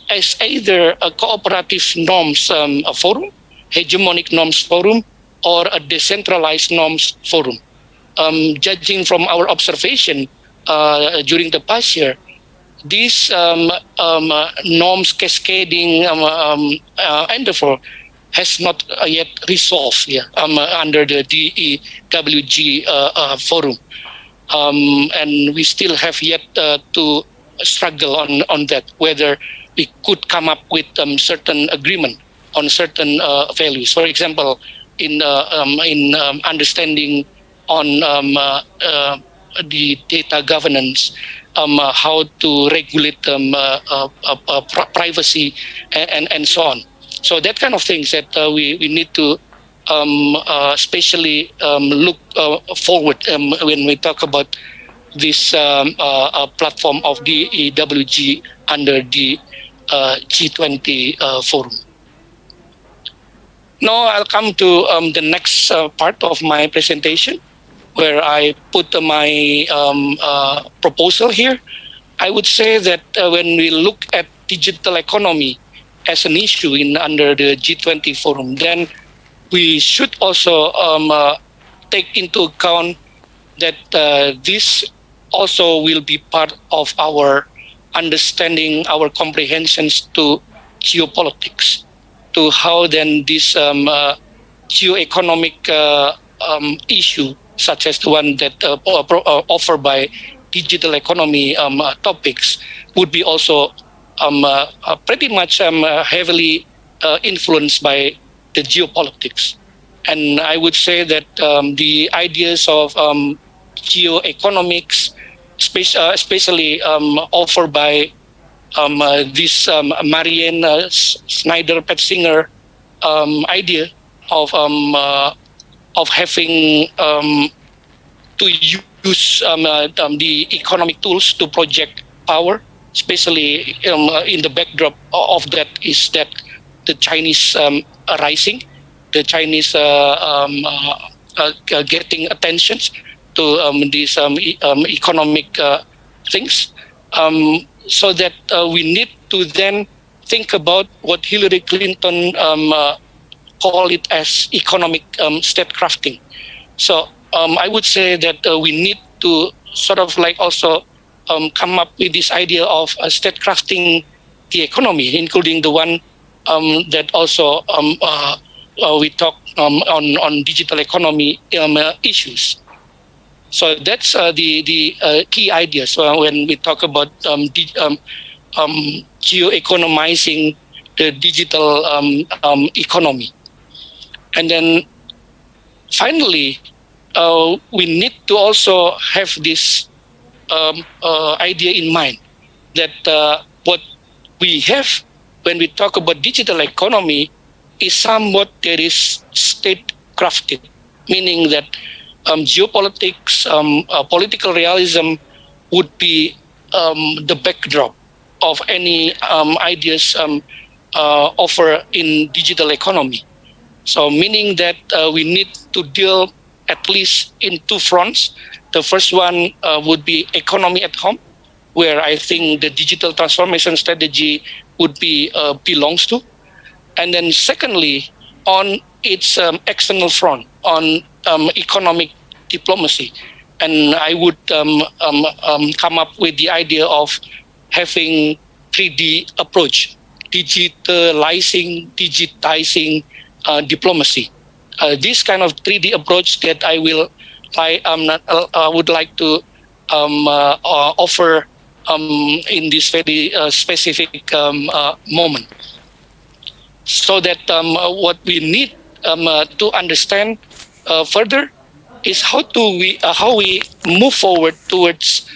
as either a cooperative norms forum, hegemonic norms forum, or a decentralized norms forum. Judging from our observation during the past year, these norms cascading endeavor has not yet resolved under the DEWG forum. And we still have yet to struggle on that, whether we could come up with certain agreement on certain values. For example, in understanding on the data governance, how to regulate privacy, and so on. So that kind of things that we need to especially look forward when we talk about this platform of the EWG under the G20 forum. Now I'll come to the next part of my presentation, where I put my proposal here. I would say that when we look at digital economy as an issue under the G20 forum, then we should also take into account that this also will be part of our understanding, our comprehensions to geopolitics, to how then this geoeconomic issue, such as the one that offered by digital economy topics, would be also pretty much heavily influenced by the geopolitics. And I would say that the ideas of geoeconomics, especially offered by this Marianne Schneider-Petzinger idea of having to use the economic tools to project power, especially in the backdrop of that is that the Chinese rising, the Chinese getting attention to these economic things, so that we need to then think about what Hillary Clinton call it as economic statecrafting. So I would say that we need to sort of like also come up with this idea of statecrafting the economy, including the one that also we talk on digital economy issues. So that's the key ideas when we talk about geo-economizing the digital economy. And then finally, we need to also have this idea in mind that what we have when we talk about digital economy is somewhat that is state-crafted, meaning that geopolitics, political realism would be the backdrop of any ideas offered in digital economy. So meaning that we need to deal at least in two fronts. The first one would be economy at home, where I think the digital transformation strategy would be belongs to. And then secondly, on its external front, on economic diplomacy. And I would come up with the idea of having 3D approach, digitizing diplomacy. This kind of 3D approach that I would like to offer in this very specific moment. So that what we need to understand further is how we move forward towards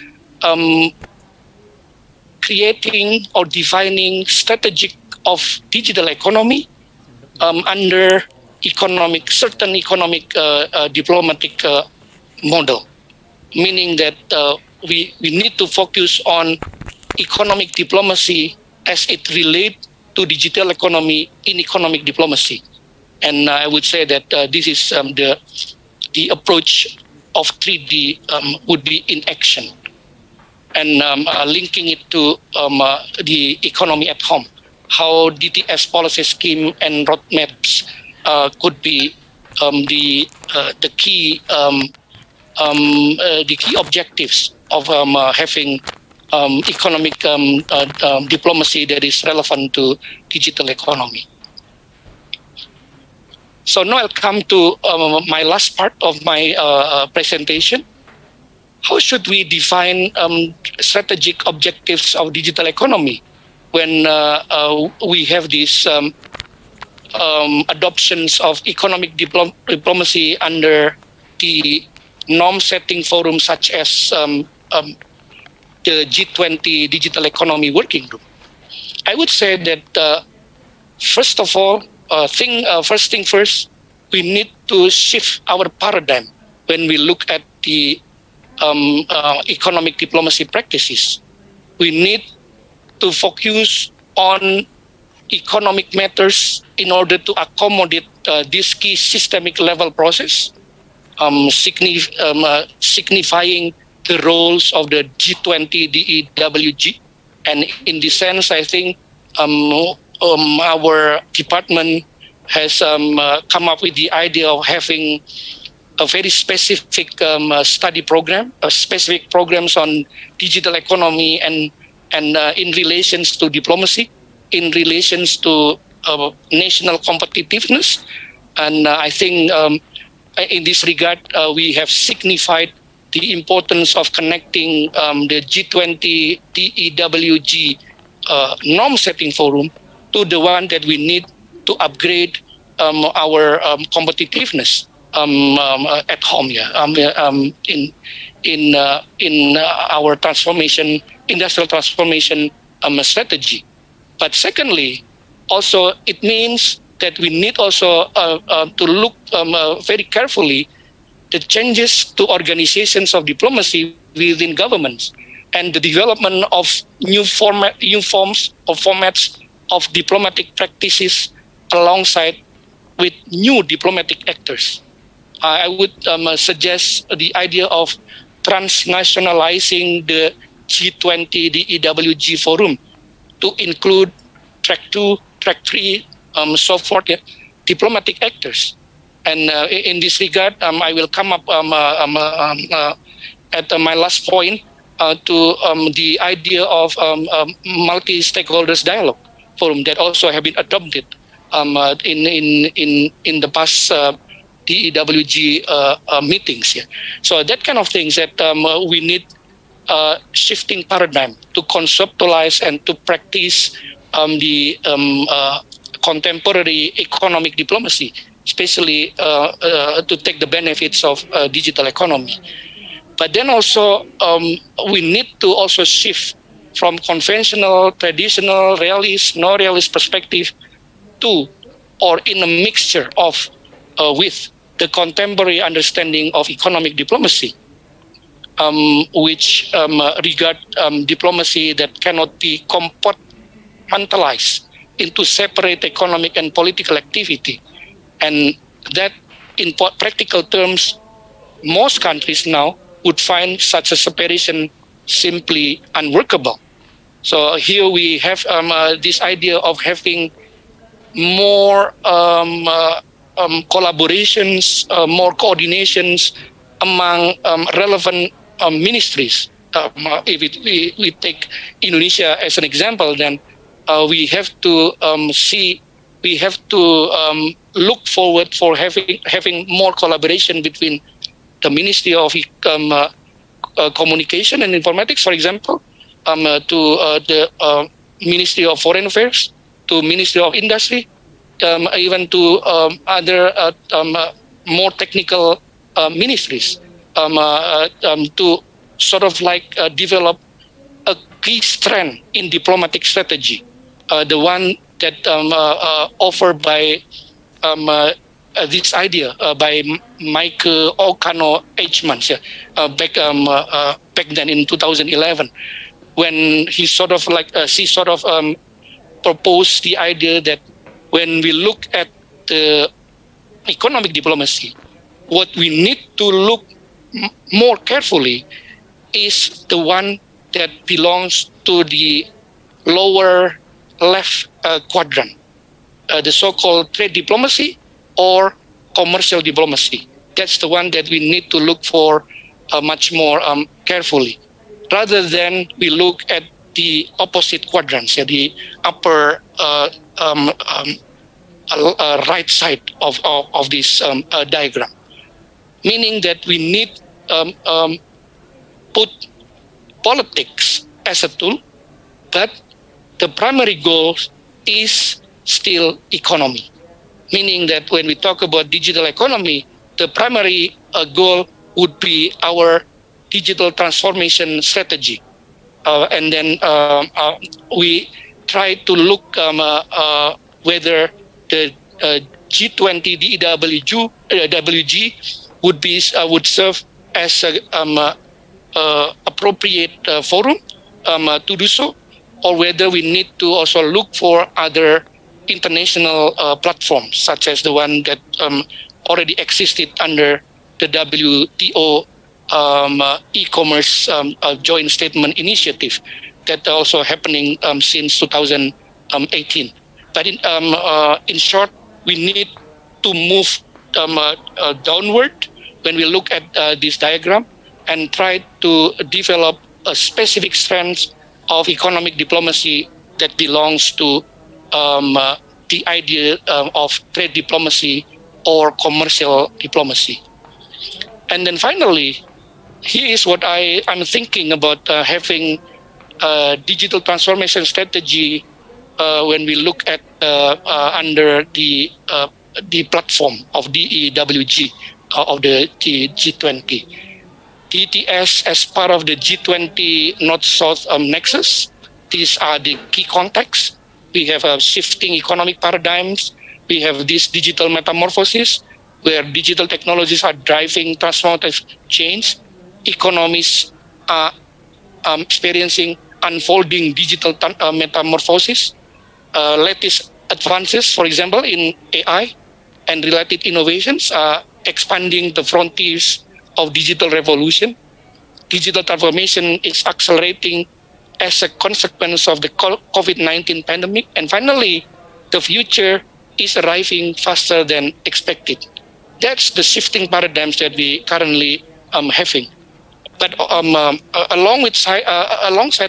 creating or defining strategic of digital economy under certain economic diplomatic model, meaning that we need to focus on economic diplomacy as it relates to digital economy in economic diplomacy. And I would say that this is the approach of 3D would be in action. and linking it to the economy at home. How DTS policy scheme and roadmaps could be the key objectives of having economic diplomacy that is relevant to digital economy. So now I'll come to my last part of my presentation. How should we define strategic objectives of digital economy when we have these adoptions of economic diplomacy under the norm-setting forum such as the G20 Digital Economy Working Group? I would say that first of all, first thing first, we need to shift our paradigm when we look at the economic diplomacy practices. We need to focus on economic matters in order to accommodate this key systemic level process, signifying the roles of the G20 DEWG. And in this sense, I think our department has come up with the idea of having a very specific study program, specific programs on digital economy and in relations to diplomacy, in relations to national competitiveness. And I think in this regard, we have signified the importance of connecting the G20 DEWG norm-setting forum to the one that we need to upgrade our competitiveness at home, in our transformation, industrial transformation strategy. But secondly, also it means that we need also to look very carefully the changes to organizations of diplomacy within governments and the development of new forms or formats of diplomatic practices alongside with new diplomatic actors. I would suggest the idea of transnationalizing the G20 DEWG forum to include track 2, track 3, so forth, diplomatic actors. And in this regard, I will come up at my last point to the idea of multi-stakeholders dialogue forum that also have been adopted in the past DEWG meetings. Yeah. So that kind of things that we need shifting paradigm to conceptualize and to practice the contemporary economic diplomacy, especially to take the benefits of digital economy. But then also we need to also shift from conventional, traditional, realist, no realist perspective to or in a mixture of with the contemporary understanding of economic diplomacy, which regard diplomacy that cannot be compartmentalized into separate economic and political activity. And that in practical terms, most countries now would find such a separation simply unworkable. So here we have this idea of having more collaborations, more coordinations among relevant ministries. If we take Indonesia as an example, then we have to look forward for having more collaboration between the Ministry of Communication and Informatics, for example, to the Ministry of Foreign Affairs, to Ministry of Industry, even to other more technical ministries, to sort of like develop a key strand in diplomatic strategy, the one that offered by this idea by Michael Okano H. Back then in 2011, when he sort of like proposed the idea that when we look at the economic diplomacy, what we need to look more carefully is the one that belongs to the lower left quadrant, the so-called trade diplomacy or commercial diplomacy. That's the one that we need to look for much more carefully, rather than we look at the opposite quadrants, the upper right side of this diagram, meaning that we need put politics as a tool, but the primary goal is still economy, meaning that when we talk about digital economy, the primary goal would be our digital transformation strategy. And then we try to look whether the G20 WG would serve as a appropriate forum to do so, or whether we need to also look for other international platforms, such as the one that already existed under the WTO e-commerce joint statement initiative that also happening since 2018. But in short, we need to move downward when we look at this diagram and try to develop a specific strands of economic diplomacy that belongs to the idea of trade diplomacy or commercial diplomacy. And then finally, here is what I'm thinking about having a digital transformation strategy when we look at under the platform of DEWG of the G20. DTS as part of the G20 North-South nexus. These are the key contexts. We have shifting economic paradigms. We have this digital metamorphosis where digital technologies are driving transformative change. Economies are experiencing unfolding digital metamorphosis. Latest advances, for example, in AI and related innovations are expanding the frontiers of digital revolution. Digital transformation is accelerating as a consequence of the COVID-19 pandemic. And finally, the future is arriving faster than expected. That's the shifting paradigms that we currently having. But alongside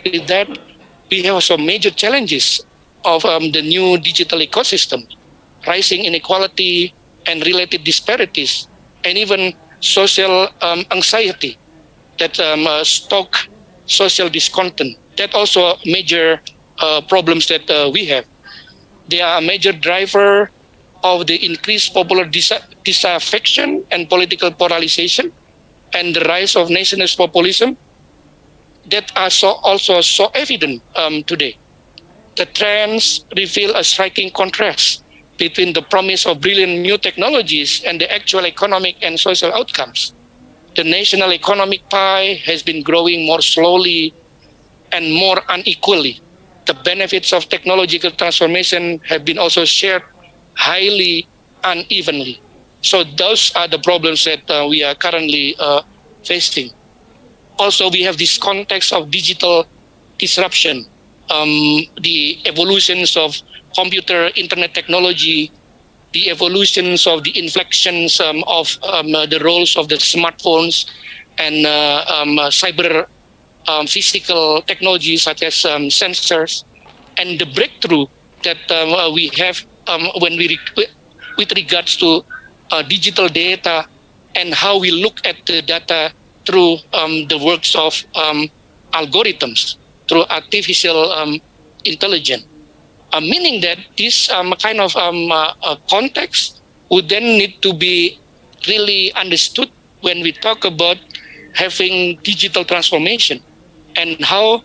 with that, we have also major challenges of the new digital ecosystem, rising inequality and related disparities, and even social anxiety that stoke social discontent. That also major problems that we have. They are a major driver of the increased popular disaffection and political polarization, and the rise of nationalist populism that are also so evident today. The trends reveal a striking contrast between the promise of brilliant new technologies and the actual economic and social outcomes. The national economic pie has been growing more slowly and more unequally. The benefits of technological transformation have been also shared highly unevenly. So those are the problems that we are currently facing. Also, we have this context of digital disruption, the evolutions of computer internet technology, the evolutions of the inflections of the roles of the smartphones and cyber physical technologies such as sensors, and the breakthrough that we have when we with regards to digital data and how we look at the data through the works of algorithms, through artificial intelligence. Meaning that this kind of context would then need to be really understood when we talk about having digital transformation and how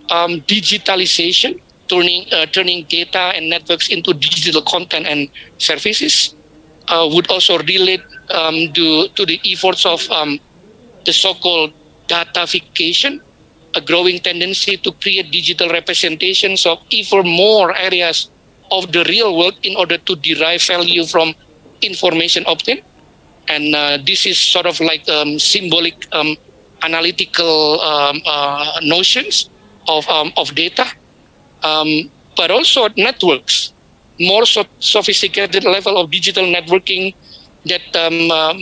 digitalization, turning data and networks into digital content and services would also relate to the efforts of the so-called datafication, a growing tendency to create digital representations of even more areas of the real world in order to derive value from information obtained. And this is sort of like symbolic analytical notions of data, but also networks, more sophisticated level of digital networking that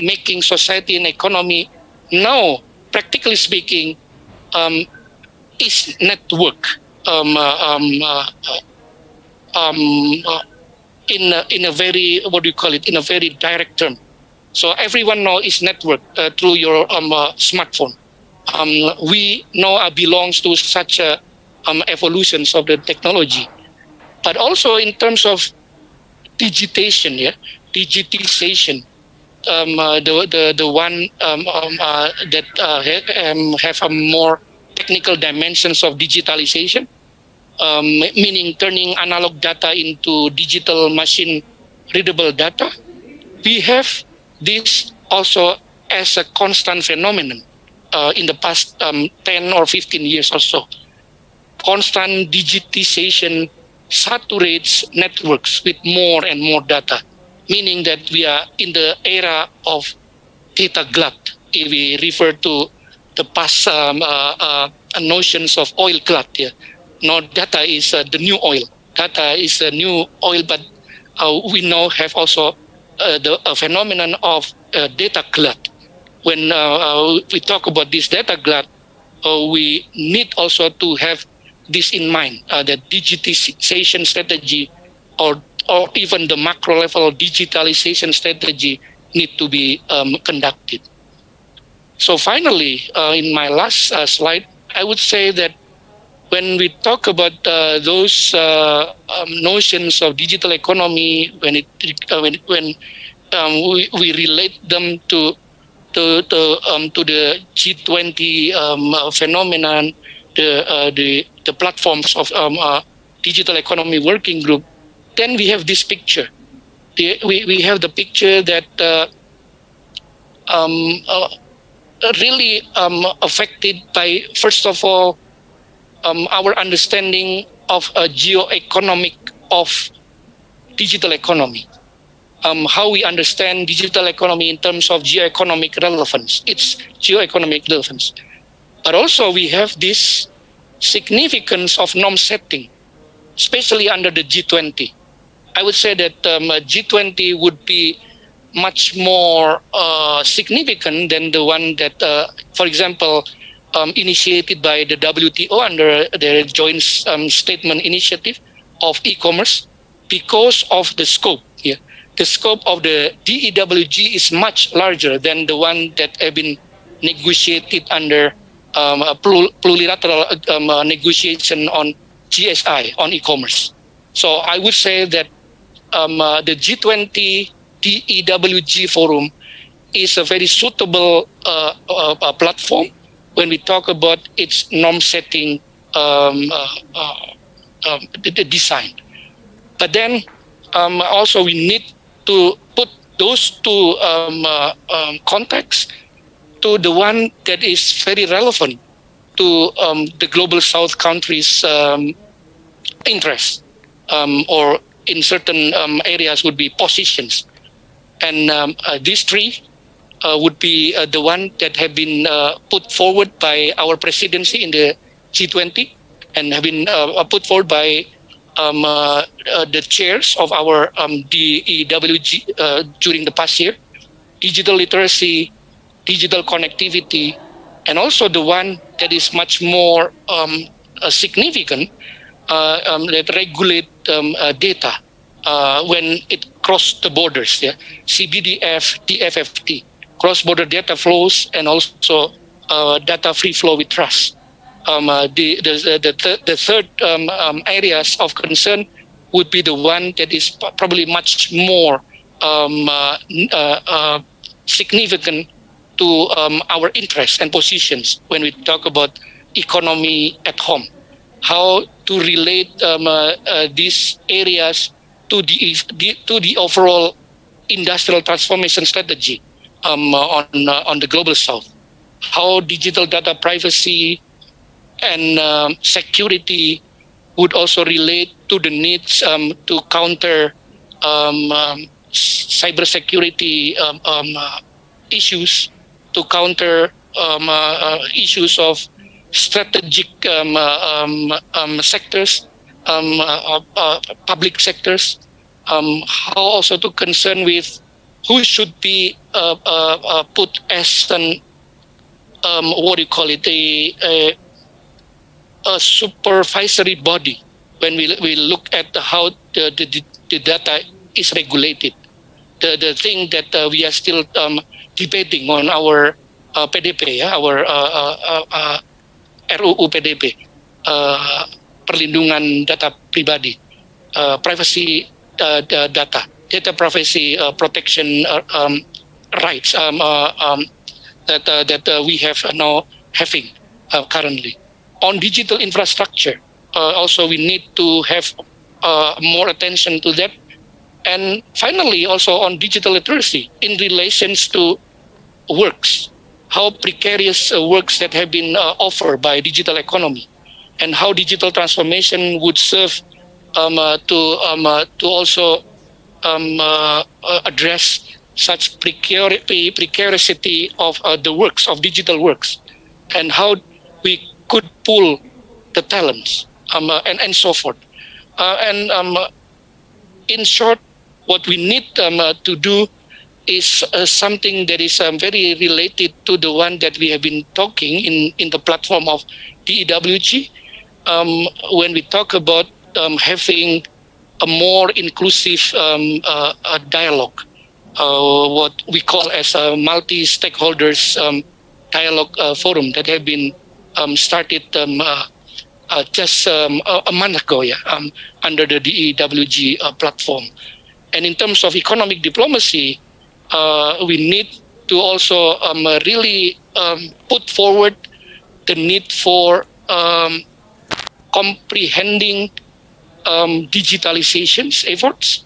making society and economy now, practically speaking, is network um, uh, um, uh, in a very, what do you call it, in a very direct term. So everyone now is networked through your smartphone. We now belongs to such evolutions of the technology, but also in terms of digitization, digitization. The one that have a more technical dimensions of digitalization, meaning turning analog data into digital machine readable data. We have this also as a constant phenomenon in the past 10 or 15 years or so. Constant digitization saturates networks with more and more data, meaning that we are in the era of data glut. If we refer to the past notions of oil glut here, no, data is the new oil. Data is the new oil, but we now have also the phenomenon of data glut. When we talk about this data glut, we need also to have this in mind, that digitization strategy or even the macro level digitalization strategy need to be conducted. So finally, in my last slide, I would say that when we talk about those notions of digital economy, when we relate them to the G20 phenomenon, the platforms of digital economy working group, then we have this picture. We have the picture that really affected by, first of all, our understanding of a geo-economic of digital economy. How we understand digital economy in terms of geo-economic relevance, its geo-economic relevance. But also we have this significance of norm setting, especially under the G20. I would say that G20 would be much more significant than the one that, for example, initiated by the WTO under their joint statement initiative of e-commerce, because of the scope here. The scope of the DEWG is much larger than the one that have been negotiated under a plurilateral negotiation on GSI, on e-commerce. So I would say that the G20 DEWG forum is a very suitable platform when we talk about its norm setting design. But then also we need to put those two contexts to the one that is very relevant to the global South countries' interests, or in certain areas would be positions. And these three would be the one that have been put forward by our presidency in the G20 and have been put forward by the chairs of our DEWG during the past year: digital literacy, digital connectivity, and also the one that is much more significant, that regulate data when it cross the borders. Yeah? CBDF, DFFT, cross-border data flows, and also data free flow with trust. The third areas of concern would be the one that is probably much more significant to our interests and positions when we talk about economy at home. How to relate these areas to the overall industrial transformation strategy on the global South. How digital data privacy and security would also relate to the needs to counter cybersecurity issues, to counter issues of strategic sectors, public sectors, how also to concern with who should be put as an what do you call it, a supervisory body when we look at how the data is regulated. The thing that we are still debating on our PDP, our RUU PDP, perlindungan data pribadi, privacy data privacy protection rights that we have now having currently. On digital infrastructure, also we need to have more attention to that. And finally, also on digital literacy in relations to works, how precarious works that have been offered by digital economy, and how digital transformation would serve to also address such precarity of the works, of digital works, and how we could pull the talents and so forth. In short, what we need to do is something that is very related to the one that we have been talking in the platform of DEWG. When we talk about having a more inclusive dialogue, what we call as a multi-stakeholders dialogue forum that have been started just a month ago, under the DEWG platform. And in terms of economic diplomacy, we need to also really put forward the need for comprehending digitalization's efforts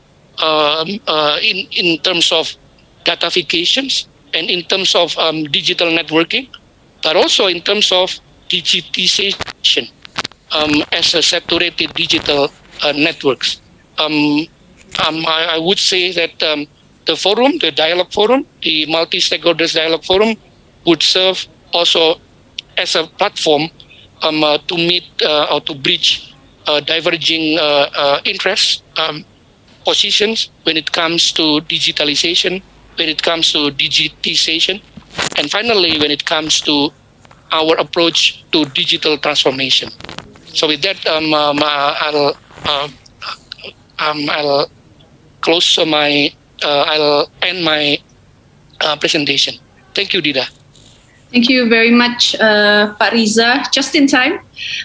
in terms of datafications and in terms of digital networking, but also in terms of digitization as a saturated digital networks. I would say that the forum, the dialogue forum, the multi-stakeholders dialogue forum would serve also as a platform to meet or to bridge diverging interests, positions when it comes to digitalization, when it comes to digitization, and finally when it comes to our approach to digital transformation. So with that, I'll close I'll end my presentation. Thank you, Dida. Thank you very much, Pak Riza. Just in time.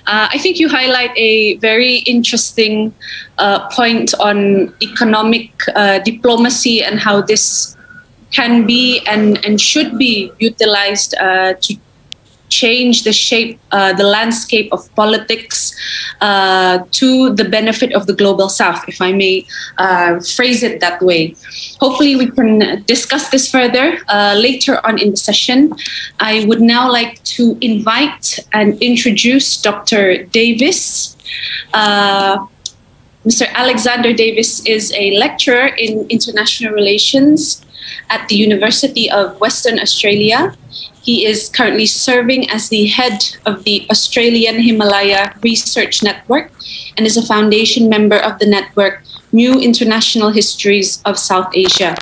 I think you highlight a very interesting point on economic diplomacy and how this can be and should be utilized to change the shape, the landscape of politics to the benefit of the Global South, if I may phrase it that way. Hopefully we can discuss this further later on in the session. I would now like to invite and introduce Dr. Davis. Mr. Alexander Davis is a lecturer in international relations at the University of Western Australia. He is currently serving as the head of the Australian Himalaya Research Network and is a foundation member of the network New International Histories of South Asia.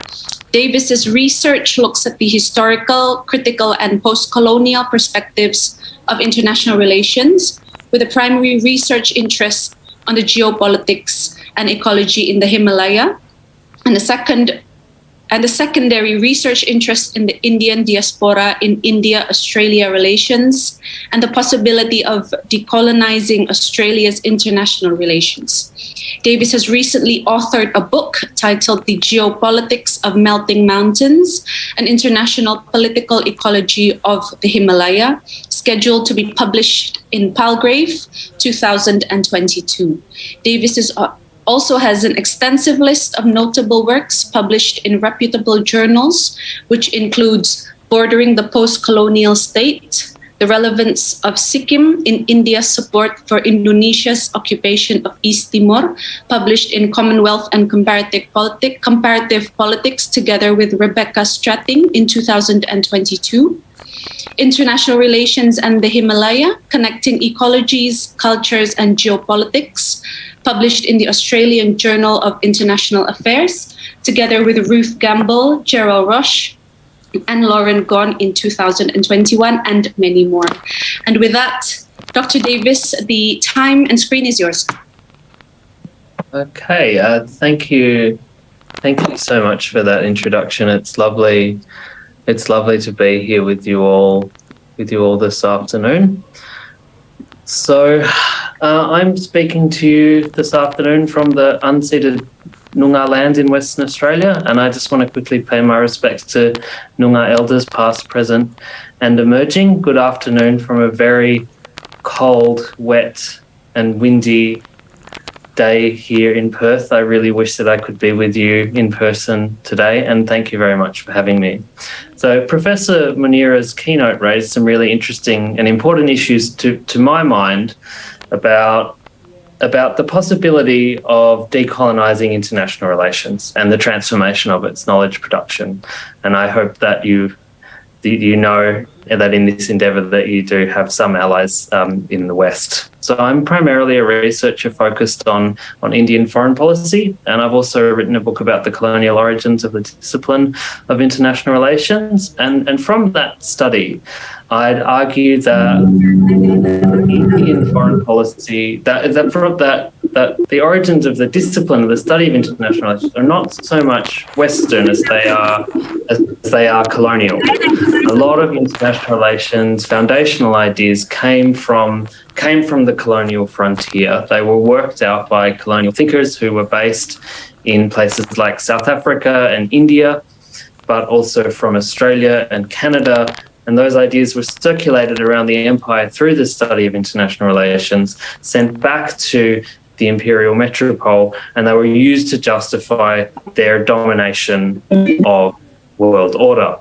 Davis's research looks at the historical, critical, and post-colonial perspectives of international relations, with a primary research interest on the geopolitics and ecology in the Himalaya, and a secondary research interest in the Indian diaspora in India-Australia relations and the possibility of decolonizing Australia's international relations. Davis has recently authored a book titled The Geopolitics of Melting Mountains, an International Political Ecology of the Himalaya, scheduled to be published in Palgrave 2022. Davis also has an extensive list of notable works published in reputable journals, which includes Bordering the Post-Colonial State, The Relevance of Sikkim in India's Support for Indonesia's Occupation of East Timor, published in Commonwealth and Comparative Politics, together with Rebecca Stratting in 2022. International Relations and the Himalaya, Connecting Ecologies, Cultures and Geopolitics, published in the Australian Journal of International Affairs, together with Ruth Gamble, Gerald Roche, and Lauren Gon in 2021, and many more. And with that, Dr. Davis, the time and screen is yours. Okay, thank you. Thank you so much for that introduction. It's lovely to be here with you all this afternoon. So I'm speaking to you this afternoon from the unceded Noongar land in Western Australia, and I just want to quickly pay my respects to Noongar elders past, present and emerging. Good afternoon from a very cold, wet and windy day here in Perth. I really wish that I could be with you in person today, and thank you very much for having me. So Professor Munira's keynote raised some really interesting and important issues to my mind about the possibility of decolonising international relations and the transformation of its knowledge production. And I hope that you know that in this endeavour that you do have some allies in the West. So I'm primarily a researcher focused on Indian foreign policy, and I've also written a book about the colonial origins of the discipline of international relations. And from that study, I'd argue that Indian foreign policy, that the origins of the discipline of the study of international relations are not so much Western as they are colonial. A lot of international relations foundational ideas came from the colonial frontier. They were worked out by colonial thinkers who were based in places like South Africa and India, but also from Australia and Canada. And those ideas were circulated around the empire through the study of international relations, sent back to the imperial metropole, and they were used to justify their domination of world order.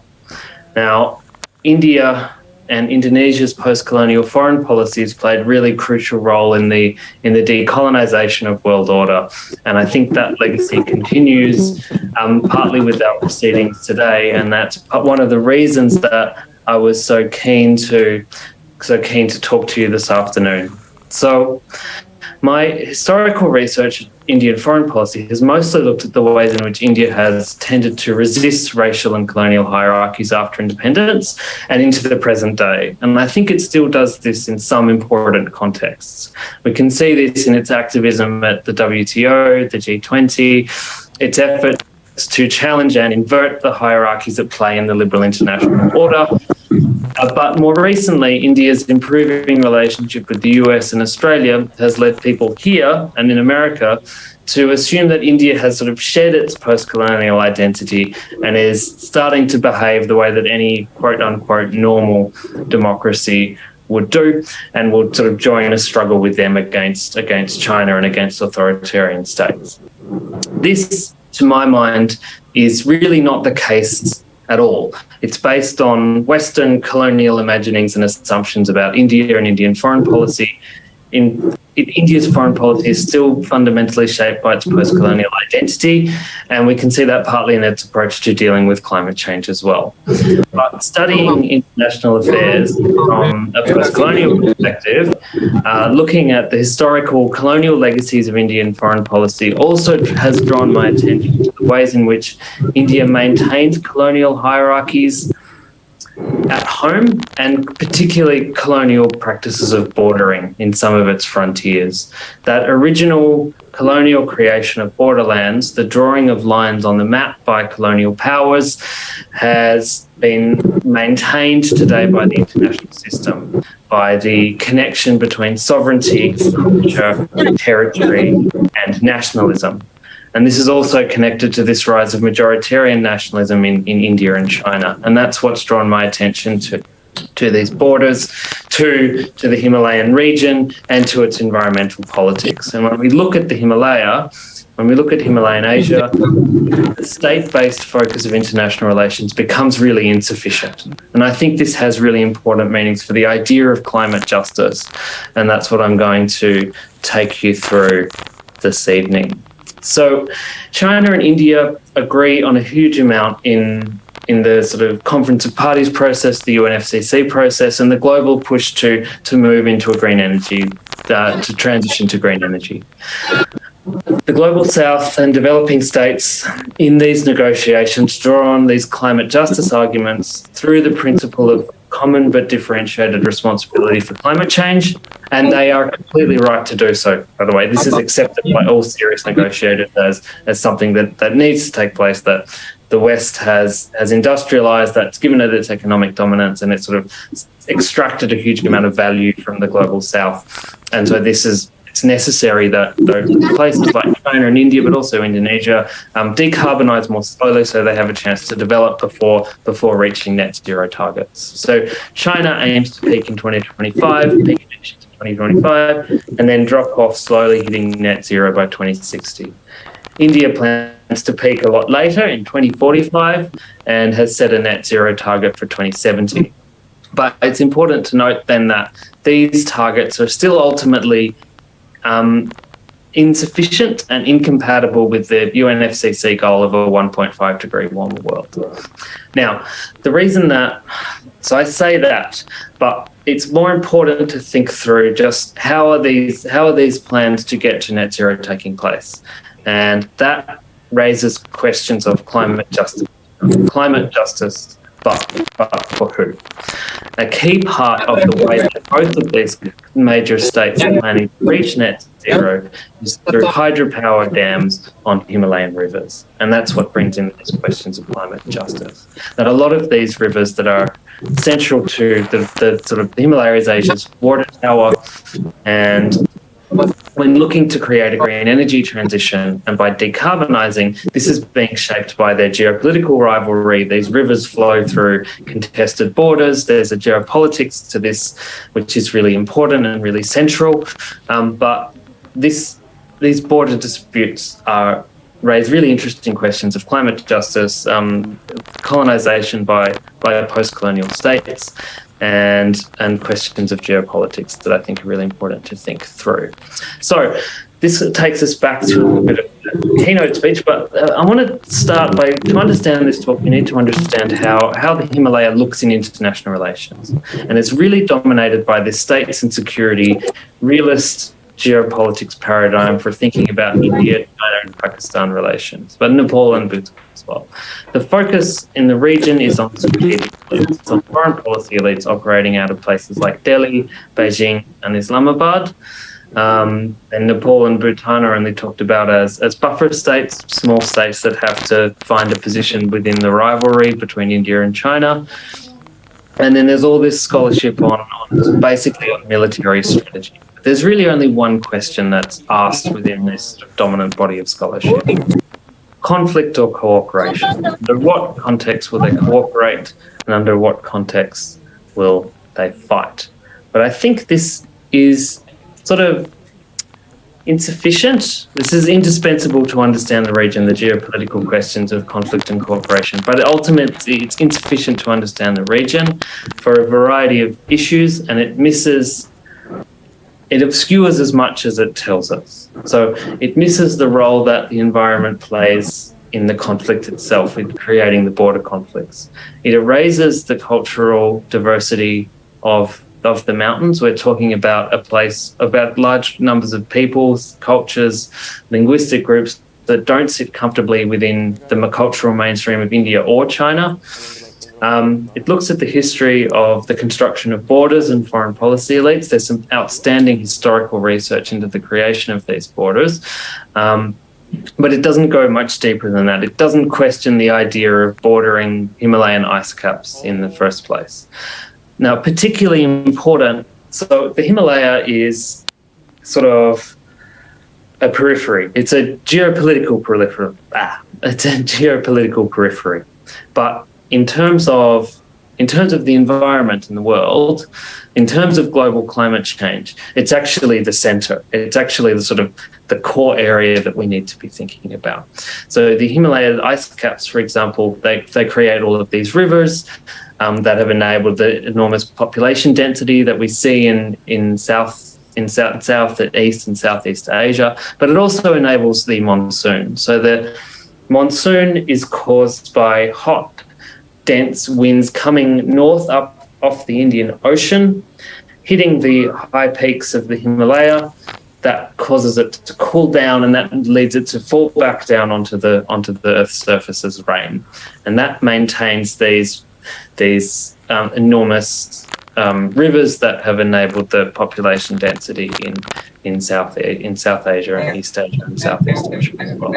Now, India and Indonesia's post-colonial foreign policies played a really crucial role in the decolonisation of world order. And I think that legacy continues partly with our proceedings today. And that's one of the reasons that I was so keen to talk to you this afternoon. So my historical research in Indian foreign policy has mostly looked at the ways in which India has tended to resist racial and colonial hierarchies after independence and into the present day. And I think it still does this in some important contexts. We can see this in its activism at the WTO, the G20, its efforts to challenge and invert the hierarchies at play in the liberal international order. But more recently, India's improving relationship with the US and Australia has led people here and in America to assume that India has sort of shed its post-colonial identity and is starting to behave the way that any quote-unquote normal democracy would do, and will sort of join a struggle with them against China and against authoritarian states. This, to my mind, is really not the case at all. It's based on Western colonial imaginings and assumptions about India and Indian foreign policy. India's foreign policy is still fundamentally shaped by its post-colonial identity, and we can see that partly in its approach to dealing with climate change as well. But studying international affairs from a post-colonial perspective, looking at the historical colonial legacies of Indian foreign policy also has drawn my attention to the ways in which India maintained colonial hierarchies at home, and particularly colonial practices of bordering in some of its frontiers. That original colonial creation of borderlands, the drawing of lines on the map by colonial powers, has been maintained today by the international system, by the connection between sovereignty, culture, territory, and nationalism. And this is also connected to this rise of majoritarian nationalism in India and China. And that's what's drawn my attention to these borders, to the Himalayan region, and to its environmental politics. And when we look at the Himalaya, When we look at Himalayan Asia, the state-based focus of international relations becomes really insufficient. And I think this has really important meanings for the idea of climate justice. And that's what I'm going to take you through this evening. So China and India agree on a huge amount in the sort of Conference of Parties process, the UNFCCC process, and the global push to move into a green energy, to transition to green energy. The Global South and developing states in these negotiations draw on these climate justice arguments through the principle of common but differentiated responsibility for climate change, and they are completely right to do so, by the way. This is accepted by all serious negotiators as something that needs to take place, that the West has industrialized, that's given it its economic dominance, and it's sort of extracted a huge amount of value from the Global South. And so it's necessary that those places like China and India, but also Indonesia, decarbonise more slowly so they have a chance to develop before reaching net zero targets. So China aims to peak in 2025, peak in 2025, and then drop off slowly, hitting net zero by 2060. India plans to peak a lot later in 2045 and has set a net zero target for 2070. But it's important to note then that these targets are still ultimately insufficient and incompatible with the UNFCCC goal of a 1.5 degree warmer world. Now, the reason so I say that, but it's more important to think through just how are these plans to get to net zero taking place? And that raises questions of climate justice, but for who? A key part of the way that both of these major states are planning to reach net zero is through hydropower dams on Himalayan rivers. And that's what brings in these questions of climate justice. That a lot of these rivers that are central to the sort of Himalayas, Asia's water tower, and when looking to create a green energy transition and by decarbonising, this is being shaped by their geopolitical rivalry. These rivers flow through contested borders. There's a geopolitics to this, which is really important and really central. But these border disputes raise really interesting questions of climate justice, colonisation by post-colonial states, and questions of geopolitics that I think are really important to think through. So this takes us back to a bit of a keynote speech, but I want to start by, to understand this talk, you need to understand how the Himalaya looks in international relations. And it's really dominated by this states and security realist geopolitics paradigm for thinking about India, China and Pakistan relations, but Nepal and Bhutan as well. The focus in the region is on strategic elites, on foreign policy elites operating out of places like Delhi, Beijing and Islamabad. And Nepal and Bhutan are only talked about as buffer states, small states that have to find a position within the rivalry between India and China. And then there's all this scholarship on basically on military strategy. There's really only one question that's asked within this dominant body of scholarship. Conflict or cooperation? Under what context will they cooperate, and under what context will they fight? But I think this is sort of insufficient. This is indispensable to understand the region, the geopolitical questions of conflict and cooperation, but ultimately it's insufficient to understand the region for a variety of issues, and it obscures as much as it tells us. So it misses the role that the environment plays in the conflict itself, in creating the border conflicts. It erases the cultural diversity of the mountains. We're talking about a place, about large numbers of peoples, cultures, linguistic groups that don't sit comfortably within the cultural mainstream of India or China. It looks at the history of the construction of borders and foreign policy elites. There's some outstanding historical research into the creation of these borders, but it doesn't go much deeper than that. It doesn't question the idea of bordering Himalayan ice caps in the first place. Now, particularly important, so the Himalaya is sort of a periphery. It's a geopolitical periphery. But in terms of in terms of the environment in the world, in terms of global climate change, it's actually the center. It's actually the sort of the core area that we need to be thinking about. So the Himalaya ice caps, for example, they create all of these rivers that have enabled the enormous population density that we see in South, East and Southeast Asia, but it also enables the monsoon. So the monsoon is caused by hot, dense winds coming north up off the Indian Ocean, hitting the high peaks of the Himalaya. That causes it to cool down, and that leads it to fall back down onto the Earth's surface as rain, and that maintains these enormous rivers that have enabled the population density in South Asia and East Asia and Southeast Asia as well.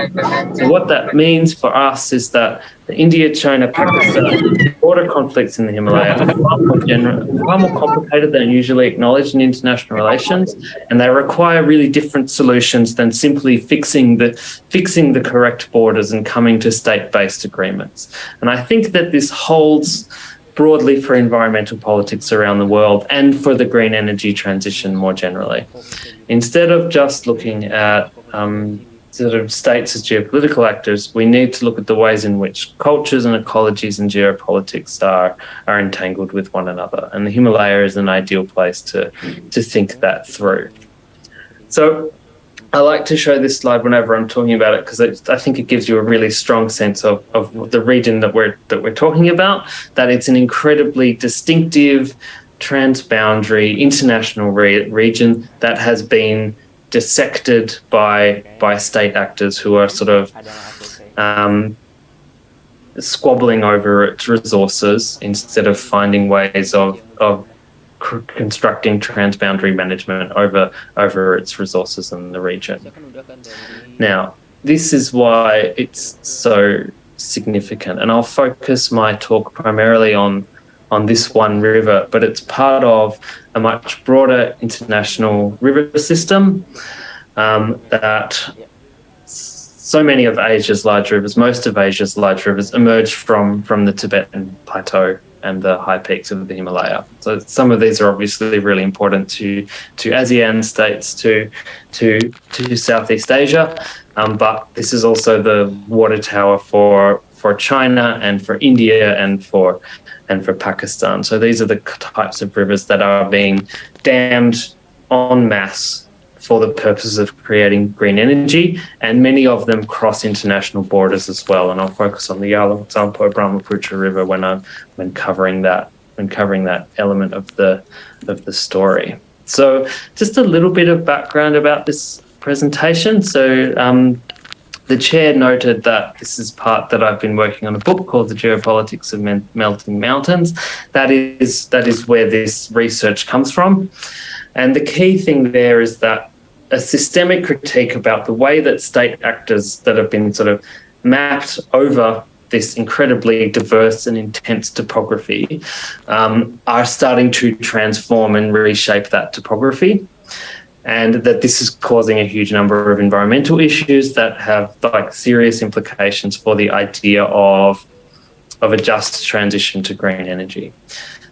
So what that means for us is that the India, China, Pakistan border conflicts in the Himalaya are far more complicated than usually acknowledged in international relations, and they require really different solutions than simply fixing the correct borders and coming to state-based agreements. And I think that this holds broadly for environmental politics around the world and for the green energy transition more generally. Instead of just looking at sort of states as geopolitical actors, we need to look at the ways in which cultures and ecologies and geopolitics are entangled with one another. And the Himalaya is an ideal place to think that through. So I like to show this slide whenever I'm talking about it because I think it gives you a really strong sense of the region that we're talking about, that it's an incredibly distinctive, transboundary, international region that has been dissected by state actors who are sort of squabbling over its resources instead of finding ways of constructing transboundary management over its resources in the region. Now, this is why it's so significant, and I'll focus my talk primarily on this one river, but it's part of a much broader international river system that so many of Asia's large rivers, most of Asia's large rivers, emerge from the Tibetan plateau and the high peaks of the Himalaya. So some of these are obviously really important to ASEAN states, to Southeast Asia, but this is also the water tower for China and for India and for Pakistan. So these are the types of rivers that are being dammed en masse for the purposes of creating green energy, and many of them cross international borders as well. And I'll focus on the Yarlung-Tsampo Brahmaputra River when covering that element of the story. So just a little bit of background about this presentation. So the chair noted that this is part that I've been working on a book called The Geopolitics of Melting Mountains. That is where this research comes from. And the key thing there is that a systemic critique about the way that state actors that have been sort of mapped over this incredibly diverse and intense topography are starting to transform and reshape that topography. And that this is causing a huge number of environmental issues that have serious implications for the idea of a just transition to green energy.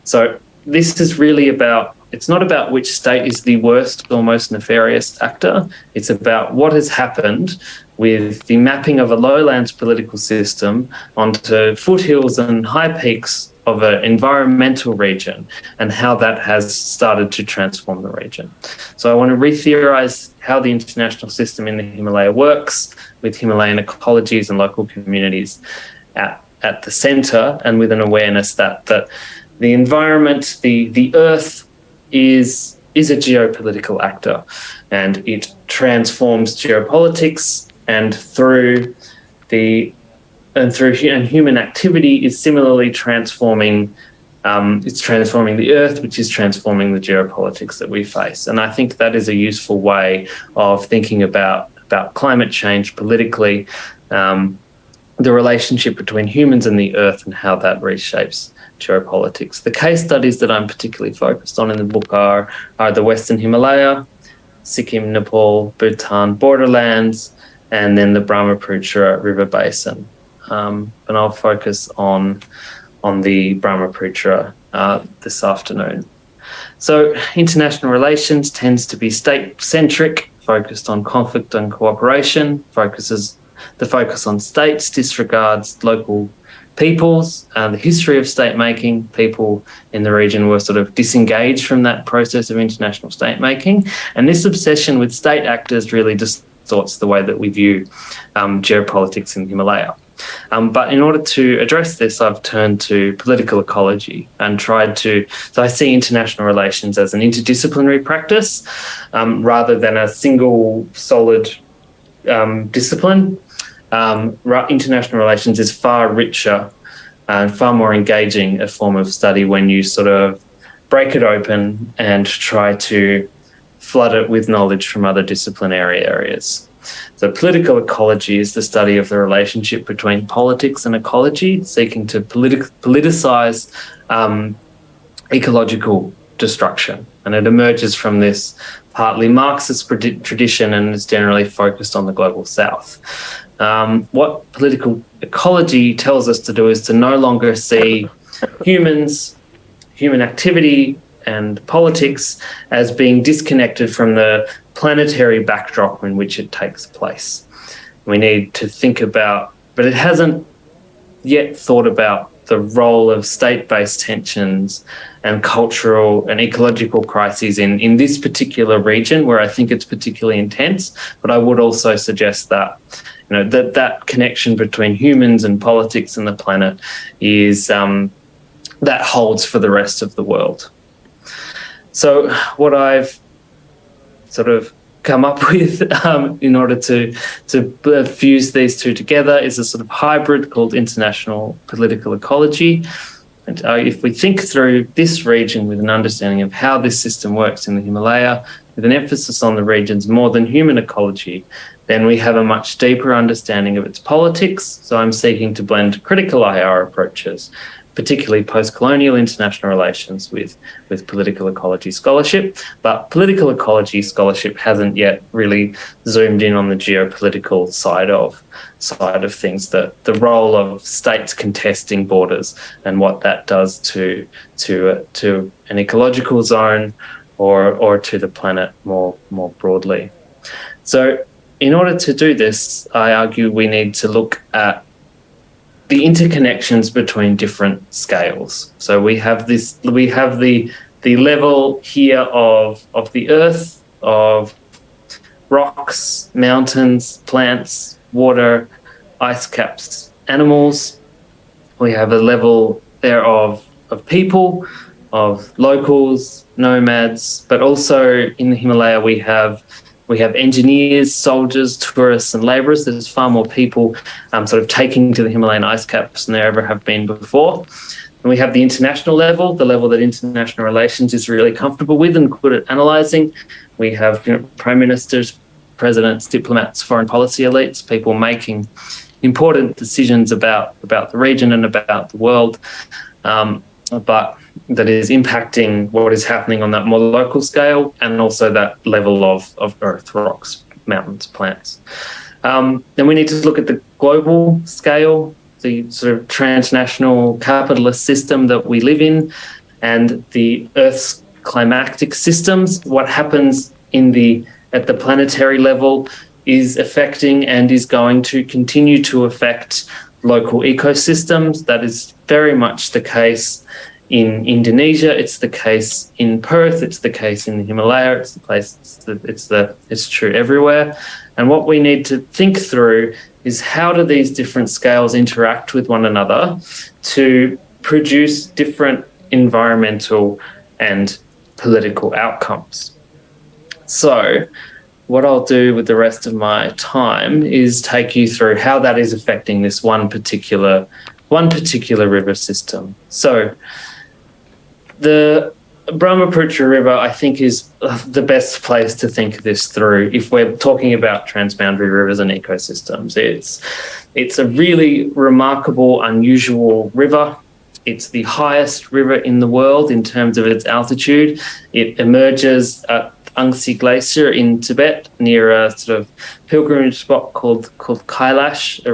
So this is really about, it's not about which state is the worst or most nefarious actor. It's about what has happened with the mapping of a lowlands political system onto foothills and high peaks of an environmental region and how that has started to transform the region. So I want to re-theorize how the international system in the Himalaya works with Himalayan ecologies and local communities at the center, and with an awareness that the environment, the earth is a geopolitical actor, and it transforms geopolitics, and through human activity is similarly transforming. It's transforming the earth, which is transforming the geopolitics that we face. And I think that is a useful way of thinking about climate change politically, the relationship between humans and the earth and how that reshapes geopolitics. The case studies that I'm particularly focused on in the book are the Western Himalaya, Sikkim, Nepal, Bhutan borderlands, and then the Brahmaputra River Basin. And I'll focus on the Brahmaputra this afternoon. So international relations tends to be state-centric, focused on conflict and cooperation, the focus on states disregards local peoples, the history of state-making. People in the region were sort of disengaged from that process of international state-making, and this obsession with state actors really distorts the way that we view geopolitics in the Himalaya. But in order to address this, I've turned to political ecology and so I see international relations as an interdisciplinary practice rather than a single solid discipline. International relations is far richer and far more engaging a form of study when you sort of break it open and try to flood it with knowledge from other disciplinary areas. So political ecology is the study of the relationship between politics and ecology, seeking to politicize ecological destruction. And it emerges from this partly Marxist tradition and is generally focused on the global south. What political ecology tells us to do is to no longer see human activity and politics as being disconnected from the planetary backdrop in which it takes place. We need to think about, but it hasn't yet thought about the role of state-based tensions and cultural and ecological crises in this particular region where I think it's particularly intense. But I would also suggest that that connection between humans and politics and the planet is that holds for the rest of the world. So what I've sort of come up with in order to fuse these two together is a sort of hybrid called international political ecology. And if we think through this region with an understanding of how this system works in the Himalaya, with an emphasis on the region's more than human ecology, then we have a much deeper understanding of its politics. So I'm seeking to blend critical IR approaches, particularly post-colonial international relations with political ecology scholarship. But political ecology scholarship hasn't yet really zoomed in on the geopolitical side of things, the role of states contesting borders and what that does to an ecological zone or to the planet more broadly. So in order to do this, I argue we need to look at the interconnections between different scales. So we have the level here of the earth, of rocks, mountains, plants, water, ice caps, animals. We have a level there of people, of locals, nomads, but also in the Himalaya we have engineers, soldiers, tourists and labourers. There's far more people sort of taking to the Himalayan ice caps than there ever have been before. And we have the international level, the level that international relations is really comfortable with and good at analysing. We have prime ministers, presidents, diplomats, foreign policy elites, people making important decisions about the region and about the world, but that is impacting what is happening on that more local scale and also that level of earth, rocks, mountains, plants. Then we need to look at the global scale, the sort of transnational capitalist system that we live in and the Earth's climactic systems. What happens at the planetary level is affecting and is going to continue to affect local ecosystems. That is very much the case in Indonesia, it's the case in Perth, it's the case in the Himalaya, it's true everywhere. And what we need to think through is how do these different scales interact with one another to produce different environmental and political outcomes. So what I'll do with the rest of my time is take you through how that is affecting this one particular river system. So the Brahmaputra River, I think, is the best place to think this through if we're talking about transboundary rivers and ecosystems. It's a really remarkable, unusual river. It's the highest river in the world in terms of its altitude. It emerges at Angsi Glacier in Tibet near a sort of pilgrimage spot called Kailash,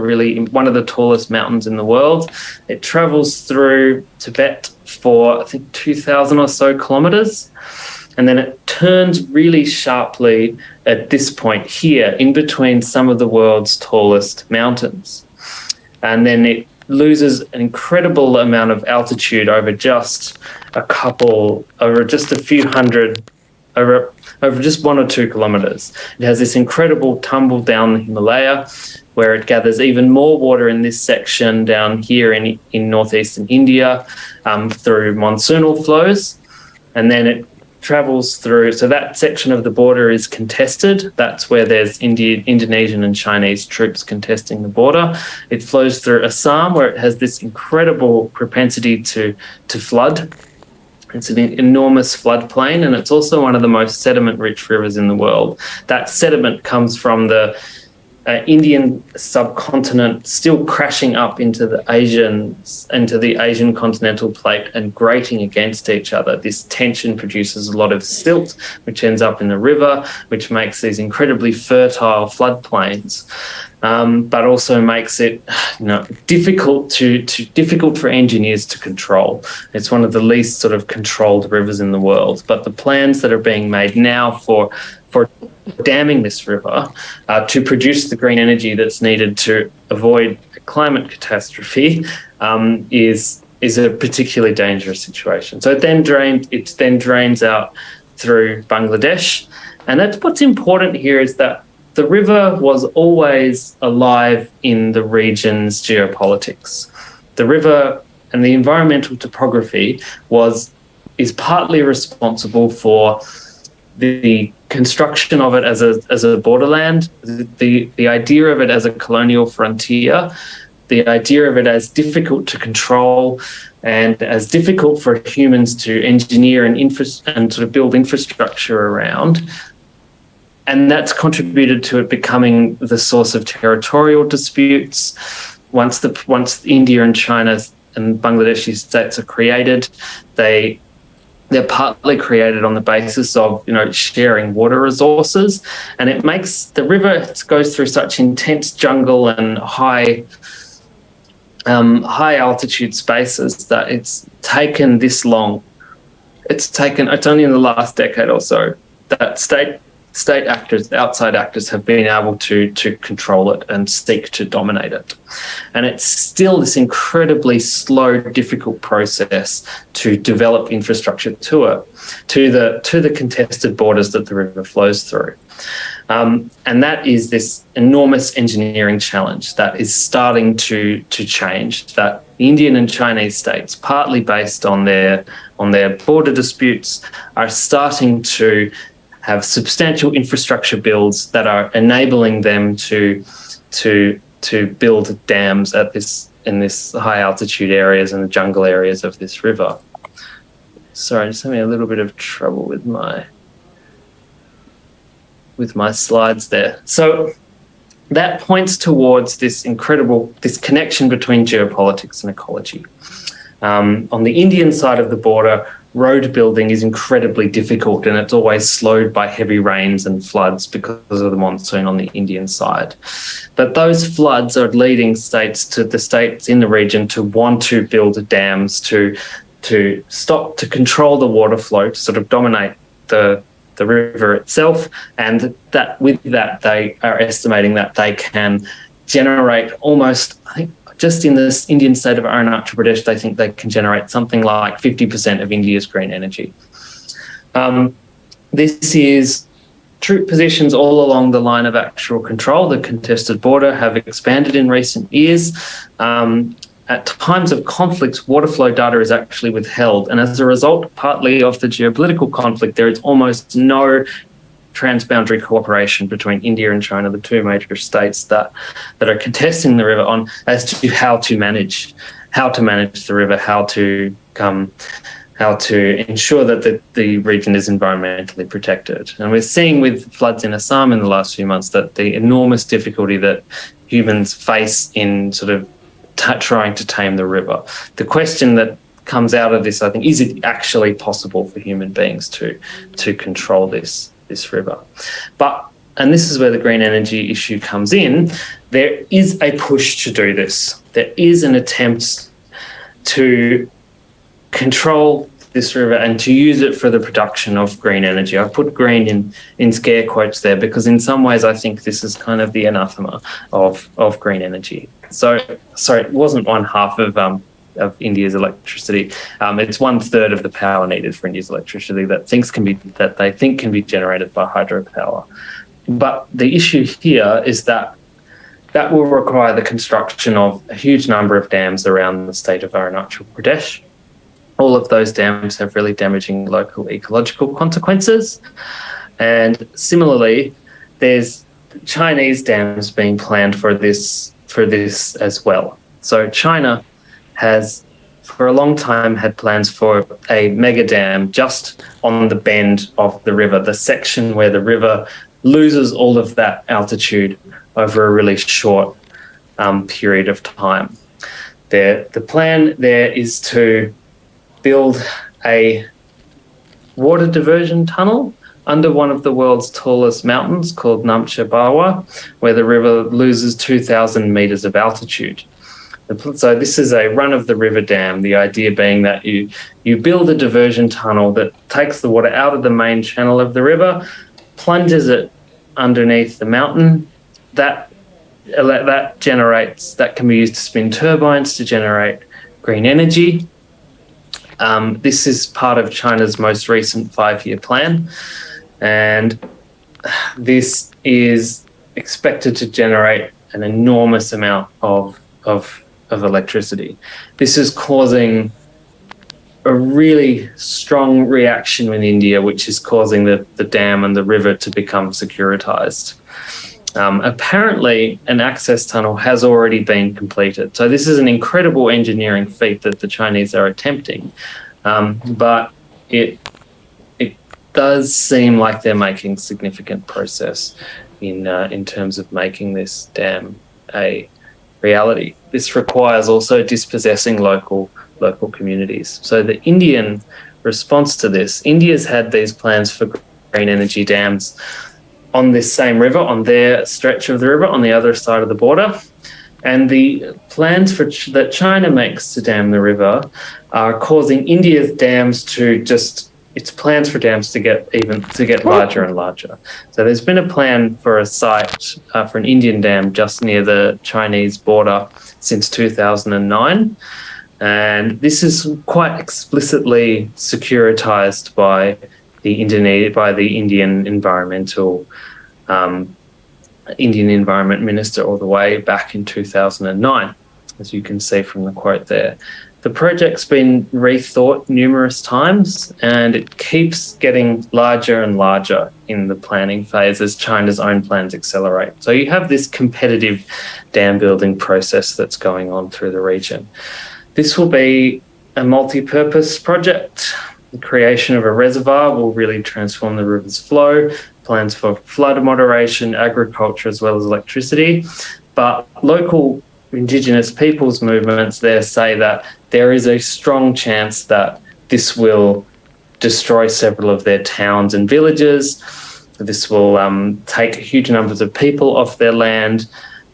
one of the tallest mountains in the world. It travels through Tibet for, I think, 2,000 or so kilometers. And then it turns really sharply at this point here, in between some of the world's tallest mountains. And then it loses an incredible amount of altitude over just a few hundred, over just 1 or 2 kilometers. It has this incredible tumble down the Himalaya, where it gathers even more water in this section down here in northeastern India through monsoonal flows. And then it travels through, so that section of the border is contested. That's where there's Indonesian and Chinese troops contesting the border. It flows through Assam, where it has this incredible propensity to flood. It's an enormous floodplain, and it's also one of the most sediment-rich rivers in the world. That sediment comes from the Indian subcontinent, still crashing up into the Asian continental plate and grating against each other. This tension produces a lot of silt, which ends up in the river, which makes these incredibly fertile floodplains, but also makes it difficult for engineers to control. It's one of the least sort of controlled rivers in the world. But the plans that are being made now for damming this river to produce the green energy that's needed to avoid a climate catastrophe is a particularly dangerous situation. So it then drains out through Bangladesh. And that's what's important here, is that the river was always alive in the region's geopolitics. The river and the environmental topography is partly responsible for the construction of it as a borderland, the idea of it as a colonial frontier, the idea of it as difficult to control and as difficult for humans to engineer and sort of build infrastructure around. And that's contributed to it becoming the source of territorial disputes. Once India and China and Bangladeshi states are created, they're partly created on the basis of, sharing water resources, and it makes the river goes through such intense jungle and high altitude spaces that it's taken this long. It's only in the last decade or so that state actors, outside actors, have been able to control it and seek to dominate it. And it's still this incredibly slow, difficult process to develop infrastructure to the contested borders that the river flows through. And that is this enormous engineering challenge that is starting to change, that the Indian and Chinese states, partly based on their border disputes, are starting to have substantial infrastructure builds that are enabling them to build dams in this high altitude areas and the jungle areas of this river. Sorry, just having a little bit of trouble with my slides there. So that points towards this connection between geopolitics and ecology. On the Indian side of the border, road building is incredibly difficult, and it's always slowed by heavy rains and floods because of the monsoon on the Indian side. But those floods are leading the states in the region to want to build dams to control the water flow, to sort of dominate the river itself, and with that they are estimating that they can generate almost, I think, just in this Indian state of Arunachal Pradesh, they think they can generate something like 50% of India's green energy. This is troop positions all along the line of actual control. The contested border have expanded in recent years. At times of conflicts, water flow data is actually withheld. And as a result, partly of the geopolitical conflict, there is almost no transboundary cooperation between India and China, the two major states that are contesting the river, on as to how to manage the river, how to ensure that the region is environmentally protected. And we're seeing with floods in Assam in the last few months that the enormous difficulty that humans face in sort of trying to tame the river. The question that comes out of this, I think, is it actually possible for human beings to control this this river. And this is where the green energy issue comes in, there is a push to do this. There is an attempt to control this river and to use it for the production of green energy. I put green in scare quotes there because in some ways I think this is kind of the anathema of green energy. So, sorry, it wasn't 1/2 of India's electricity. It's 1/3 of the power needed for India's electricity that they think can be generated by hydropower. But the issue here is that will require the construction of a huge number of dams around the state of Arunachal Pradesh. All of those dams have really damaging local ecological consequences. And similarly, there's Chinese dams being planned for this as well. So China has for a long time had plans for a mega dam just on the bend of the river, the section where the river loses all of that altitude over a really short period of time. The plan there is to build a water diversion tunnel under one of the world's tallest mountains called Namcha Bawa, where the river loses 2,000 metres of altitude. So this is a run-of-the-river dam, the idea being that you build a diversion tunnel that takes the water out of the main channel of the river, plunges it underneath the mountain. That can be used to spin turbines to generate green energy. This is part of China's most recent 5-year plan, and this is expected to generate an enormous amount of electricity. This is causing a really strong reaction in India, which is causing the dam and the river to become securitized. Apparently, an access tunnel has already been completed. So this is an incredible engineering feat that the Chinese are attempting, but it does seem like they're making significant progress in terms of making this dam a reality. This requires also dispossessing local communities. So the Indian response to this, India's had these plans for green energy dams on this same river, on their stretch of the river, on the other side of the border. And the plans that China makes to dam the river are causing India's dams its plans for dams to get larger and larger. So there's been a plan for a site for an Indian dam just near the Chinese border since 2009. And this is quite explicitly securitized by the Indian Environment Minister all the way back in 2009, as you can see from the quote there. The project's been rethought numerous times, and it keeps getting larger and larger in the planning phase as China's own plans accelerate. So you have this competitive dam building process that's going on through the region. This will be a multi-purpose project. The creation of a reservoir will really transform the river's flow, plans for flood moderation, agriculture, as well as electricity. But local Indigenous peoples movements there say that there is a strong chance that this will destroy several of their towns and villages. This will take huge numbers of people off their land.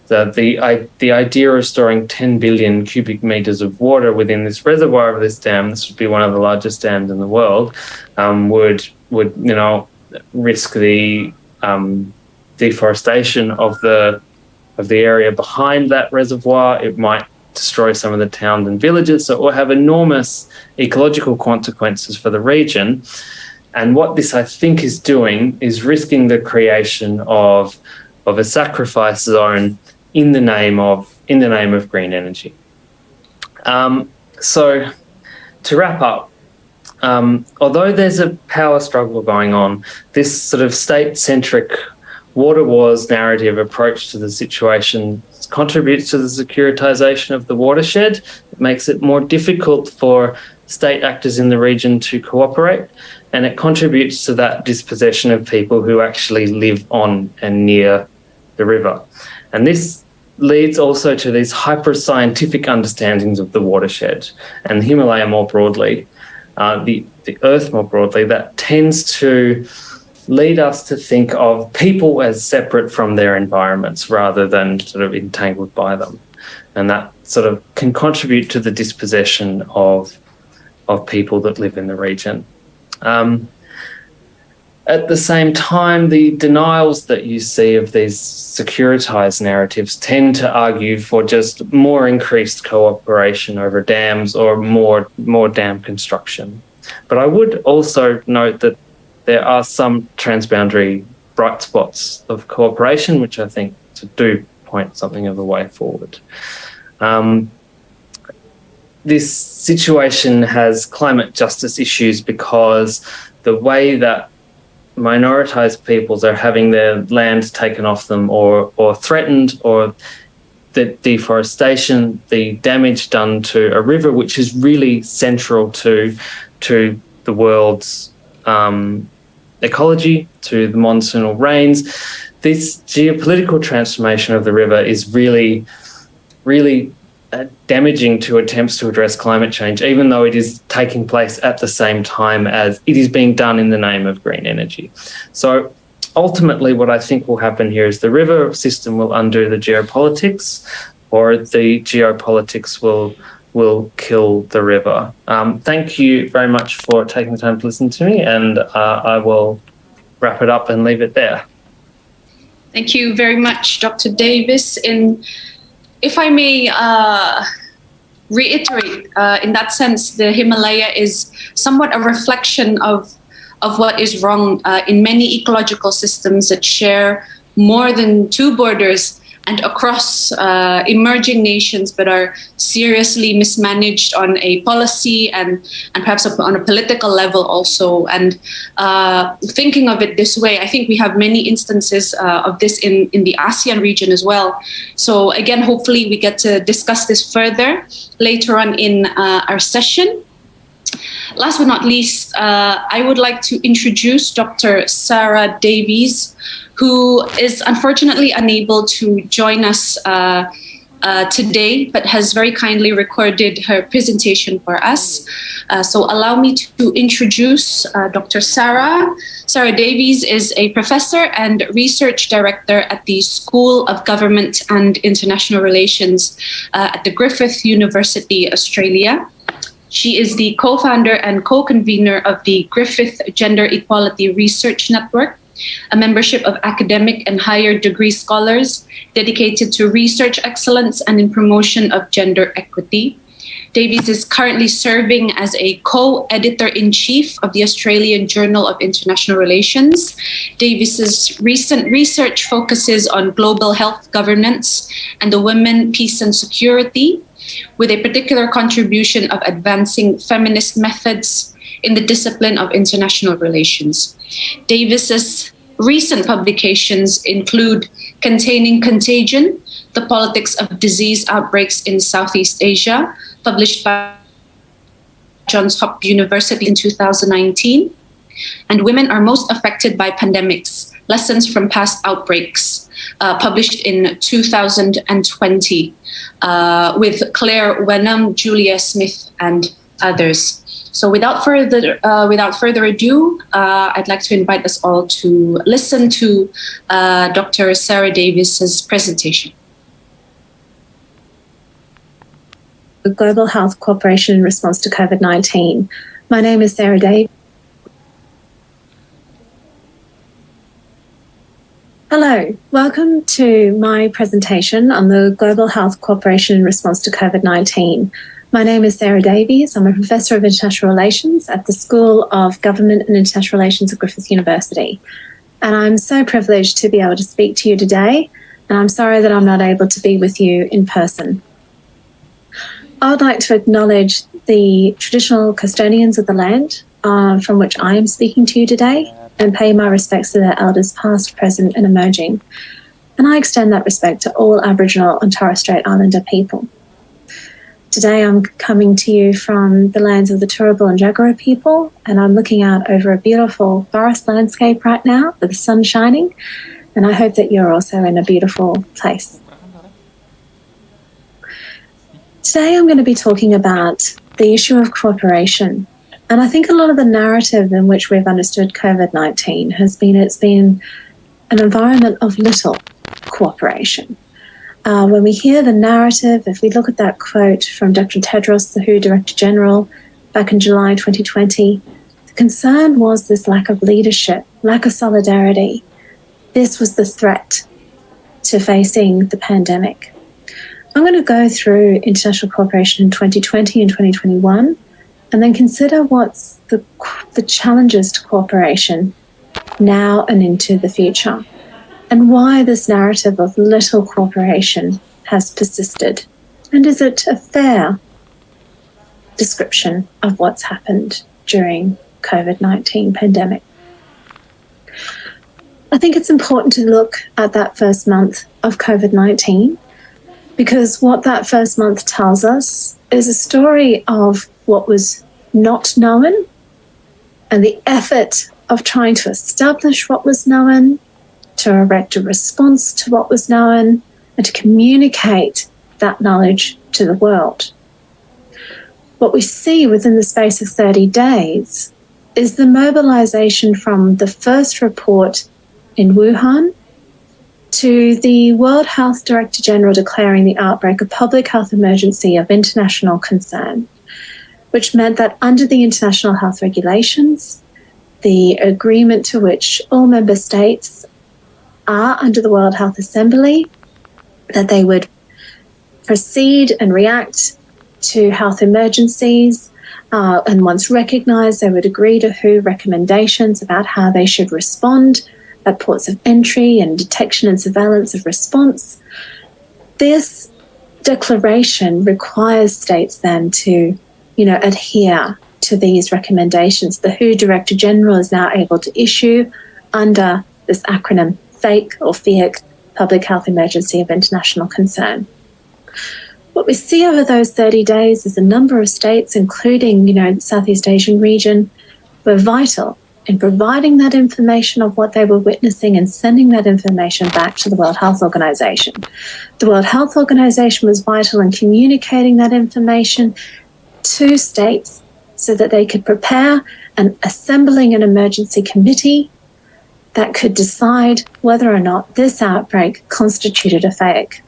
The idea of storing 10 billion cubic meters of water within this reservoir of this dam, this would be one of the largest dams in the world, would risk the deforestation of the area behind that reservoir. It might destroy some of the towns and villages, so it will have enormous ecological consequences for the region. And what this, I think, is doing is risking the creation of a sacrifice zone in the name of green energy. So to wrap up, although there's a power struggle going on, this sort of state-centric water wars narrative approach to the situation contributes to the securitization of the watershed. It makes it more difficult for state actors in the region to cooperate, and it contributes to that dispossession of people who actually live on and near the river. And this leads also to these hyper-scientific understandings of the watershed and the Himalaya more broadly, the Earth more broadly, that tends to lead us to think of people as separate from their environments rather than sort of entangled by them. And that sort of can contribute to the dispossession of people that live in the region. At the same time, the denials that you see of these securitized narratives tend to argue for just more increased cooperation over dams or more dam construction. But I would also note that there are some transboundary bright spots of cooperation, which I think do point something of a way forward. This situation has climate justice issues because the way that minoritized peoples are having their land taken off them or threatened, or the deforestation, the damage done to a river which is really central to the world's ecology, to the monsoonal rains. This geopolitical transformation of the river is really, really damaging to attempts to address climate change, even though it is taking place at the same time as it is being done in the name of green energy. So ultimately what I think will happen here is the river system will undo the geopolitics, or the geopolitics will kill the river. Thank you very much for taking the time to listen to me, and I will wrap it up and leave it there. Thank you very much, Dr. Davis. If I may reiterate, in that sense, the Himalaya is somewhat a reflection of what is wrong in many ecological systems that share more than two borders and across emerging nations, but are seriously mismanaged on a policy and perhaps on a political level also. And thinking of it this way, I think we have many instances of this in the ASEAN region as well. So again, hopefully we get to discuss this further later on in our session. Last but not least, I would like to introduce Dr. Sarah Davies, who is unfortunately unable to join us today, but has very kindly recorded her presentation for us. So allow me to introduce Dr. Sarah. Sarah Davies is a professor and research director at the School of Government and International Relations at the Griffith University, Australia. She is the co-founder and co-convener of the Griffith Gender Equality Research Network, a membership of academic and higher degree scholars dedicated to research excellence and in promotion of gender equity. Davies is currently serving as a co-editor-in-chief of the Australian Journal of International Relations. Davies's recent research focuses on global health governance and the women, peace and security, with a particular contribution of advancing feminist methods in the discipline of international relations. Davies's recent publications include Containing Contagion, The Politics of Disease Outbreaks in Southeast Asia, published by Johns Hopkins University in 2019, and Women Are Most Affected by Pandemics, Lessons from Past Outbreaks, published in 2020, with Claire Wenham, Julia Smith, and others. So without further ado, I'd like to invite us all to listen to Dr. Sarah Davies's presentation. The Global Health Cooperation in response to COVID-19. My name is Sarah Davies. Hello, welcome to my presentation on the Global Health Cooperation in response to COVID-19. My name is Sarah Davies. I'm a professor of international relations at the School of Government and International Relations at Griffith University. And I'm so privileged to be able to speak to you today, and I'm sorry that I'm not able to be with you in person. I would like to acknowledge the traditional custodians of the land from which I am speaking to you today, and pay my respects to their elders past, present and emerging. And I extend that respect to all Aboriginal and Torres Strait Islander people. Today I'm coming to you from the lands of the Turrbal and Jagera people, and I'm looking out over a beautiful forest landscape right now with the sun shining, and I hope that you're also in a beautiful place. Today I'm going to be talking about the issue of cooperation And I think a lot of the narrative in which we've understood COVID-19 has been it's been an environment of little cooperation. When we hear the narrative, if we look at that quote from Dr. Tedros, the WHO Director General, back in July 2020, the concern was this lack of leadership, lack of solidarity. This was the threat to facing the pandemic. I'm going to go through international cooperation in 2020 and 2021, and then consider what's the challenges to cooperation now and into the future, and why this narrative of little cooperation has persisted. And is it a fair description of what's happened during COVID-19 pandemic? I think it's important to look at that first month of COVID-19, because what that first month tells us is a story of what was not known and the effort of trying to establish what was known, to erect a response to what was known, and to communicate that knowledge to the world. What we see within the space of 30 days is the mobilization from the first report in Wuhan to the World Health Director General declaring the outbreak a public health emergency of international concern, which meant that under the international health regulations, the agreement to which all member states are under the World Health Assembly, that they would proceed and react to health emergencies, and once recognised, they would agree to WHO recommendations about how they should respond at ports of entry and detection and surveillance of response. This declaration requires states then to, adhere to these recommendations. The WHO Director General is now able to issue under this acronym FAKE or FIAC, Public Health Emergency of International Concern. What we see over those 30 days is a number of states, including, the Southeast Asian region, were vital in providing that information of what they were witnessing and sending that information back to the World Health Organization. The World Health Organization was vital in communicating that information to states so that they could prepare and assembling an emergency committee that could decide whether or not this outbreak constituted a fake.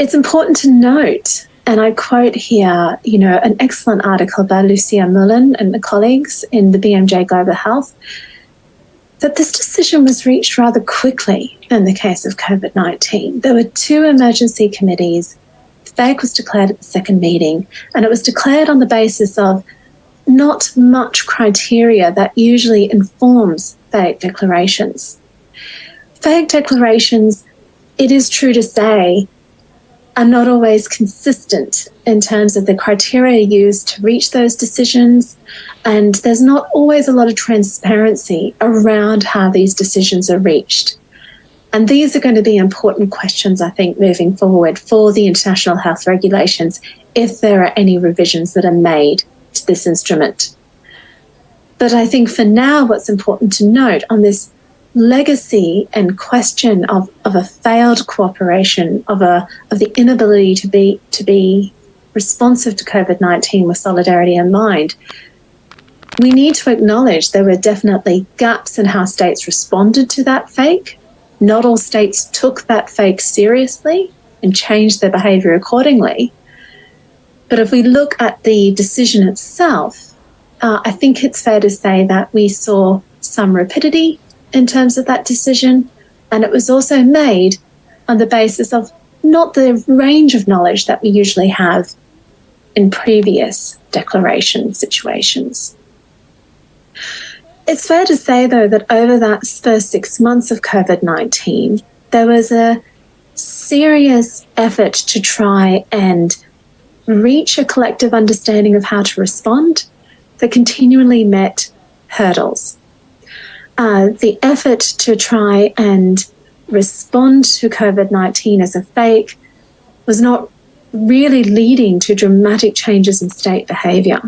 It's important to note, and I quote here, an excellent article by Lucia Mullen and the colleagues in the BMJ Global Health, that this decision was reached rather quickly in the case of COVID-19. There were 2 emergency committees. FAKE was declared at the second meeting, and it was declared on the basis of not much criteria that usually informs FAKE declarations. FAKE declarations, it is true to say, are not always consistent in terms of the criteria used to reach those decisions, and there's not always a lot of transparency around how these decisions are reached. And these are going to be important questions, I think, moving forward for the international health regulations, if there are any revisions that are made to this instrument. But I think for now, what's important to note on this legacy and question of a failed cooperation, of the inability to be responsive to COVID-19 with solidarity in mind, we need to acknowledge there were definitely gaps in how states responded to that fake. Not all states took that fake seriously and changed their behaviour accordingly. But if we look at the decision itself, I think it's fair to say that we saw some rapidity in terms of that decision, and it was also made on the basis of not the range of knowledge that we usually have in previous declaration situations. It's fair to say, though, that over that first 6 months of COVID-19, there was a serious effort to try and reach a collective understanding of how to respond that continually met hurdles. The effort to try and respond to COVID-19 as a fake was not really leading to dramatic changes in state behaviour.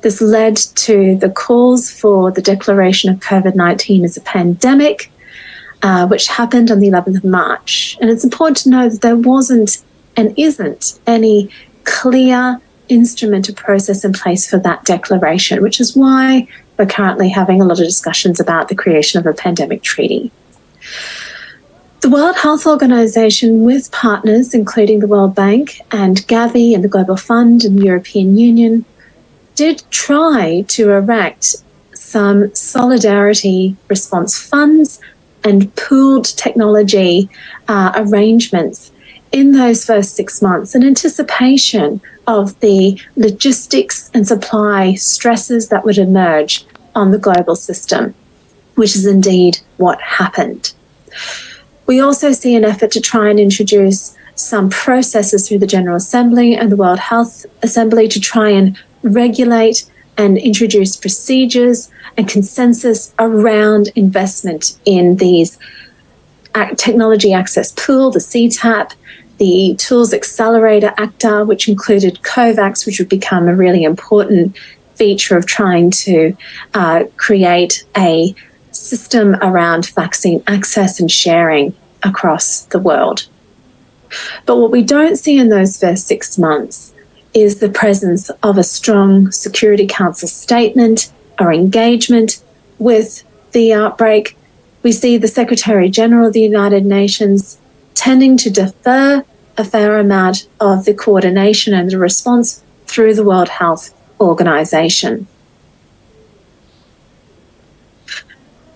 This led to the calls for the declaration of COVID-19 as a pandemic, which happened on the 11th of March. And it's important to know that there wasn't and isn't any clear instrument or process in place for that declaration, which is why we're currently having a lot of discussions about the creation of a pandemic treaty. The World Health Organization, with partners including the World Bank and Gavi and the Global Fund and the European Union, did try to erect some solidarity response funds and pooled technology arrangements in those first 6 months in anticipation of the logistics and supply stresses that would emerge on the global system, which is indeed what happened. We also see an effort to try and introduce some processes through the General Assembly and the World Health Assembly to try and regulate and introduce procedures and consensus around investment in these technology access pool, the CTAP, the Tools Accelerator ACTA, which included COVAX, which would become a really important feature of trying to create a system around vaccine access and sharing across the world. But what we don't see in those first 6 months is the presence of a strong Security Council statement or engagement with the outbreak. We see the Secretary General of the United Nations tending to defer a fair amount of the coordination and the response through the World Health Organization.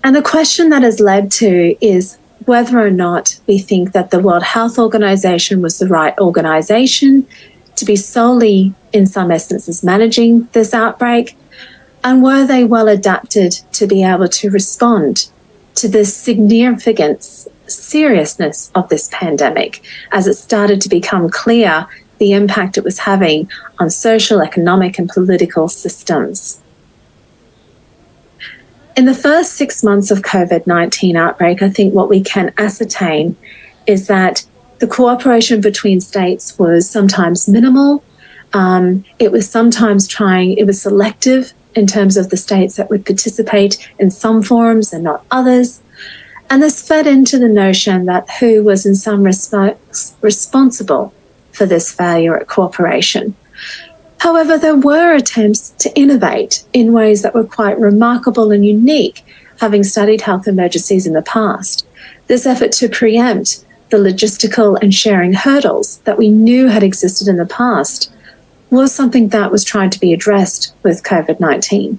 And the question that has led to is whether or not we think that the World Health Organization was the right organization to be solely, in some instances, managing this outbreak, and were they well adapted to be able to respond to the significant seriousness of this pandemic as it started to become clear the impact it was having on social, economic, and political systems. In the first 6 months of COVID-19 outbreak, I think what we can ascertain is that the cooperation between states was sometimes minimal. It was sometimes it was selective in terms of the states that would participate in some forums and not others. And this fed into the notion that who was in some respects responsible for this failure at cooperation. However, there were attempts to innovate in ways that were quite remarkable and unique, having studied health emergencies in the past. This effort to preempt the logistical and sharing hurdles that we knew had existed in the past was something that was trying to be addressed with COVID-19.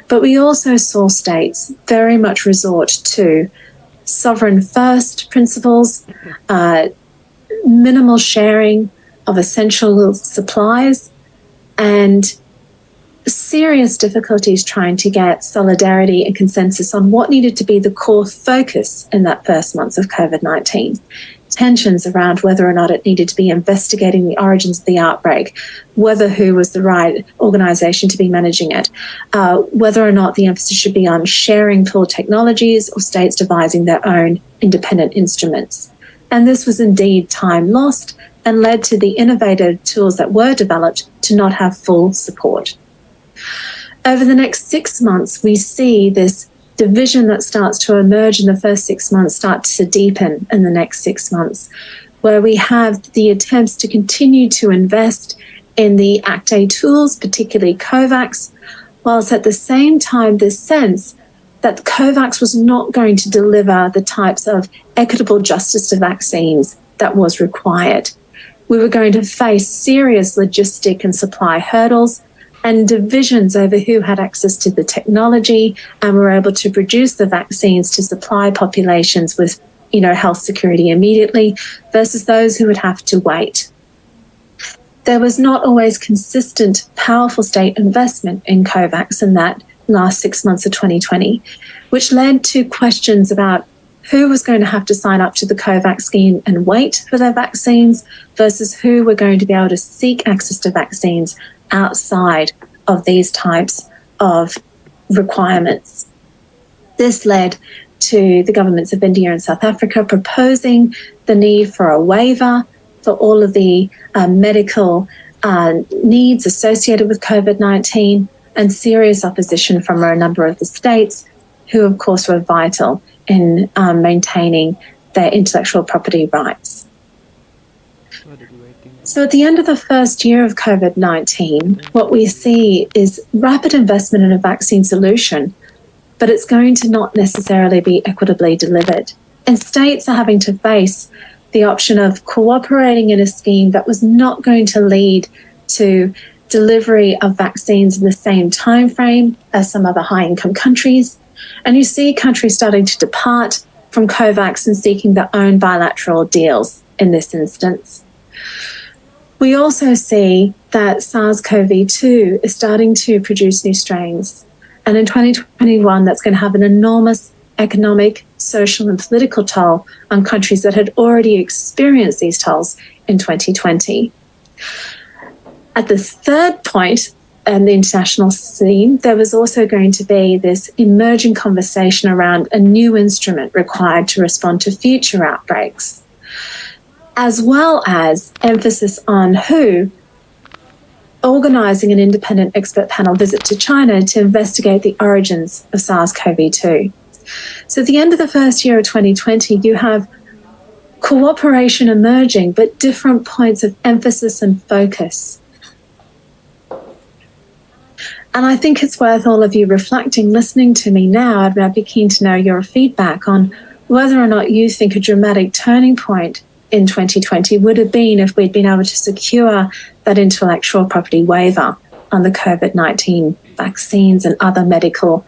But we also saw states very much resort to sovereign first principles, minimal sharing of essential supplies, and serious difficulties trying to get solidarity and consensus on what needed to be the core focus in that first months of COVID-19. Tensions around whether or not it needed to be investigating the origins of the outbreak, whether who was the right organisation to be managing it, whether or not the emphasis should be on sharing pool technologies or states devising their own independent instruments. And this was indeed time lost and led to the innovative tools that were developed to not have full support. Over the next 6 months, we see this division that starts to emerge in the first 6 months start to deepen in the next 6 months, where we have the attempts to continue to invest in the ACT-A tools, particularly COVAX, whilst at the same time this sense that COVAX was not going to deliver the types of equitable justice to vaccines that was required. We were going to face serious logistic and supply hurdles and divisions over who had access to the technology and were able to produce the vaccines to supply populations with, health security immediately versus those who would have to wait. There was not always consistent, powerful state investment in COVAX in that last 6 months of 2020, which led to questions about who was going to have to sign up to the COVAX scheme and wait for their vaccines versus who were going to be able to seek access to vaccines outside of these types of requirements. This led to the governments of India and South Africa proposing the need for a waiver for all of the medical needs associated with COVID-19 and serious opposition from a number of the states who, of course, were vital in maintaining their intellectual property rights. So at the end of the first year of COVID-19, what we see is rapid investment in a vaccine solution, but it's going to not necessarily be equitably delivered. And states are having to face the option of cooperating in a scheme that was not going to lead to delivery of vaccines in the same time frame as some other high-income countries. And you see countries starting to depart from COVAX and seeking their own bilateral deals in this instance. We also see that SARS-CoV-2 is starting to produce new strains. And in 2021, that's going to have an enormous economic, social, and political toll on countries that had already experienced these tolls in 2020. At the third point in the international scene, there was also going to be this emerging conversation around a new instrument required to respond to future outbreaks, as well as emphasis on WHO organising an independent expert panel visit to China to investigate the origins of SARS-CoV-2. So at the end of the first year of 2020, you have cooperation emerging, but different points of emphasis and focus. And I think it's worth all of you reflecting, listening to me now. I'd be keen to know your feedback on whether or not you think a dramatic turning point in 2020 would have been if we'd been able to secure that intellectual property waiver on the COVID-19 vaccines and other medical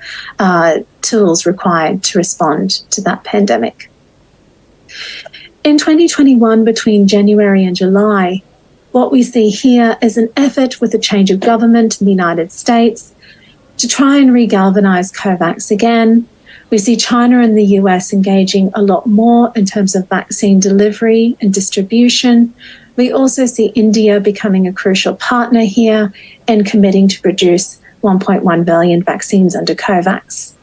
tools required to respond to that pandemic. In 2021, between January and July, what we see here is an effort with a change of government in the United States to try and re-galvanize COVAX again. We see China and the US engaging a lot more in terms of vaccine delivery and distribution. We also see India becoming a crucial partner here and committing to produce 1.1 billion vaccines under COVAX.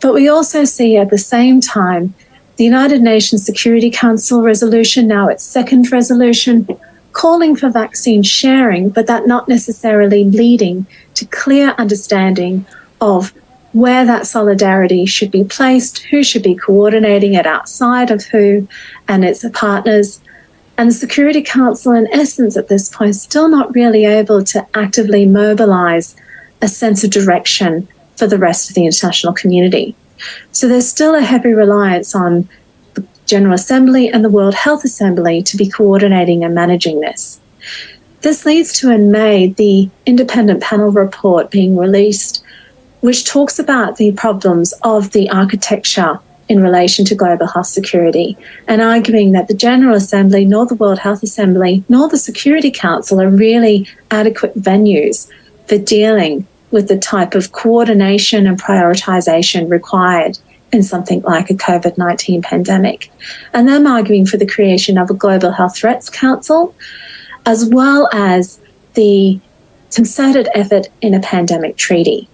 But we also see at the same time the United Nations Security Council resolution, now its second resolution, calling for vaccine sharing, but that not necessarily leading to clear understanding of where that solidarity should be placed, who should be coordinating it outside of who and its partners. And the Security Council, in essence, at this point, still not really able to actively mobilise a sense of direction for the rest of the international community. So there's still a heavy reliance on the General Assembly and the World Health Assembly to be coordinating and managing this. This leads to, in May, the independent panel report being released, which talks about the problems of the architecture in relation to global health security, and arguing that the General Assembly, nor the World Health Assembly, nor the Security Council are really adequate venues for dealing with the type of coordination and prioritisation required in something like a COVID-19 pandemic. And them arguing for the creation of a Global Health Threats Council, as well as the concerted effort in a pandemic treaty.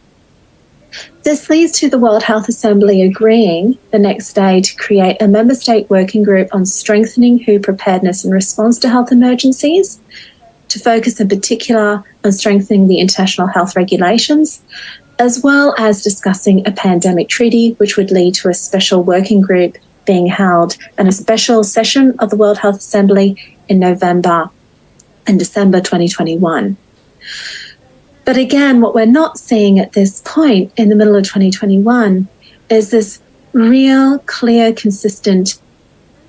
This leads to the World Health Assembly agreeing the next day to create a member state working group on strengthening WHO preparedness and response to health emergencies, to focus in particular on strengthening the international health regulations, as well as discussing a pandemic treaty, which would lead to a special working group being held and a special session of the World Health Assembly in November and December 2021. But again, what we're not seeing at this point in the middle of 2021 is this real, clear, consistent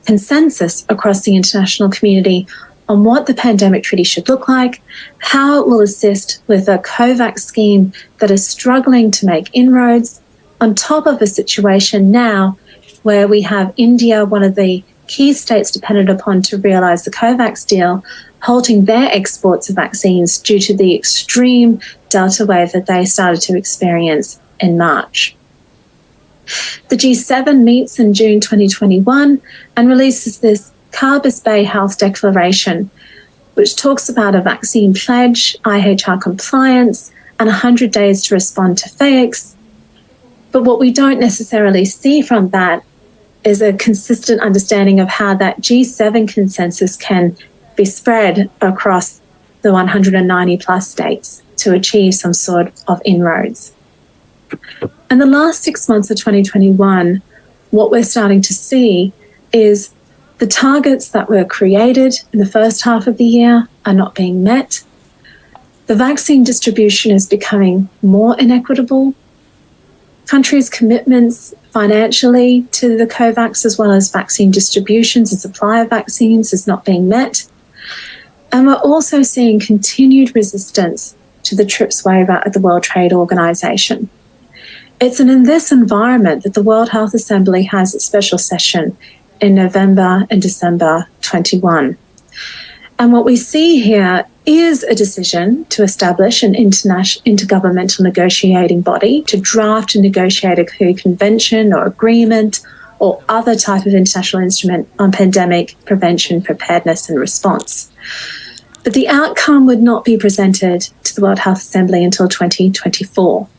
consensus across the international community on what the pandemic treaty should look like, how it will assist with a COVAX scheme that is struggling to make inroads, on top of a situation now where we have India, one of the key states dependent upon to realise the COVAX deal, halting their exports of vaccines due to the extreme Delta wave that they started to experience in March. The G7 meets in June 2021 and releases this Carbis Bay Health Declaration, which talks about a vaccine pledge, IHR compliance, and 100 days to respond to FAIX. But what we don't necessarily see from that is a consistent understanding of how that G7 consensus can be spread across the 190 plus states to achieve some sort of inroads. In the last 6 months of 2021, what we're starting to see is The targets that were created in the first half of the year are not being met. The vaccine distribution is becoming more inequitable. Countries' commitments financially to the COVAX, as well as vaccine distributions and supply of vaccines, is not being met. And we're also seeing continued resistance to the TRIPS waiver at the World Trade Organization. It's in this environment that the World Health Assembly has its special session in November and December 21. And what we see here is a decision to establish an intergovernmental negotiating body to draft and negotiate a WHO convention or agreement or other type of international instrument on pandemic prevention, preparedness and response. But the outcome would not be presented to the World Health Assembly until 2024.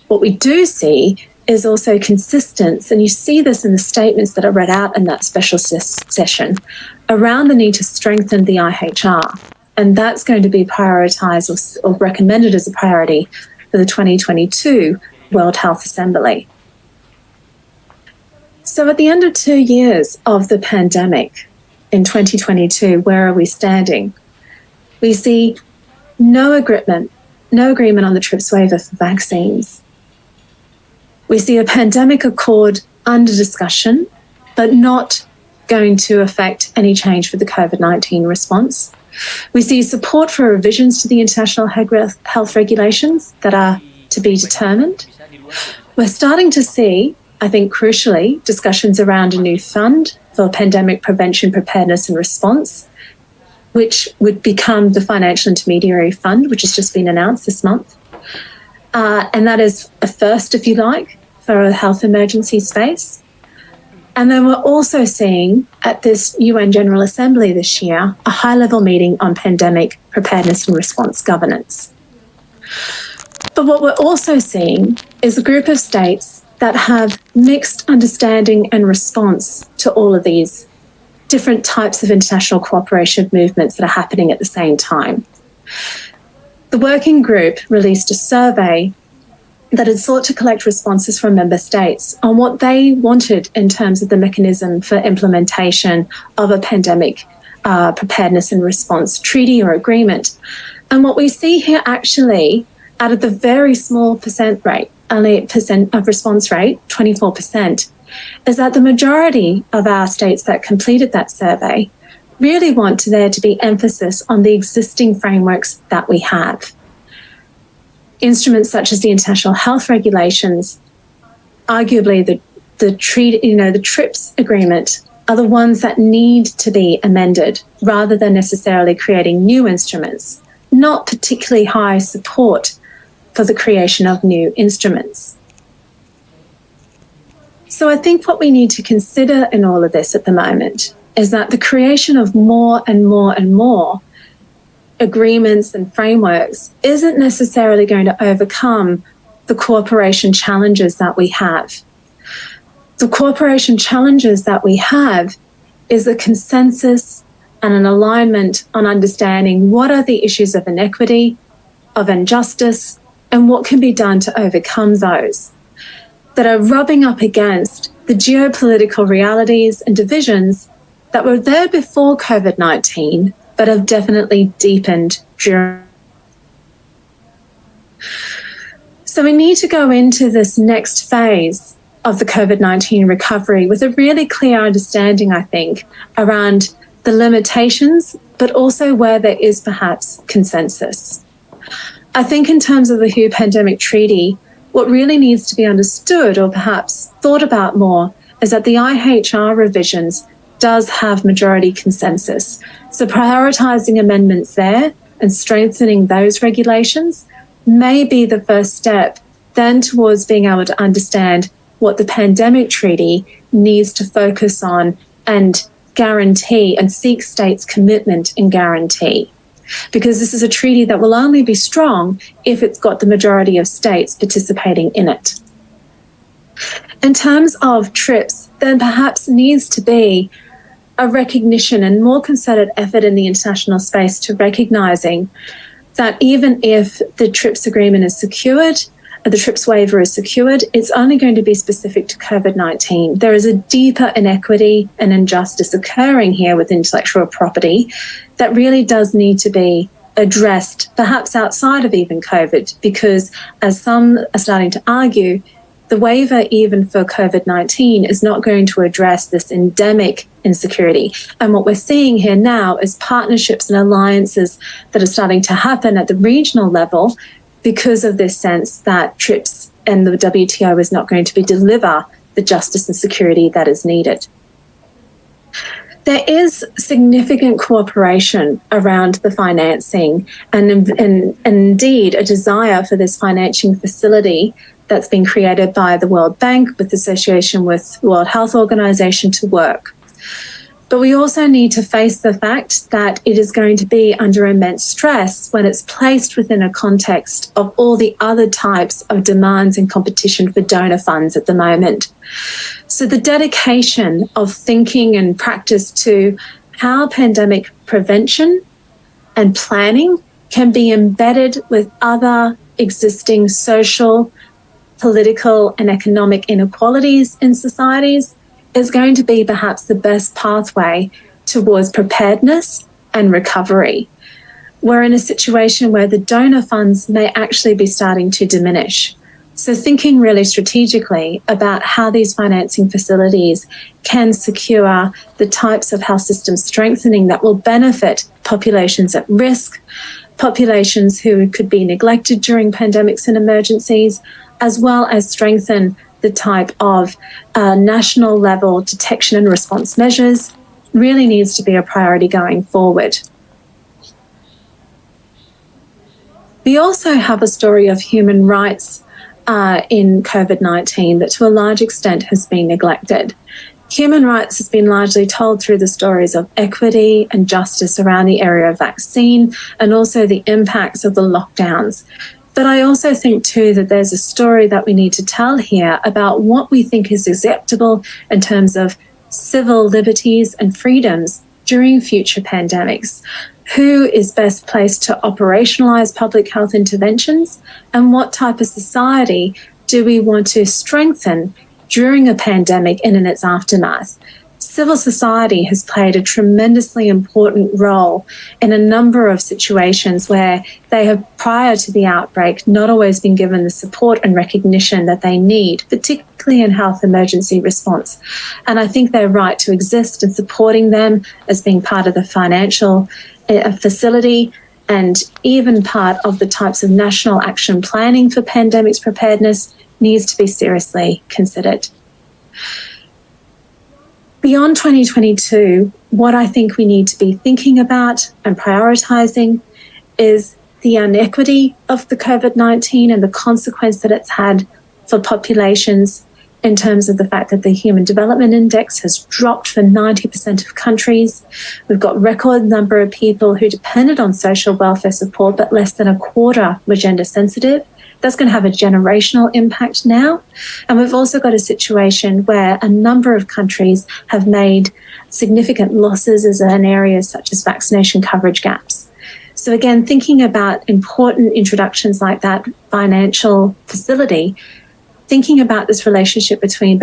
What we do see is also consistence, and you see this in the statements that are read out in that special session, around the need to strengthen the IHR. And that's going to be prioritised or recommended as a priority for the 2022 World Health Assembly. So at the end of 2 years of the pandemic in 2022, where are we standing? We see no agreement on the TRIPS waiver for vaccines. We see a pandemic accord under discussion, but not going to affect any change for the COVID-19 response. We see support for revisions to the international health regulations that are to be determined. We're starting to see, I think crucially, discussions around a new fund for pandemic prevention, preparedness and response, which would become the Financial Intermediary Fund, which has just been announced this month. And that is a first, if you like, for a health emergency space. And then we're also seeing at this UN General Assembly this year, a high-level meeting on pandemic preparedness and response governance. But what we're also seeing is a group of states that have mixed understanding and response to all of these different types of international cooperation movements that are happening at the same time. The working group released a survey that had sought to collect responses from member states on what they wanted in terms of the mechanism for implementation of a pandemic preparedness and response treaty or agreement. And what we see here actually, out of the very small percent rate, only 8% of response rate, 24%, is that the majority of our states that completed that survey really want there to be emphasis on the existing frameworks that we have. Instruments such as the international health regulations, arguably the TRIPS agreement, are the ones that need to be amended rather than necessarily creating new instruments, not particularly high support for the creation of new instruments. So I think what we need to consider in all of this at the moment is that the creation of more and more and more agreements and frameworks isn't necessarily going to overcome the cooperation challenges that we have. The cooperation challenges that we have is a consensus and an alignment on understanding what are the issues of inequity, of injustice, and what can be done to overcome those that are rubbing up against the geopolitical realities and divisions that were there before COVID-19, but have definitely deepened during. So we need to go into this next phase of the COVID-19 recovery with a really clear understanding, I think, around the limitations, but also where there is perhaps consensus. I think in terms of the WHO Pandemic Treaty, what really needs to be understood or perhaps thought about more is that the IHR revisions does have majority consensus. So prioritising amendments there and strengthening those regulations may be the first step then towards being able to understand what the pandemic treaty needs to focus on and guarantee and seek states' commitment and guarantee. Because this is a treaty that will only be strong if it's got the majority of states participating in it. In terms of TRIPS, then perhaps needs to be a recognition and more concerted effort in the international space to recognising that even if the TRIPS agreement is secured, the TRIPS waiver is secured, it's only going to be specific to COVID-19. There is a deeper inequity and injustice occurring here with intellectual property that really does need to be addressed, perhaps outside of even COVID, because as some are starting to argue, the waiver even for COVID-19 is not going to address this endemic insecurity. And what we're seeing here now is partnerships and alliances that are starting to happen at the regional level because of this sense that TRIPS and the WTO is not going to deliver the justice and security that is needed. There is significant cooperation around the financing and indeed a desire for this financing facility that's been created by the World Bank with association with the World Health Organization to work. But we also need to face the fact that it is going to be under immense stress when it's placed within a context of all the other types of demands and competition for donor funds at the moment. So the dedication of thinking and practice to how pandemic prevention and planning can be embedded with other existing social, political and economic inequalities in societies is going to be perhaps the best pathway towards preparedness and recovery. We're in a situation where the donor funds may actually be starting to diminish. So thinking really strategically about how these financing facilities can secure the types of health system strengthening that will benefit populations at risk, populations who could be neglected during pandemics and emergencies, as well as strengthen the type of national level detection and response measures really needs to be a priority going forward. We also have a story of human rights in COVID-19 that to a large extent has been neglected. Human rights has been largely told through the stories of equity and justice around the area of vaccine and also the impacts of the lockdowns. But I also think too that there's a story that we need to tell here about what we think is acceptable in terms of civil liberties and freedoms during future pandemics. Who is best placed to operationalize public health interventions, and what type of society do we want to strengthen during a pandemic and in its aftermath? Civil society has played a tremendously important role in a number of situations where they have, prior to the outbreak, not always been given the support and recognition that they need, particularly in health emergency response. And I think they're right to exist, and supporting them as being part of the financial facility and even part of the types of national action planning for pandemics preparedness needs to be seriously considered. Beyond 2022, what I think we need to be thinking about and prioritising is the inequity of the COVID-19 and the consequence that it's had for populations in terms of the fact that the Human Development Index has dropped for 90% of countries. We've got record number of people who depended on social welfare support, but less than a quarter were gender sensitive. That's going to have a generational impact now. And we've also got a situation where a number of countries have made significant losses in areas such as vaccination coverage gaps. So again, thinking about important introductions like that financial facility, thinking about this relationship between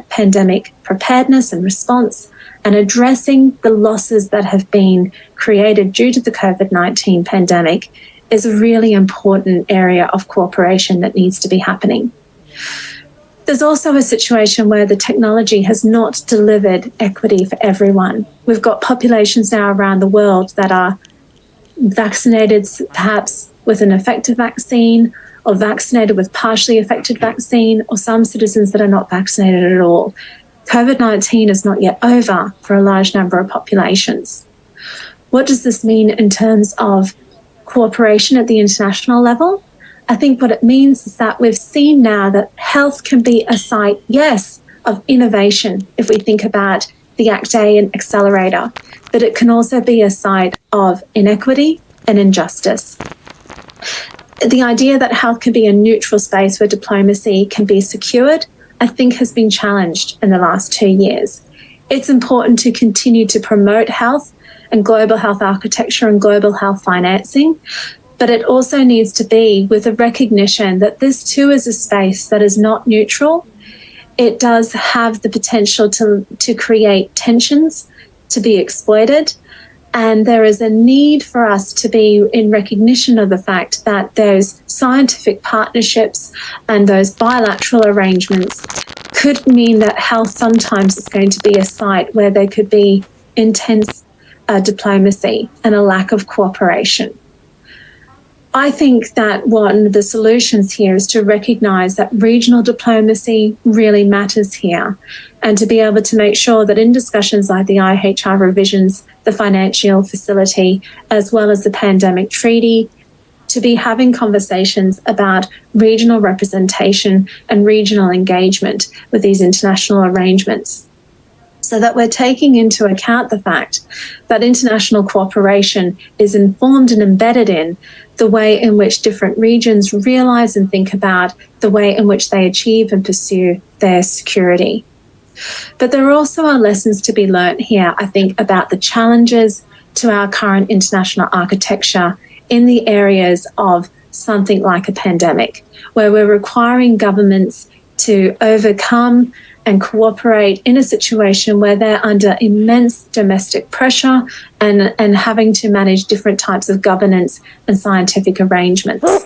pandemic preparedness and response and addressing the losses that have been created due to the COVID-19 pandemic is a really important area of cooperation that needs to be happening. There's also a situation where the technology has not delivered equity for everyone. We've got populations now around the world that are vaccinated perhaps with an effective vaccine, or vaccinated with partially effective vaccine, or some citizens that are not vaccinated at all. COVID-19 is not yet over for a large number of populations. What does this mean in terms of cooperation at the international level? I think what it means is that we've seen now that health can be a site, yes, of innovation, if we think about the ACT-A and Accelerator, but it can also be a site of inequity and injustice. The idea that health can be a neutral space where diplomacy can be secured, I think has been challenged in the last 2 years. It's important to continue to promote health and global health architecture and global health financing, But it also needs to be with a recognition that this too is a space that is not neutral. It does have the potential to create tensions, to be exploited. And there is a need for us to be in recognition of the fact that those scientific partnerships and those bilateral arrangements could mean that health sometimes is going to be a site where there could be intense diplomacy and a lack of cooperation. I think that one of the solutions here is to recognise that regional diplomacy really matters here, and to be able to make sure that in discussions like the IHR revisions, the financial facility, as well as the pandemic treaty, to be having conversations about regional representation and regional engagement with these international arrangements, so that we're taking into account the fact that international cooperation is informed and embedded in the way in which different regions realise and think about the way in which they achieve and pursue their security. But there also are lessons to be learnt here, I think, about the challenges to our current international architecture in the areas of something like a pandemic, where we're requiring governments to overcome and cooperate in a situation where they're under immense domestic pressure and having to manage different types of governance and scientific arrangements.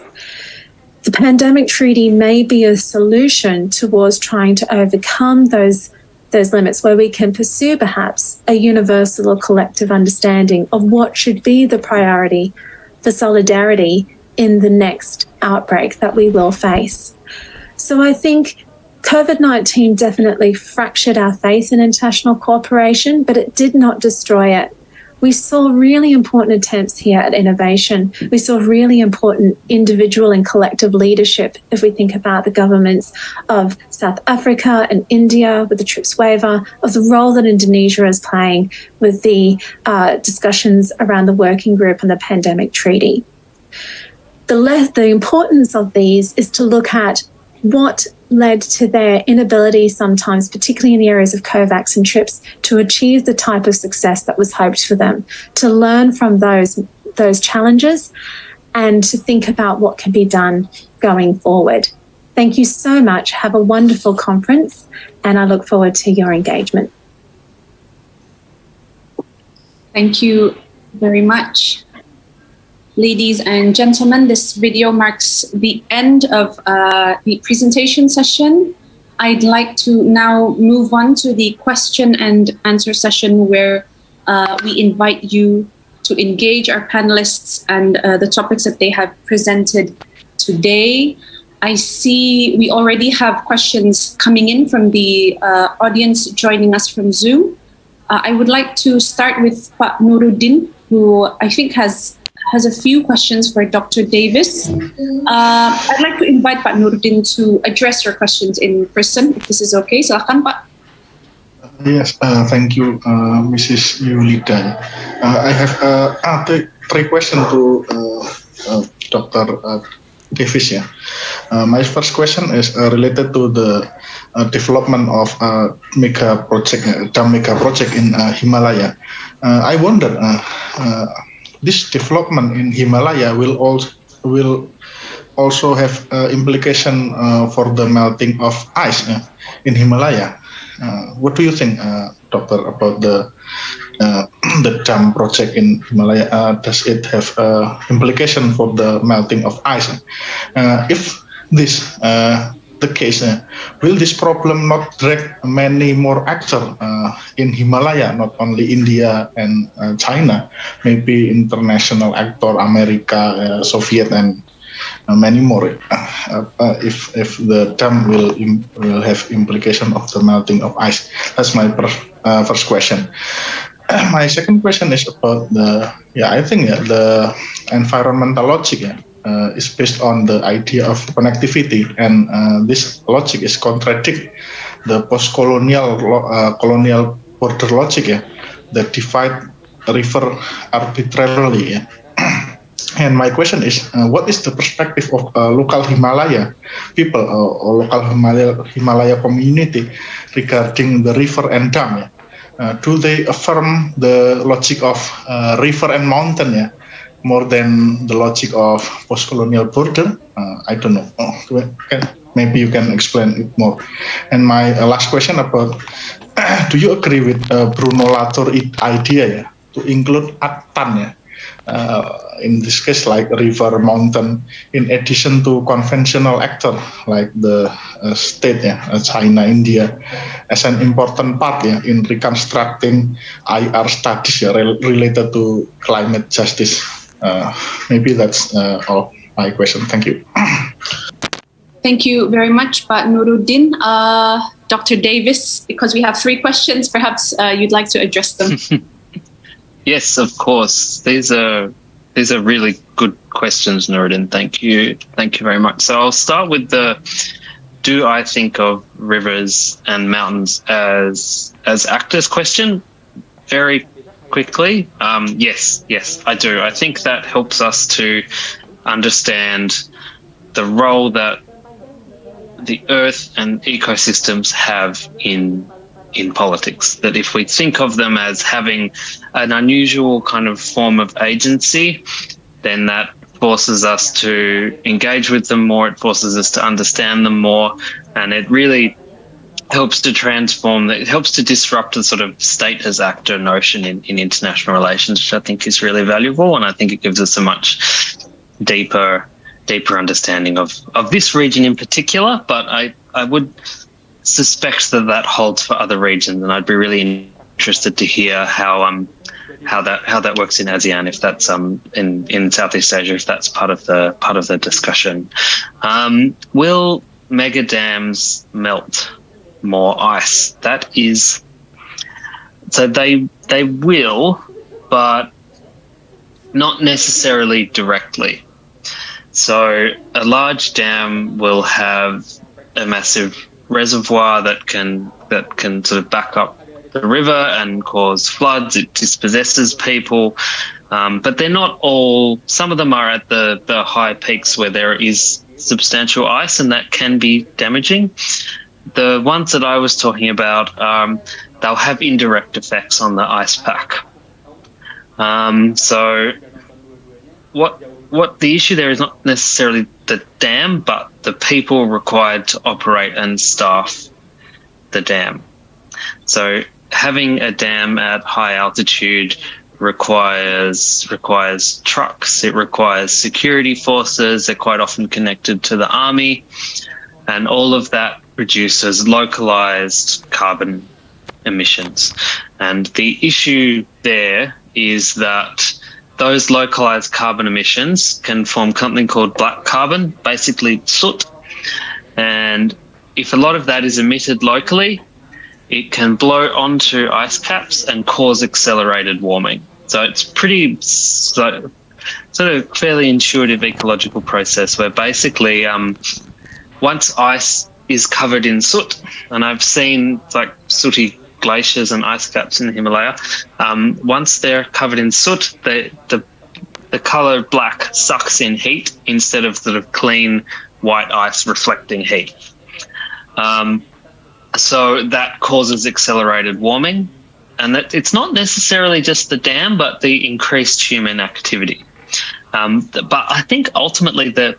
The pandemic treaty may be a solution towards trying to overcome those limits, where we can pursue perhaps a universal or collective understanding of what should be the priority for solidarity in the next outbreak that we will face. So I think COVID-19 definitely fractured our faith in international cooperation, but it did not destroy it. We saw really important attempts here at innovation. We saw really important individual and collective leadership if we think about the governments of South Africa and India with the TRIPS waiver, of the role that Indonesia is playing with the discussions around the working group and the pandemic treaty. The importance of these is to look at what led to their inability sometimes, particularly in the areas of COVAX and TRIPS, to achieve the type of success that was hoped for them, to learn from those challenges and to think about what can be done going forward. Thank you so much. Have a wonderful conference, and I look forward to your engagement. Thank you very much. Ladies and gentlemen, this video marks the end of the presentation session. I'd like to now move on to the question and answer session, where we invite you to engage our panelists and the topics that they have presented today. I see we already have questions coming in from the audience joining us from Zoom. I would like to start with Pak Nuruddin, who I think has a few questions for Dr. Davis. I'd like to invite Pak Nuruddin to address your questions in person, if this is okay. Silakan, Pak. Yes, thank you, Mrs. Yulida. I have three questions to Dr. Davis. My first question is related to the development of mega project in Himalaya. I wonder, this development in Himalaya will also have implication for the melting of ice in Himalaya. What do you think, Doctor, about the dam project in Himalaya? Does it have implication for the melting of ice? If this the case, will this problem not drag many more actors in Himalaya, not only India and China, maybe international actor, America, Soviet, and many more? If the dam will have implication of the melting of ice. That's my first question. My second question is about the environmental logic. Is based on the idea of connectivity, and this logic is contradict the post-colonial colonial border logic that divide river arbitrarily. And my question is, what is the perspective of local Himalaya people or local Himalaya community regarding the river and dam? Do they affirm the logic of river and mountain? more than the logic of post-colonial border? I don't know. Maybe you can explain it more. And my last question about, do you agree with Bruno Latour idea to include Aktan in this case like river, mountain, in addition to conventional actor like the state, China, India, as an important part in reconstructing IR studies related to climate justice. Maybe that's all my question. Thank you. Thank you very much, Pak Nuruddin. Dr. Davis, because we have 3 questions, perhaps you'd like to address them. Yes, of course. These are really good questions, Nuruddin. Thank you very much. So I'll start with do I think of rivers and mountains as actors question very quickly. Yes, I do. I think that helps us to understand the role that the earth and ecosystems have in politics. That if we think of them as having an unusual kind of form of agency, then that forces us to engage with them more, it forces us to understand them more, and it really helps to transform, it helps to disrupt the sort of state as actor notion in international relations, which I think is really valuable, and I think it gives us a much deeper understanding of this region in particular, but I would suspect that holds for other regions, and I'd be really interested to hear how that works in ASEAN, if that's in Southeast Asia, if that's part of the discussion. Will mega dams melt more ice? That is, so they will, but not necessarily directly. So a large dam will have a massive reservoir that can sort of back up the river and cause floods. It dispossesses people, but they're not all. Some of them are at the high peaks where there is substantial ice, and that can be damaging. The ones that I was talking about, they'll have indirect effects on the ice pack. So what the issue there is not necessarily the dam, but the people required to operate and staff the dam. So having a dam at high altitude requires trucks, it requires security forces, they're quite often connected to the army, and all of that produces localized carbon emissions. And the issue there is that those localized carbon emissions can form something called black carbon, basically soot. And if a lot of that is emitted locally, it can blow onto ice caps and cause accelerated warming. So it's pretty sort of fairly intuitive ecological process where basically once ice is covered in soot, and I've seen like sooty glaciers and ice caps in the Himalaya, once they're covered in soot, the color black sucks in heat instead of sort of clean white ice reflecting heat. So that causes accelerated warming, and that it's not necessarily just the dam, but the increased human activity. But I think ultimately the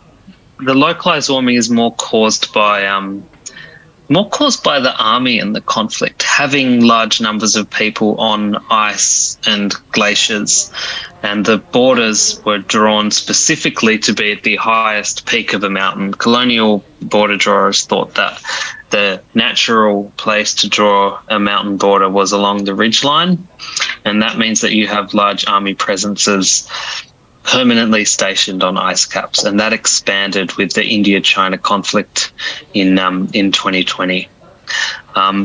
localized warming is more caused by the army and the conflict, having large numbers of people on ice and glaciers, and the borders were drawn specifically to be at the highest peak of a mountain. Colonial border drawers thought that the natural place to draw a mountain border was along the ridgeline, and that means that you have large army presences permanently stationed on ice caps, and that expanded with the India-China conflict in 2020.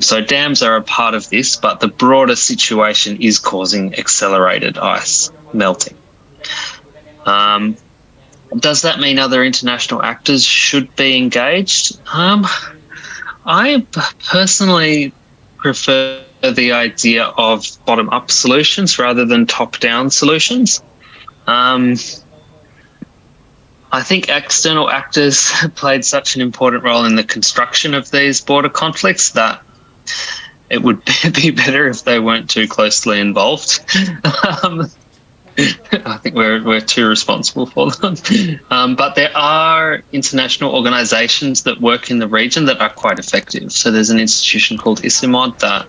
So dams are a part of this, but the broader situation is causing accelerated ice melting. Does that mean other international actors should be engaged? I personally prefer the idea of bottom-up solutions rather than top-down solutions. I think external actors played such an important role in the construction of these border conflicts that it would be better if they weren't too closely involved. I think we're too responsible for them. But there are international organizations that work in the region that are quite effective. So there's an institution called ISIMOD that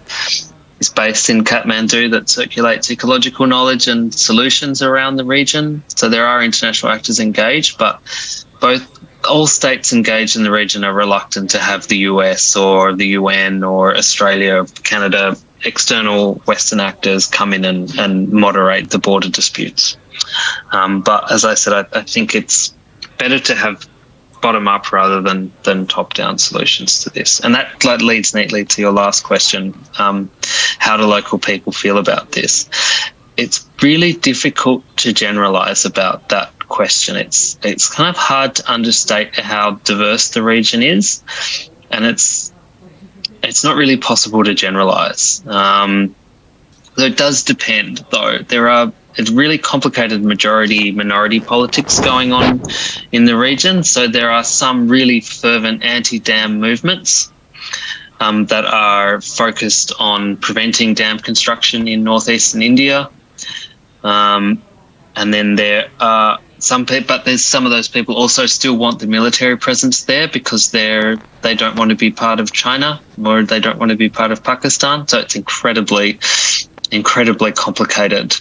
is based in Kathmandu that circulates ecological knowledge and solutions around the region. So there are international actors engaged, but all states engaged in the region are reluctant to have the US or the UN or Australia, Canada, external Western actors come in and moderate the border disputes. But as I said, I think it's better to have bottom-up rather than top-down solutions to this. And that leads neatly to your last question, how do local people feel about this? It's really difficult to generalise about that question. It's kind of hard to understate how diverse the region is, and it's not really possible to generalise. It does depend, though. It's really complicated majority-minority politics going on in the region. So there are some really fervent anti-dam movements that are focused on preventing dam construction in northeastern India. And then there are some people, but there's some of those people also still want the military presence there because they don't want to be part of China or they don't want to be part of Pakistan. So it's incredibly complicated.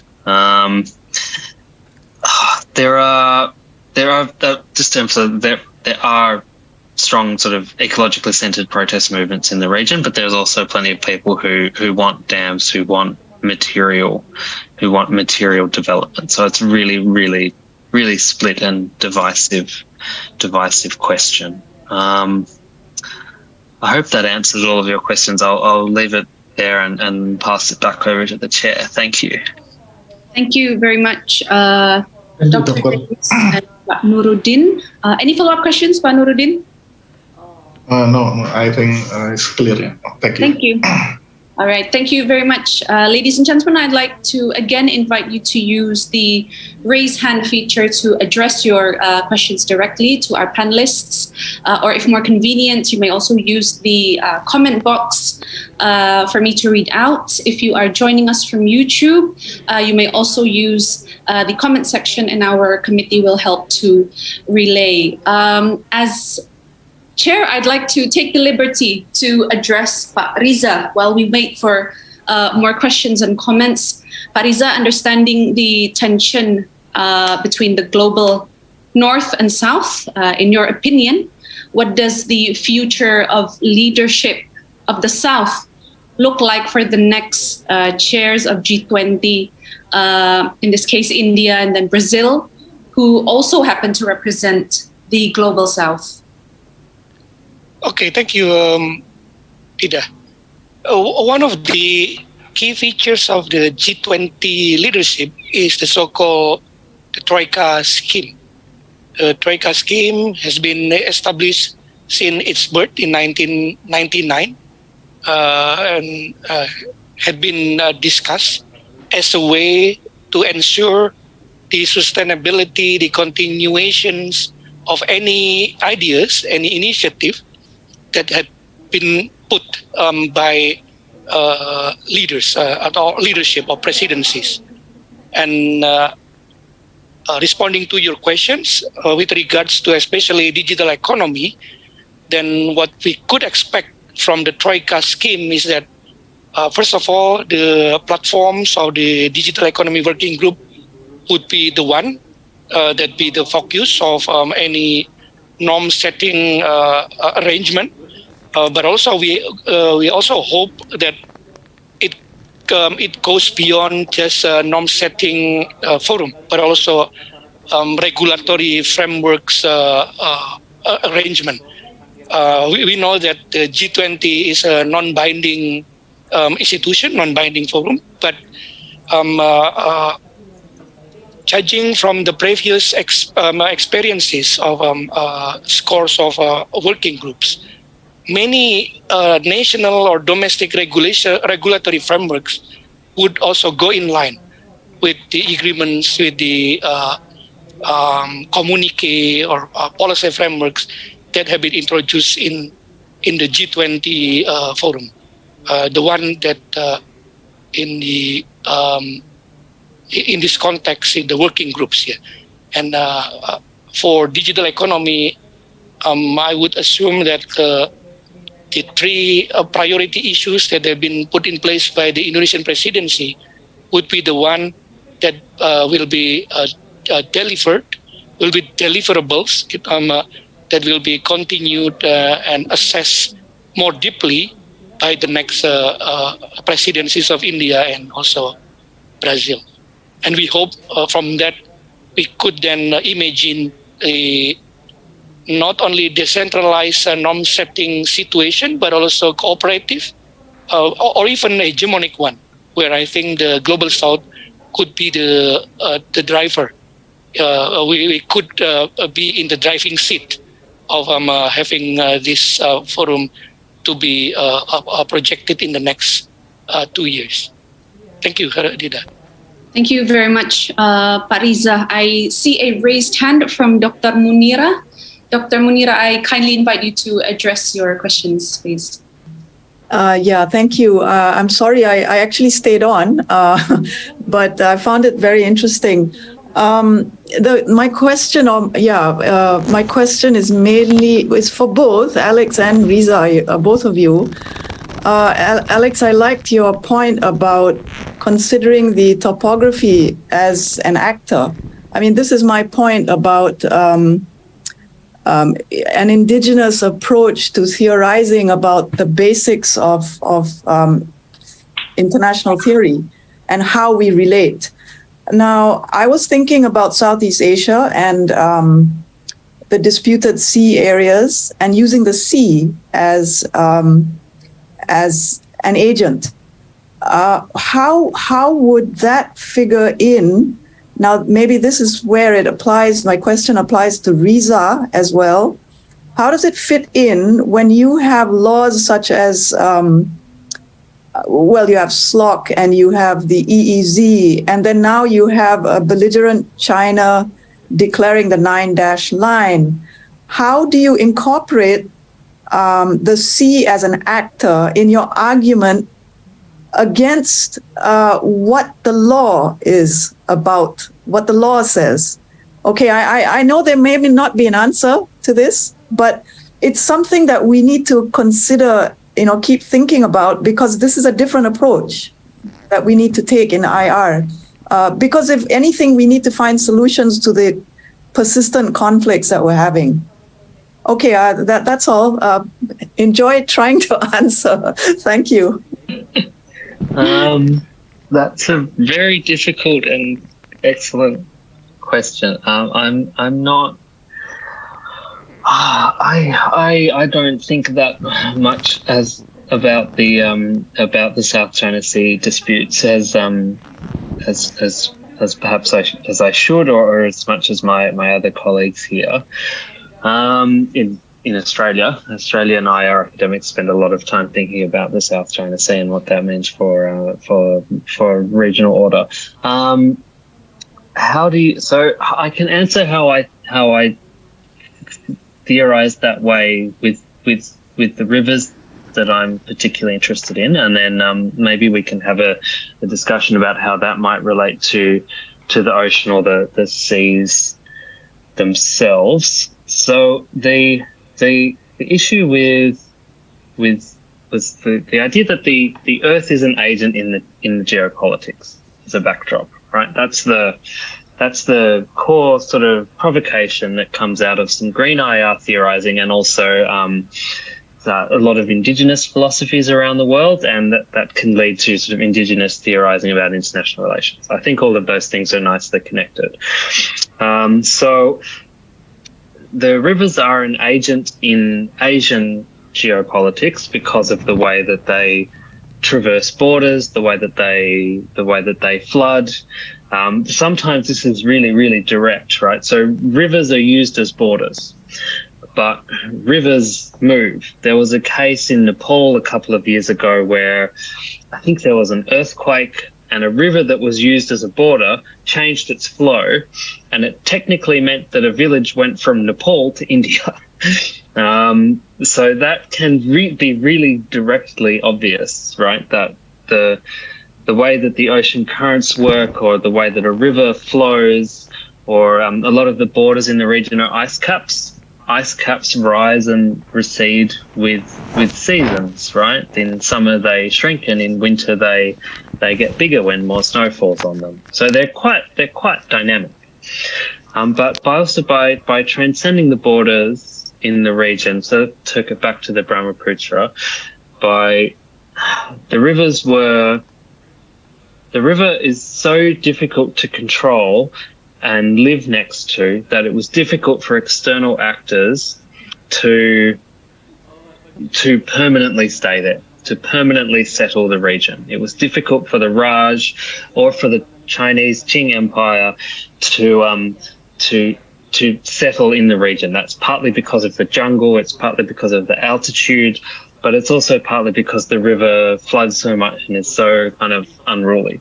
There are just to emphasize, there are strong sort of ecologically centered protest movements in the region, but there's also plenty of people who want dams, who want material development. So it's really, really, really split and divisive question. I hope that answers all of your questions. I'll leave it there and pass it back over to the chair. Thank you. Thank you very much, Dr. Davis and Pak Nuruddin. Any follow-up questions, Pak Nuruddin? No, I think it's clear. Yeah. Thank you. Thank you. All right, thank you very much. Ladies and gentlemen, I'd like to again invite you to use the raise hand feature to address your questions directly to our panelists, or if more convenient, you may also use the comment box for me to read out. If you are joining us from YouTube, you may also use the comment section and our committee will help to relay. As Chair, I'd like to take the liberty to address Pak Riza while we wait for more questions and comments. Pak Riza, understanding the tension between the global North and South, in your opinion, what does the future of leadership of the South look like for the next chairs of G20, in this case India and then Brazil, who also happen to represent the global South? Okay, thank you, Ida. One of the key features of the G20 leadership is the so-called Troika scheme. The Troika scheme has been established since its birth in 1999 and had been discussed as a way to ensure the sustainability, the continuations of any ideas, any initiative that had been put by leaders or leadership or presidencies. And responding to your questions with regards to especially digital economy, then what we could expect from the Troika scheme is that, first of all, the platforms of the digital economy working group would be the one that be the focus of any norm setting arrangement. But also we also hope that it goes beyond just a norm setting forum, but also regulatory frameworks arrangement. We know that the G20 is a non-binding institution, non-binding forum, but judging from the previous experiences of scores of working groups, many national or domestic regulatory frameworks would also go in line with the agreements, with the communique or policy frameworks that have been introduced in the G20 forum. The one that in the in this context in the working groups here. And for digital economy, I would assume that the three priority issues that have been put in place by the Indonesian presidency would be the one that will be delivered, will be deliverables that will be continued and assessed more deeply by the next presidencies of India and also Brazil. And we hope from that we could then imagine a not only decentralized norm-setting situation, but also cooperative or even hegemonic one, where I think the Global South could be the driver. We could be in the driving seat of having this forum to be projected in the next 2 years. Thank you, Dida. Thank you very much, Pak Riza. I see a raised hand from Dr. Munira. Dr. Munira, I kindly invite you to address your questions, please. Yeah, thank you. I'm sorry I actually stayed on, but I found it very interesting. My question is for both Alex and Riza, both of you. Alex, I liked your point about considering the topography as an actor. I mean, this is my point about an indigenous approach to theorizing about the basics of international theory and how we relate. Now, I was thinking about Southeast Asia and the disputed sea areas and using the sea as an agent. How would that figure in? Now, maybe this is where it applies. My question applies to Riza as well. How does it fit in when you have laws such as, you have SLOC and you have the EEZ, and then now you have a belligerent China declaring the 9-dash line. How do you incorporate the sea as an actor in your argument against what the law is about, what the law says? Okay, I know there may not be an answer to this, but it's something that we need to consider, keep thinking about, because this is a different approach that we need to take in IR. Because if anything, we need to find solutions to the persistent conflicts that we're having. Okay, that's all. Enjoy trying to answer. Thank you. That's a very difficult and excellent question. I'm not. I don't think that much as about the South China Sea disputes as perhaps as I should, or as much as my other colleagues here. In Australia and IR academics spend a lot of time thinking about the South China Sea and what that means for regional order. So I can answer how I theorize that way with the rivers that I'm particularly interested in, and then maybe we can have a discussion about how that might relate to the ocean or the seas themselves. So the issue was the idea that the Earth is an agent in the geopolitics as a backdrop, right? That's the core sort of provocation that comes out of some green IR theorizing, and also a lot of indigenous philosophies around the world, and that can lead to sort of indigenous theorizing about international relations. I think all of those things are nicely connected. So the rivers are an agent in Asian geopolitics because of the way that they traverse borders, the way that they flood. Sometimes this is really, really direct, right? So rivers are used as borders, but rivers move. There was a case in Nepal a couple of years ago where I think there was an earthquake and a river that was used as a border changed its flow, and it technically meant that a village went from Nepal to India. So that can be really directly obvious, right? That the way that the ocean currents work, or the way that a river flows, or a lot of the borders in the region are ice caps. Ice caps rise and recede with seasons, right? In summer they shrink, and in winter they get bigger when more snow falls on them. So they're quite dynamic. But by transcending the borders in the region, so took it back to the Brahmaputra, the river is so difficult to control and live next to that it was difficult for external actors to permanently stay there, to permanently settle the region. It was difficult for the Raj or for the Chinese Qing Empire to settle in the region. That's partly because of the jungle, it's partly because of the altitude, but it's also partly because the river floods so much and is so kind of unruly.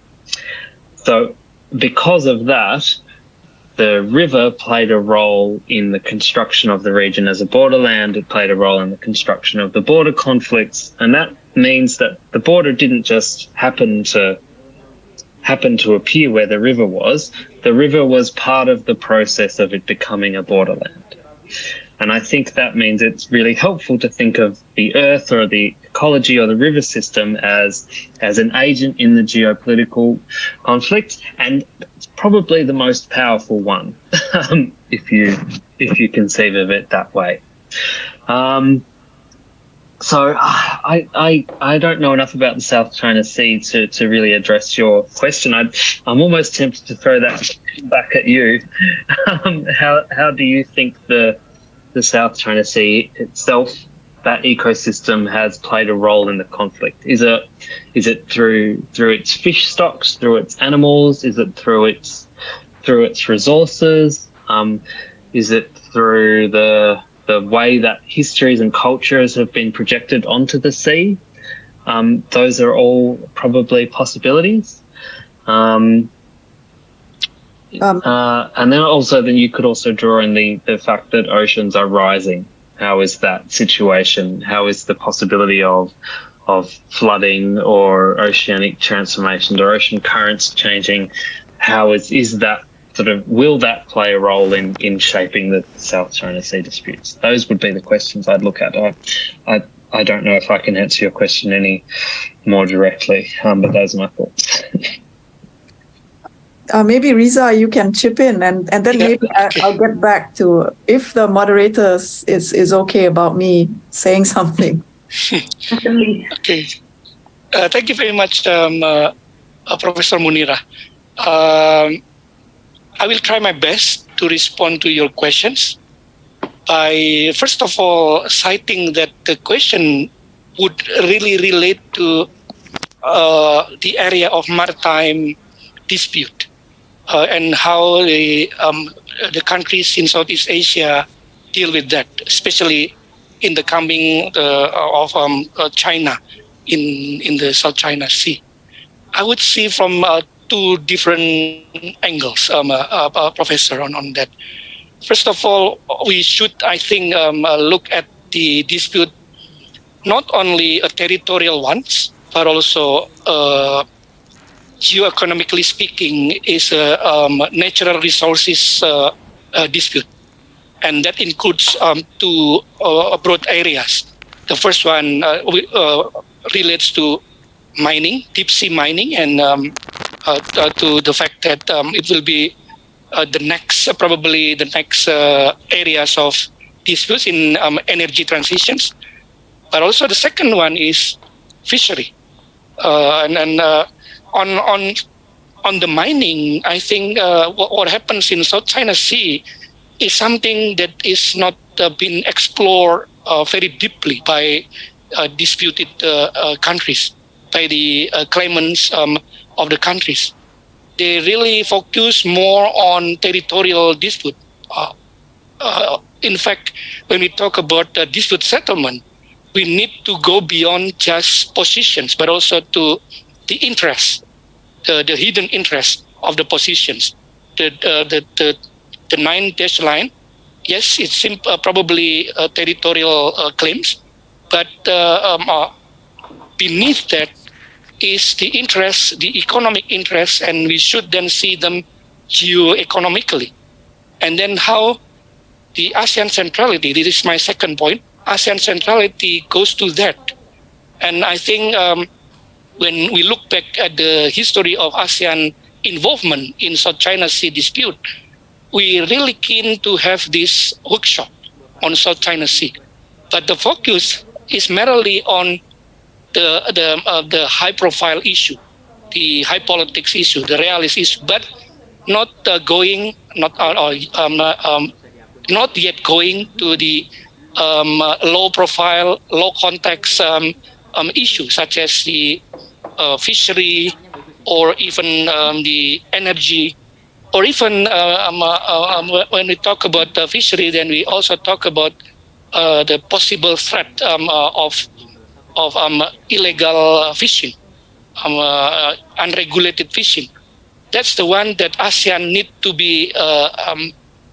So because of that, the river played a role in the construction of the region as a borderland. It played a role in the construction of the border conflicts, and that means that the border didn't just happen to appear where the river was. The river was part of the process of it becoming a borderland. And I think that means it's really helpful to think of the earth or the ecology or the river system as an agent in the geopolitical conflict, and it's probably the most powerful one, if you conceive of it that way. So I don't know enough about the South China Sea to really address your question. I'm almost tempted to throw that back at you. How do you think the South China Sea itself, that ecosystem, has played a role in the conflict? Is it through its fish stocks, through its animals? Is it through its resources? Is it through the way that histories and cultures have been projected onto the sea? Those are all probably possibilities. And then you could also draw in the fact that oceans are rising. How is that situation? How is the possibility of flooding or oceanic transformations or ocean currents changing? How is that will that play a role in shaping the South China Sea disputes? Those would be the questions I'd look at. I don't know if I can answer your question any more directly, but those are my thoughts. Maybe Riza, you can chip in, and then maybe I'll get back to, if the moderators is okay about me saying something. Okay. Thank you very much, Professor Munira. I will try my best to respond to your questions by, first of all, citing that the question would really relate to the area of maritime dispute and how the countries in Southeast Asia deal with that, especially in the coming of China in the South China Sea. I would see from two different angles, Professor, on that. First of all, we should, I think, look at the dispute not only territorial ones, but also geoeconomically speaking, is a natural resources dispute. And that includes two broad areas. The first one relates to mining, deep sea mining, and to the fact that it will be probably the next areas of disputes in energy transitions. But also the second one is fishery. And on the mining, I think what happens in South China Sea is something that is not been explored very deeply by disputed countries, by the claimants of the countries. They really focus more on territorial dispute. In fact, when we talk about dispute settlement, we need to go beyond just positions, but also to the interest, the hidden interest of the positions. The 9-dash line, yes, it's probably territorial claims, but beneath that, is the interest, the economic interest, and we should then see them geo-economically. And then how the ASEAN centrality, this is my second point, ASEAN centrality goes to that. And I think when we look back at the history of ASEAN involvement in South China Sea dispute, we really keen to have this workshop on South China Sea. But the focus is merely on the high-profile issue, the high politics issue, the realist issue, but not not yet going to the low-profile, low-context issues such as the fishery, or even the energy, or even when we talk about fishery, then we also talk about the possible threat of illegal fishing, unregulated fishing. That's the one that ASEAN need to be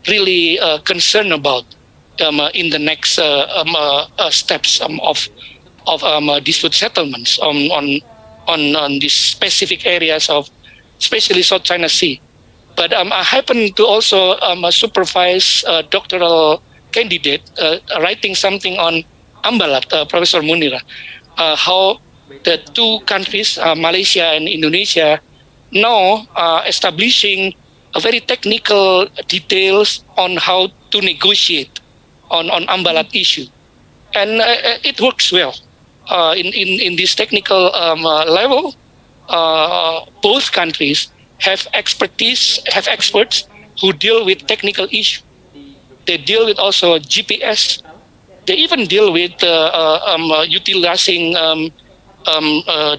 really concerned about in the next steps of dispute settlements on these specific areas of, especially South China Sea. But I happen to also supervise a doctoral candidate writing something on Ambalat, Professor Munira, how the two countries, Malaysia and Indonesia, now establishing a very technical details on how to negotiate on Ambalat issue. And it works well. In this technical level, both countries have experts who deal with technical issues. They deal with also GPS. They even deal with utilizing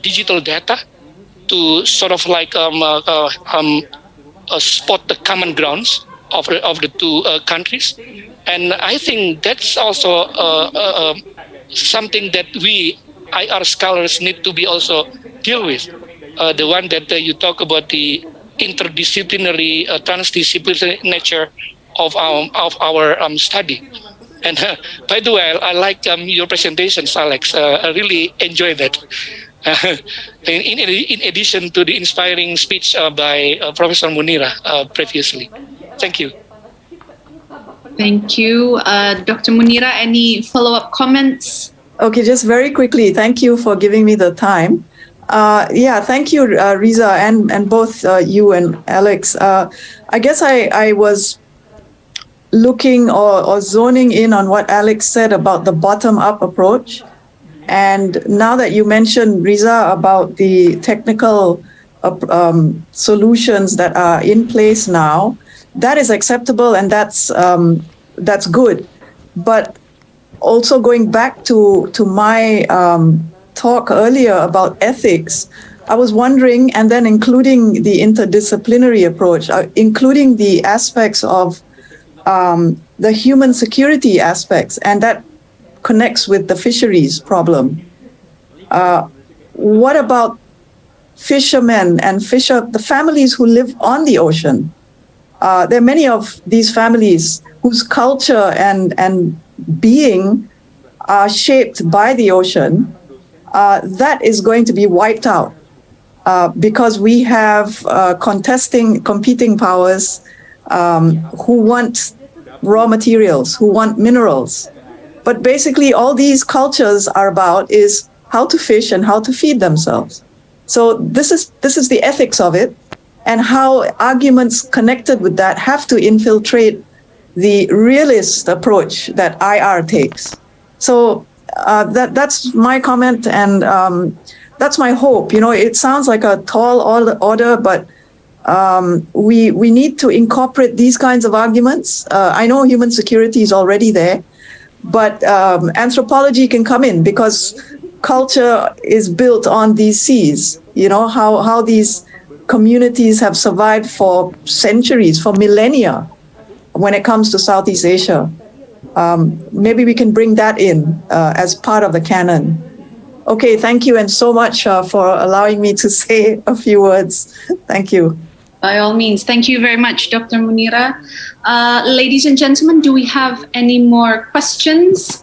digital data to sort of like spot the common grounds of the two countries. And I think that's also something that we IR scholars need to be also deal with. The one that you talk about, the interdisciplinary, transdisciplinary nature of our study. And by the way, I like your presentations, Alex. I really enjoy that. In addition to the inspiring speech by Professor Munira previously. Thank you. Thank you. Dr. Munira, any follow-up comments? Okay, just very quickly, thank you for giving me the time. Yeah, thank you, Riza, and both you and Alex. I guess I was looking or zoning in on what Alex said about the bottom-up approach. And now that you mentioned, Riza, about the technical solutions that are in place now, that is acceptable and that's good. But also going back to my talk earlier about ethics, I was wondering, and then including the interdisciplinary approach, including the aspects of the human security aspects, and that connects with the fisheries problem. What about fishermen and the families who live on the ocean? There are many of these families whose culture and being are shaped by the ocean. That is going to be wiped out because we have competing powers who want raw materials, who want minerals. But basically all these cultures are about is how to fish and how to feed themselves. So this is the ethics of it, and how arguments connected with that have to infiltrate the realist approach that IR takes. So that's my comment, and that's my hope. You know, it sounds like a tall order, but we need to incorporate these kinds of arguments. I know human security is already there, but anthropology can come in because culture is built on these seas. You know, how these communities have survived for centuries, for millennia, when it comes to Southeast Asia. Maybe we can bring that in as part of the canon. Okay, thank you, and so much for allowing me to say a few words. Thank you. By all means. Thank you very much, Dr. Munira. Ladies and gentlemen, do we have any more questions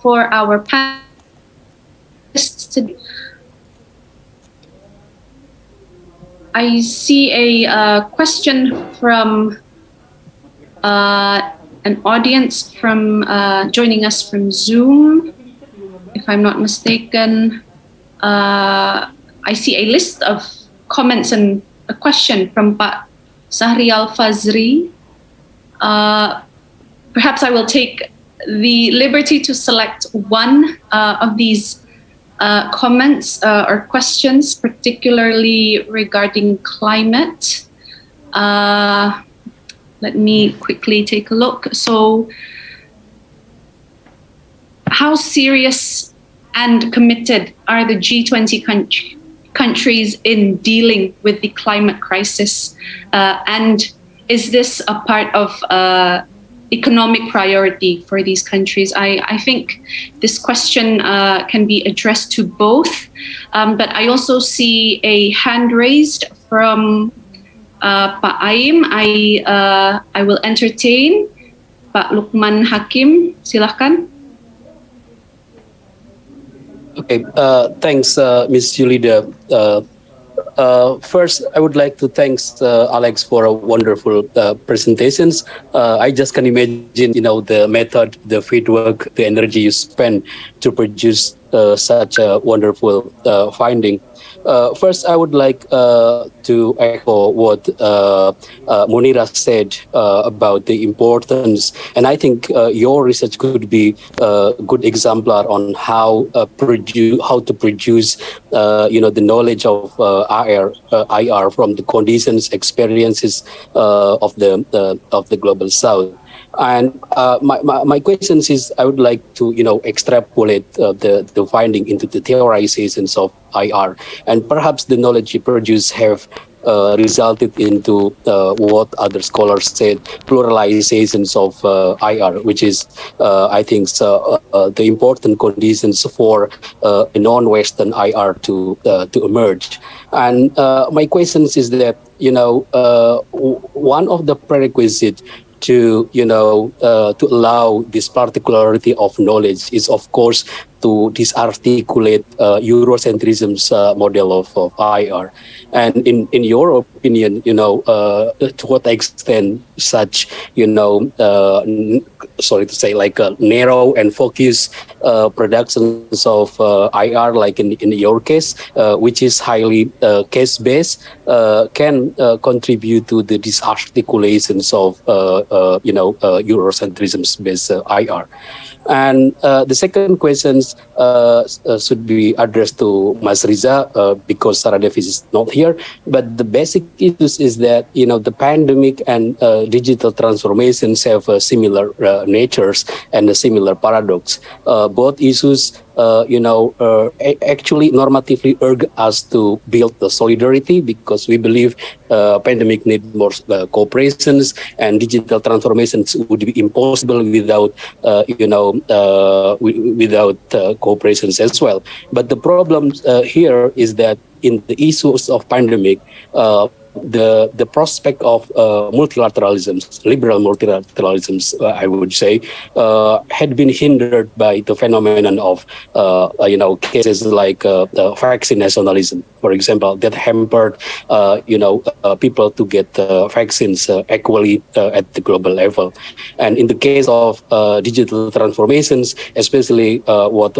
for our panelists today? I see a question from an audience from joining us from Zoom, if I'm not mistaken. I see a list of comments and a question from Pak Sahrial Fazri. Perhaps I will take the liberty to select one of these comments or questions, particularly regarding climate. Let me quickly take a look. So, how serious and committed are the G20 countries in dealing with the climate crisis? And is this a part of economic priority for these countries? I think this question can be addressed to both, but I also see a hand raised from Pak Aim. I will entertain Pak Lukman Hakim. Silahkan. Okay, thanks, Ms. Yulida. First, I would like to thank Alex for a wonderful presentations. I just can imagine, the method, the feedback, the energy you spend to produce such a wonderful finding. First, I would like to echo what Munira said about the importance, and I think your research could be a good exemplar on how to produce, the knowledge of IR from the conditions, experiences of the global South. And my question is, I would like to extrapolate the finding into the theorizations of IR, and perhaps the knowledge you produce have resulted into what other scholars said, pluralizations of IR, which is, I think, the important conditions for a non-Western IR to emerge. And my question is that, one of the prerequisites to allow this particularity of knowledge is, of course, to disarticulate Eurocentrism's model of IR. And in your opinion, to what extent such, sorry to say, like a narrow and focused productions of IR, like in your case, which is highly case-based, can contribute to the disarticulations of, Eurocentrism's based IR. And the second question should be addressed to Mas Riza because Sarah Davis is not here. But the basic issues is that, the pandemic and digital transformations have similar natures and a similar paradox. Both issues, actually normatively urge us to build the solidarity because we believe pandemic need more cooperations, and digital transformations would be impossible without, without cooperations as well. But the problem here is that in the issues of pandemic, the prospect of multilateralisms, liberal multilateralisms, I would say, had been hindered by the phenomenon of, cases like vaccine nationalism, for example, that hampered, people to get vaccines equally at the global level. And in the case of digital transformations, especially what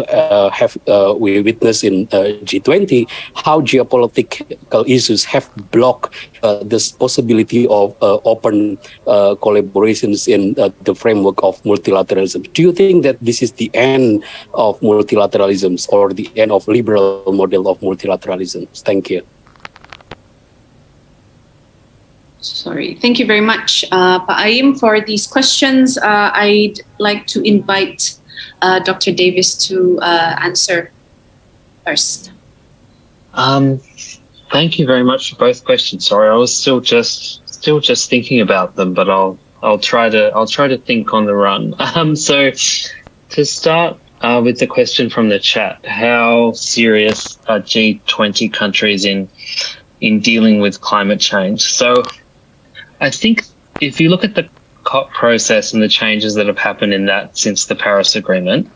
have we witnessed in G20, how geopolitical issues have blocked this possibility of open collaborations in the framework of multilateralism. Do you think that this is the end of multilateralisms or the end of liberal model of multilateralism? Thank you. Sorry, thank you very much, Pak Aim, for these questions. I'd like to invite Dr. Davis to answer first. Thank you very much for both questions. Sorry, I was still just thinking about them, but I'll try to think on the run. So to start with the question from the chat, how serious are G20 countries in dealing with climate change? So I think if you look at the COP process and the changes that have happened in that since the Paris Agreement,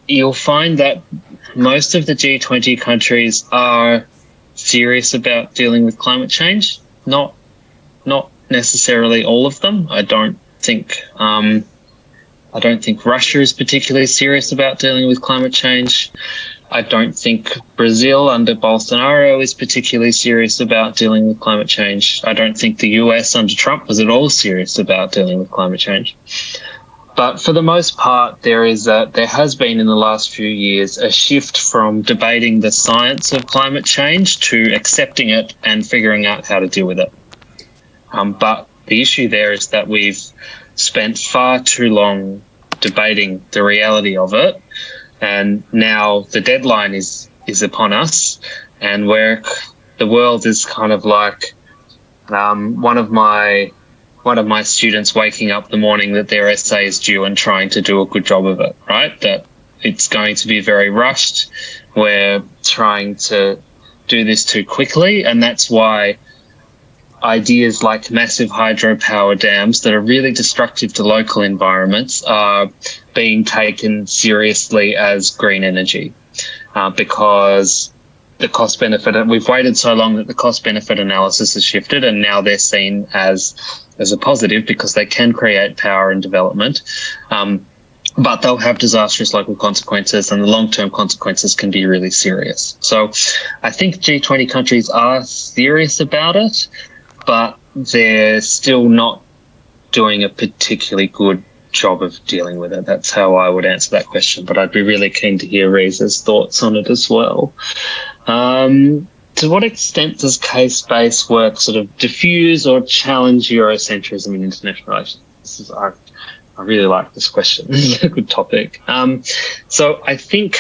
you'll find that most of the G20 countries are serious about dealing with climate change. Not necessarily all of them. I don't think Russia is particularly serious about dealing with climate change. I don't think Brazil under Bolsonaro is particularly serious about dealing with climate change. I don't think the US under Trump was at all serious about dealing with climate change. But for the most part, there has been in the last few years a shift from debating the science of climate change to accepting it and figuring out how to deal with it. But the issue there is that we've spent far too long debating the reality of it, and now the deadline is upon us, and where the world is kind of like one of my students waking up the morning that their essay is due and trying to do a good job of it, right? That it's going to be very rushed. We're trying to do this too quickly, and that's why ideas like massive hydropower dams that are really destructive to local environments are being taken seriously as green energy, because the cost benefit, we've waited so long that the cost benefit analysis has shifted, and now they're seen as a positive because they can create power and development, but they'll have disastrous local consequences, and the long-term consequences can be really serious. So I think G20 countries are serious about it, but they're still not doing a particularly good job of dealing with it. That's how I would answer that question, but I'd be really keen to hear Reza's thoughts on it as well. To what extent does case-based work sort of diffuse or challenge Eurocentrism in international relations? I really like this question. This is a good topic. So I think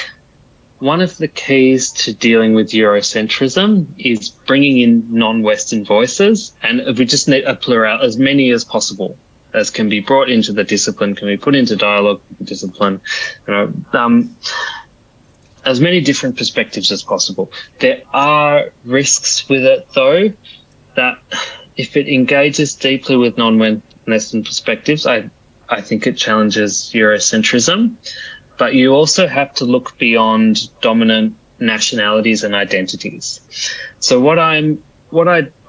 one of the keys to dealing with Eurocentrism is bringing in non-Western voices, and we just need a plural, as many as possible, as can be brought into the discipline, can be put into dialogue with the discipline, as many different perspectives as possible. There are risks with it, though, that if it engages deeply with non-Western perspectives, I think it challenges Eurocentrism. But you also have to look beyond dominant nationalities and identities. So what I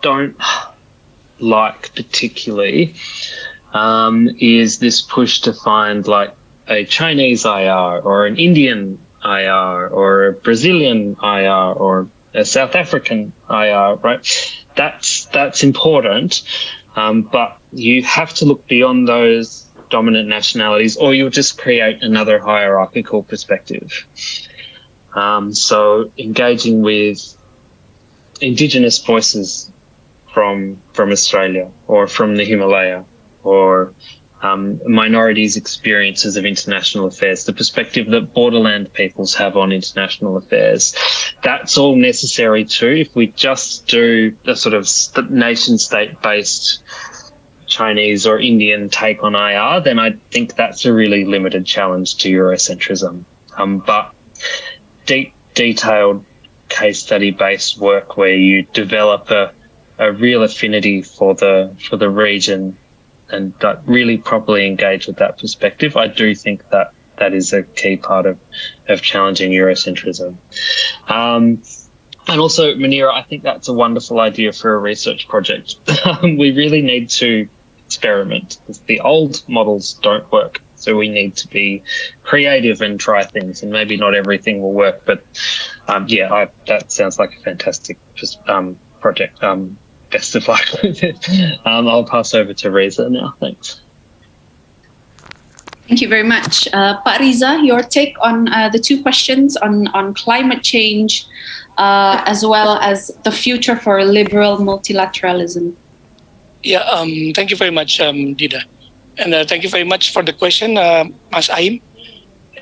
don't like particularly is this push to find like a Chinese IR or an Indian IR or a Brazilian IR or a South African IR, right? That's important, but you have to look beyond those dominant nationalities, or you'll just create another hierarchical perspective. So engaging with Indigenous voices from Australia or from the Himalaya, or minorities' experiences of international affairs, the perspective that borderland peoples have on international affairs. That's all necessary too. If we just do the sort of nation-state-based Chinese or Indian take on IR, then I think that's a really limited challenge to Eurocentrism. But detailed case study-based work where you develop a real affinity for the region and really properly engage with that perspective, I do think that is a key part of challenging Eurocentrism. And also, Munira, I think that's a wonderful idea for a research project. We really need to experiment, because the old models don't work. So we need to be creative and try things, and maybe not everything will work. But that sounds like a fantastic project. Best of luck with it. I'll pass over to Reza now. Thanks. Thank you very much. Pak Riza, your take on the two questions on climate change as well as the future for liberal multilateralism. Yeah, thank you very much, Dida. And thank you very much for the question, Mas Aim,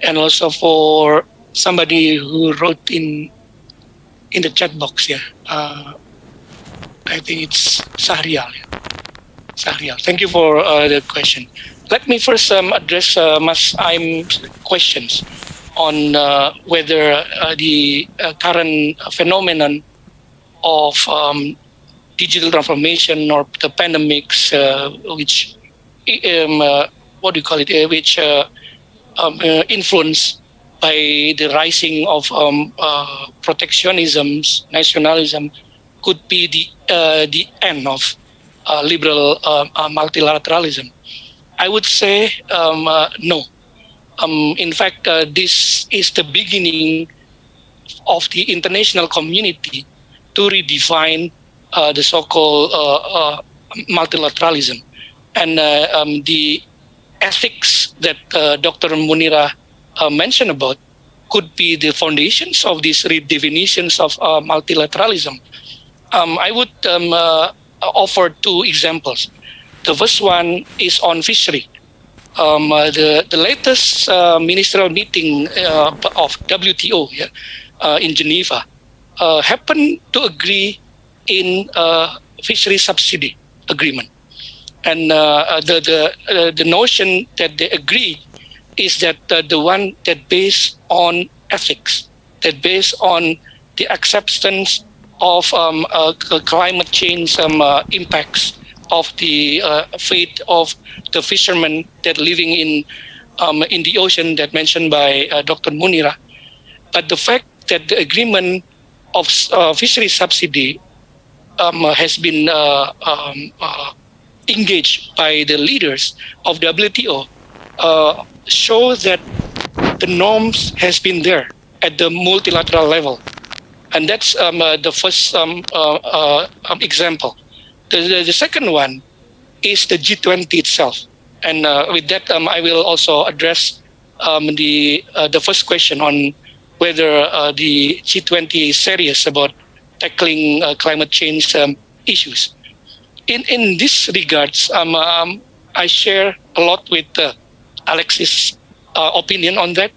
and also for somebody who wrote in the chat box here. I think it's Sahrial. Sahrial, thank you for the question. Let me first address Mas Aim's questions on whether the current phenomenon of digital transformation or the pandemics, which what do you call it, which influence by the rising of protectionism, nationalism, could be the end of liberal multilateralism. I would say no. In fact, this is the beginning of the international community to redefine the so-called multilateralism. And the ethics that Dr. Munira mentioned about could be the foundations of these redefinitions of multilateralism. I would offer two examples. The first one is on fishery. The latest ministerial meeting of WTO in Geneva happened to agree in fishery subsidy agreement. And the notion that they agree is that the one that based on ethics, that based on the acceptance of climate change impacts of the fate of the fishermen that living in the ocean that mentioned by Dr. Munira. But the fact that the agreement of fishery subsidy has been engaged by the leaders of WTO shows that the norms has been there at the multilateral level. And that's the first example. The second one is the G20 itself. And with that, I will also address the first question on whether the G20 is serious about tackling climate change issues. In this regards, I share a lot with Alex's opinion on that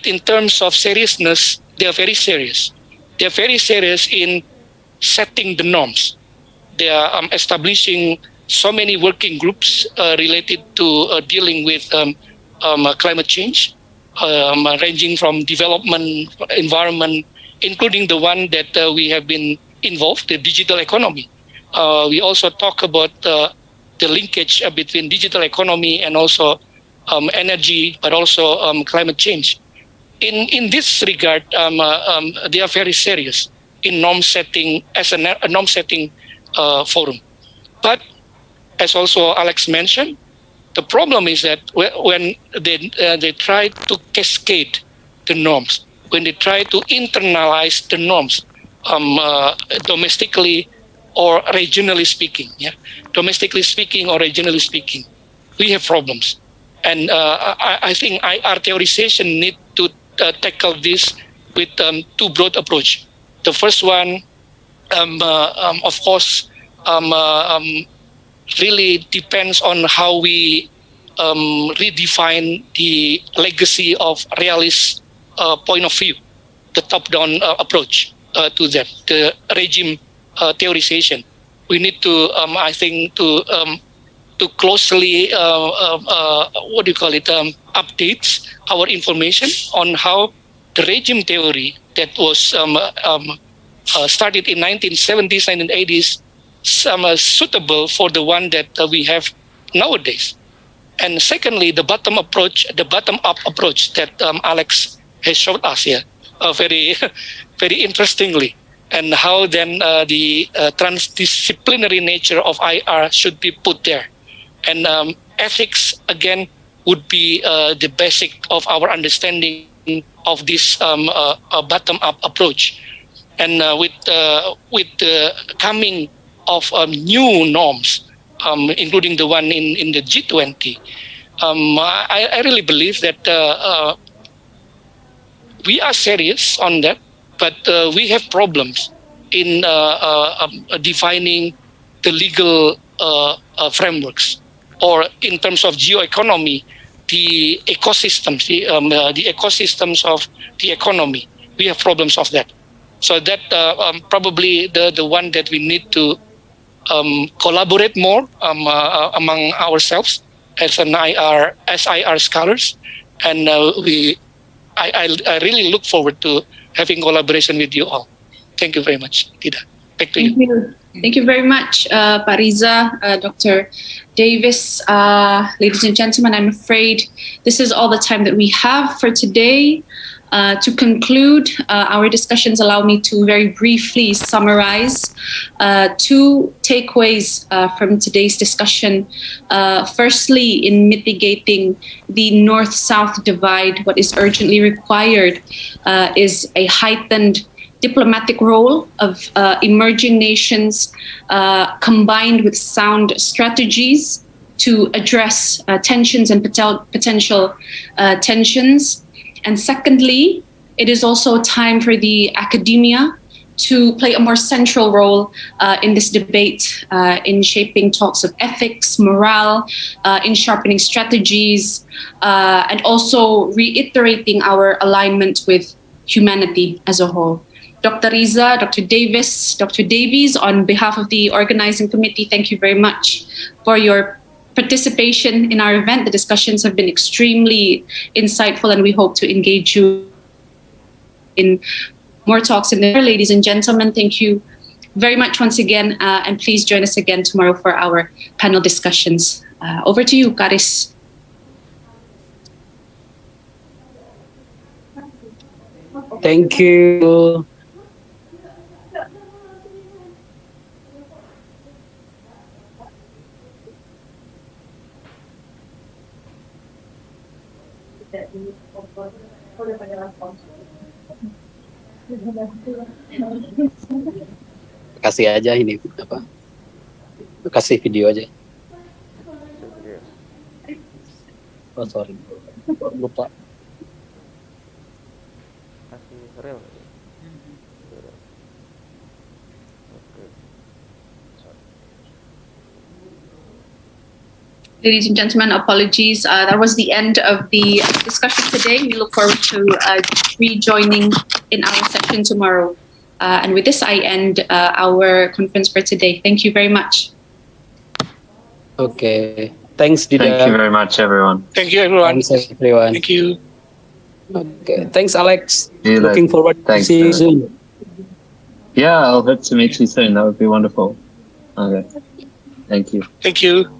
in terms of seriousness, they are very serious. They are very serious in setting the norms. They are establishing so many working groups related to dealing with climate change, ranging from development, environment, including the one that we have been involved, the digital economy. We also talk about the linkage between digital economy and also energy, but also climate change. In this regard, they are very serious in norm setting as a norm setting forum. But as also Alex mentioned, the problem is that when they try to cascade the norms, when they try to internalize the norms domestically or regionally speaking, domestically speaking or regionally speaking, we have problems. And I think IR theorization need to tackle this with two broad approach. The first one, of course, really depends on how we redefine the legacy of realist point of view, the top-down approach to that, the regime theorization. We need to, I think, to closely, updates our information on how the regime theory that was started in 1970s and 1980s suitable for the one that we have nowadays. And secondly, the bottom-up approach that Alex has showed us here, very, very interestingly, and how then the transdisciplinary nature of IR should be put there. And ethics, again, would be the basic of our understanding of this bottom-up approach. And with the coming of new norms, including the one in the G20, I really believe that we are serious on that, but we have problems in defining the legal frameworks, or in terms of geoeconomy, the ecosystems, the ecosystems of the economy. We have problems of that. So that probably the one that we need to collaborate more among ourselves as IR scholars, and I really look forward to having collaboration with you all. Thank you very much, Tida. Back to you. Thank you. Thank you very much, Pak Riza, Dr. Davis. Ladies and gentlemen, I'm afraid this is all the time that we have for today. To conclude our discussions, allow me to very briefly summarize two takeaways from today's discussion. Firstly, in mitigating the North-South divide, what is urgently required is a heightened diplomatic role of emerging nations combined with sound strategies to address tensions and potential tensions. And secondly, it is also time for the academia to play a more central role in this debate, in shaping talks of ethics, morale, in sharpening strategies, and also reiterating our alignment with humanity as a whole. Dr. Riza, Dr. Davis, Dr. Davies, on behalf of the organizing committee, thank you very much for your participation in our event. The discussions have been extremely insightful, and we hope to engage you in more talks in there. Ladies and gentlemen, thank you very much once again, and please join us again tomorrow for our panel discussions. Over to you, Karis. Thank you. Kasih aja ini apa? Kasih video aja. Oh sorry, lupa. Kasih real. Ladies and gentlemen, apologies. That was the end of the discussion today. We look forward to rejoining in our session tomorrow. And with this, I end our conference for today. Thank you very much. Okay. Thanks, Dida. Thank you very much, everyone. Thank you, everyone. Thanks, everyone. Thank you. Okay. Thanks, Alex. See you Looking forward to Thanks, see you soon. Yeah, I'll hope to meet you soon. That would be wonderful. Okay. Thank you. Thank you.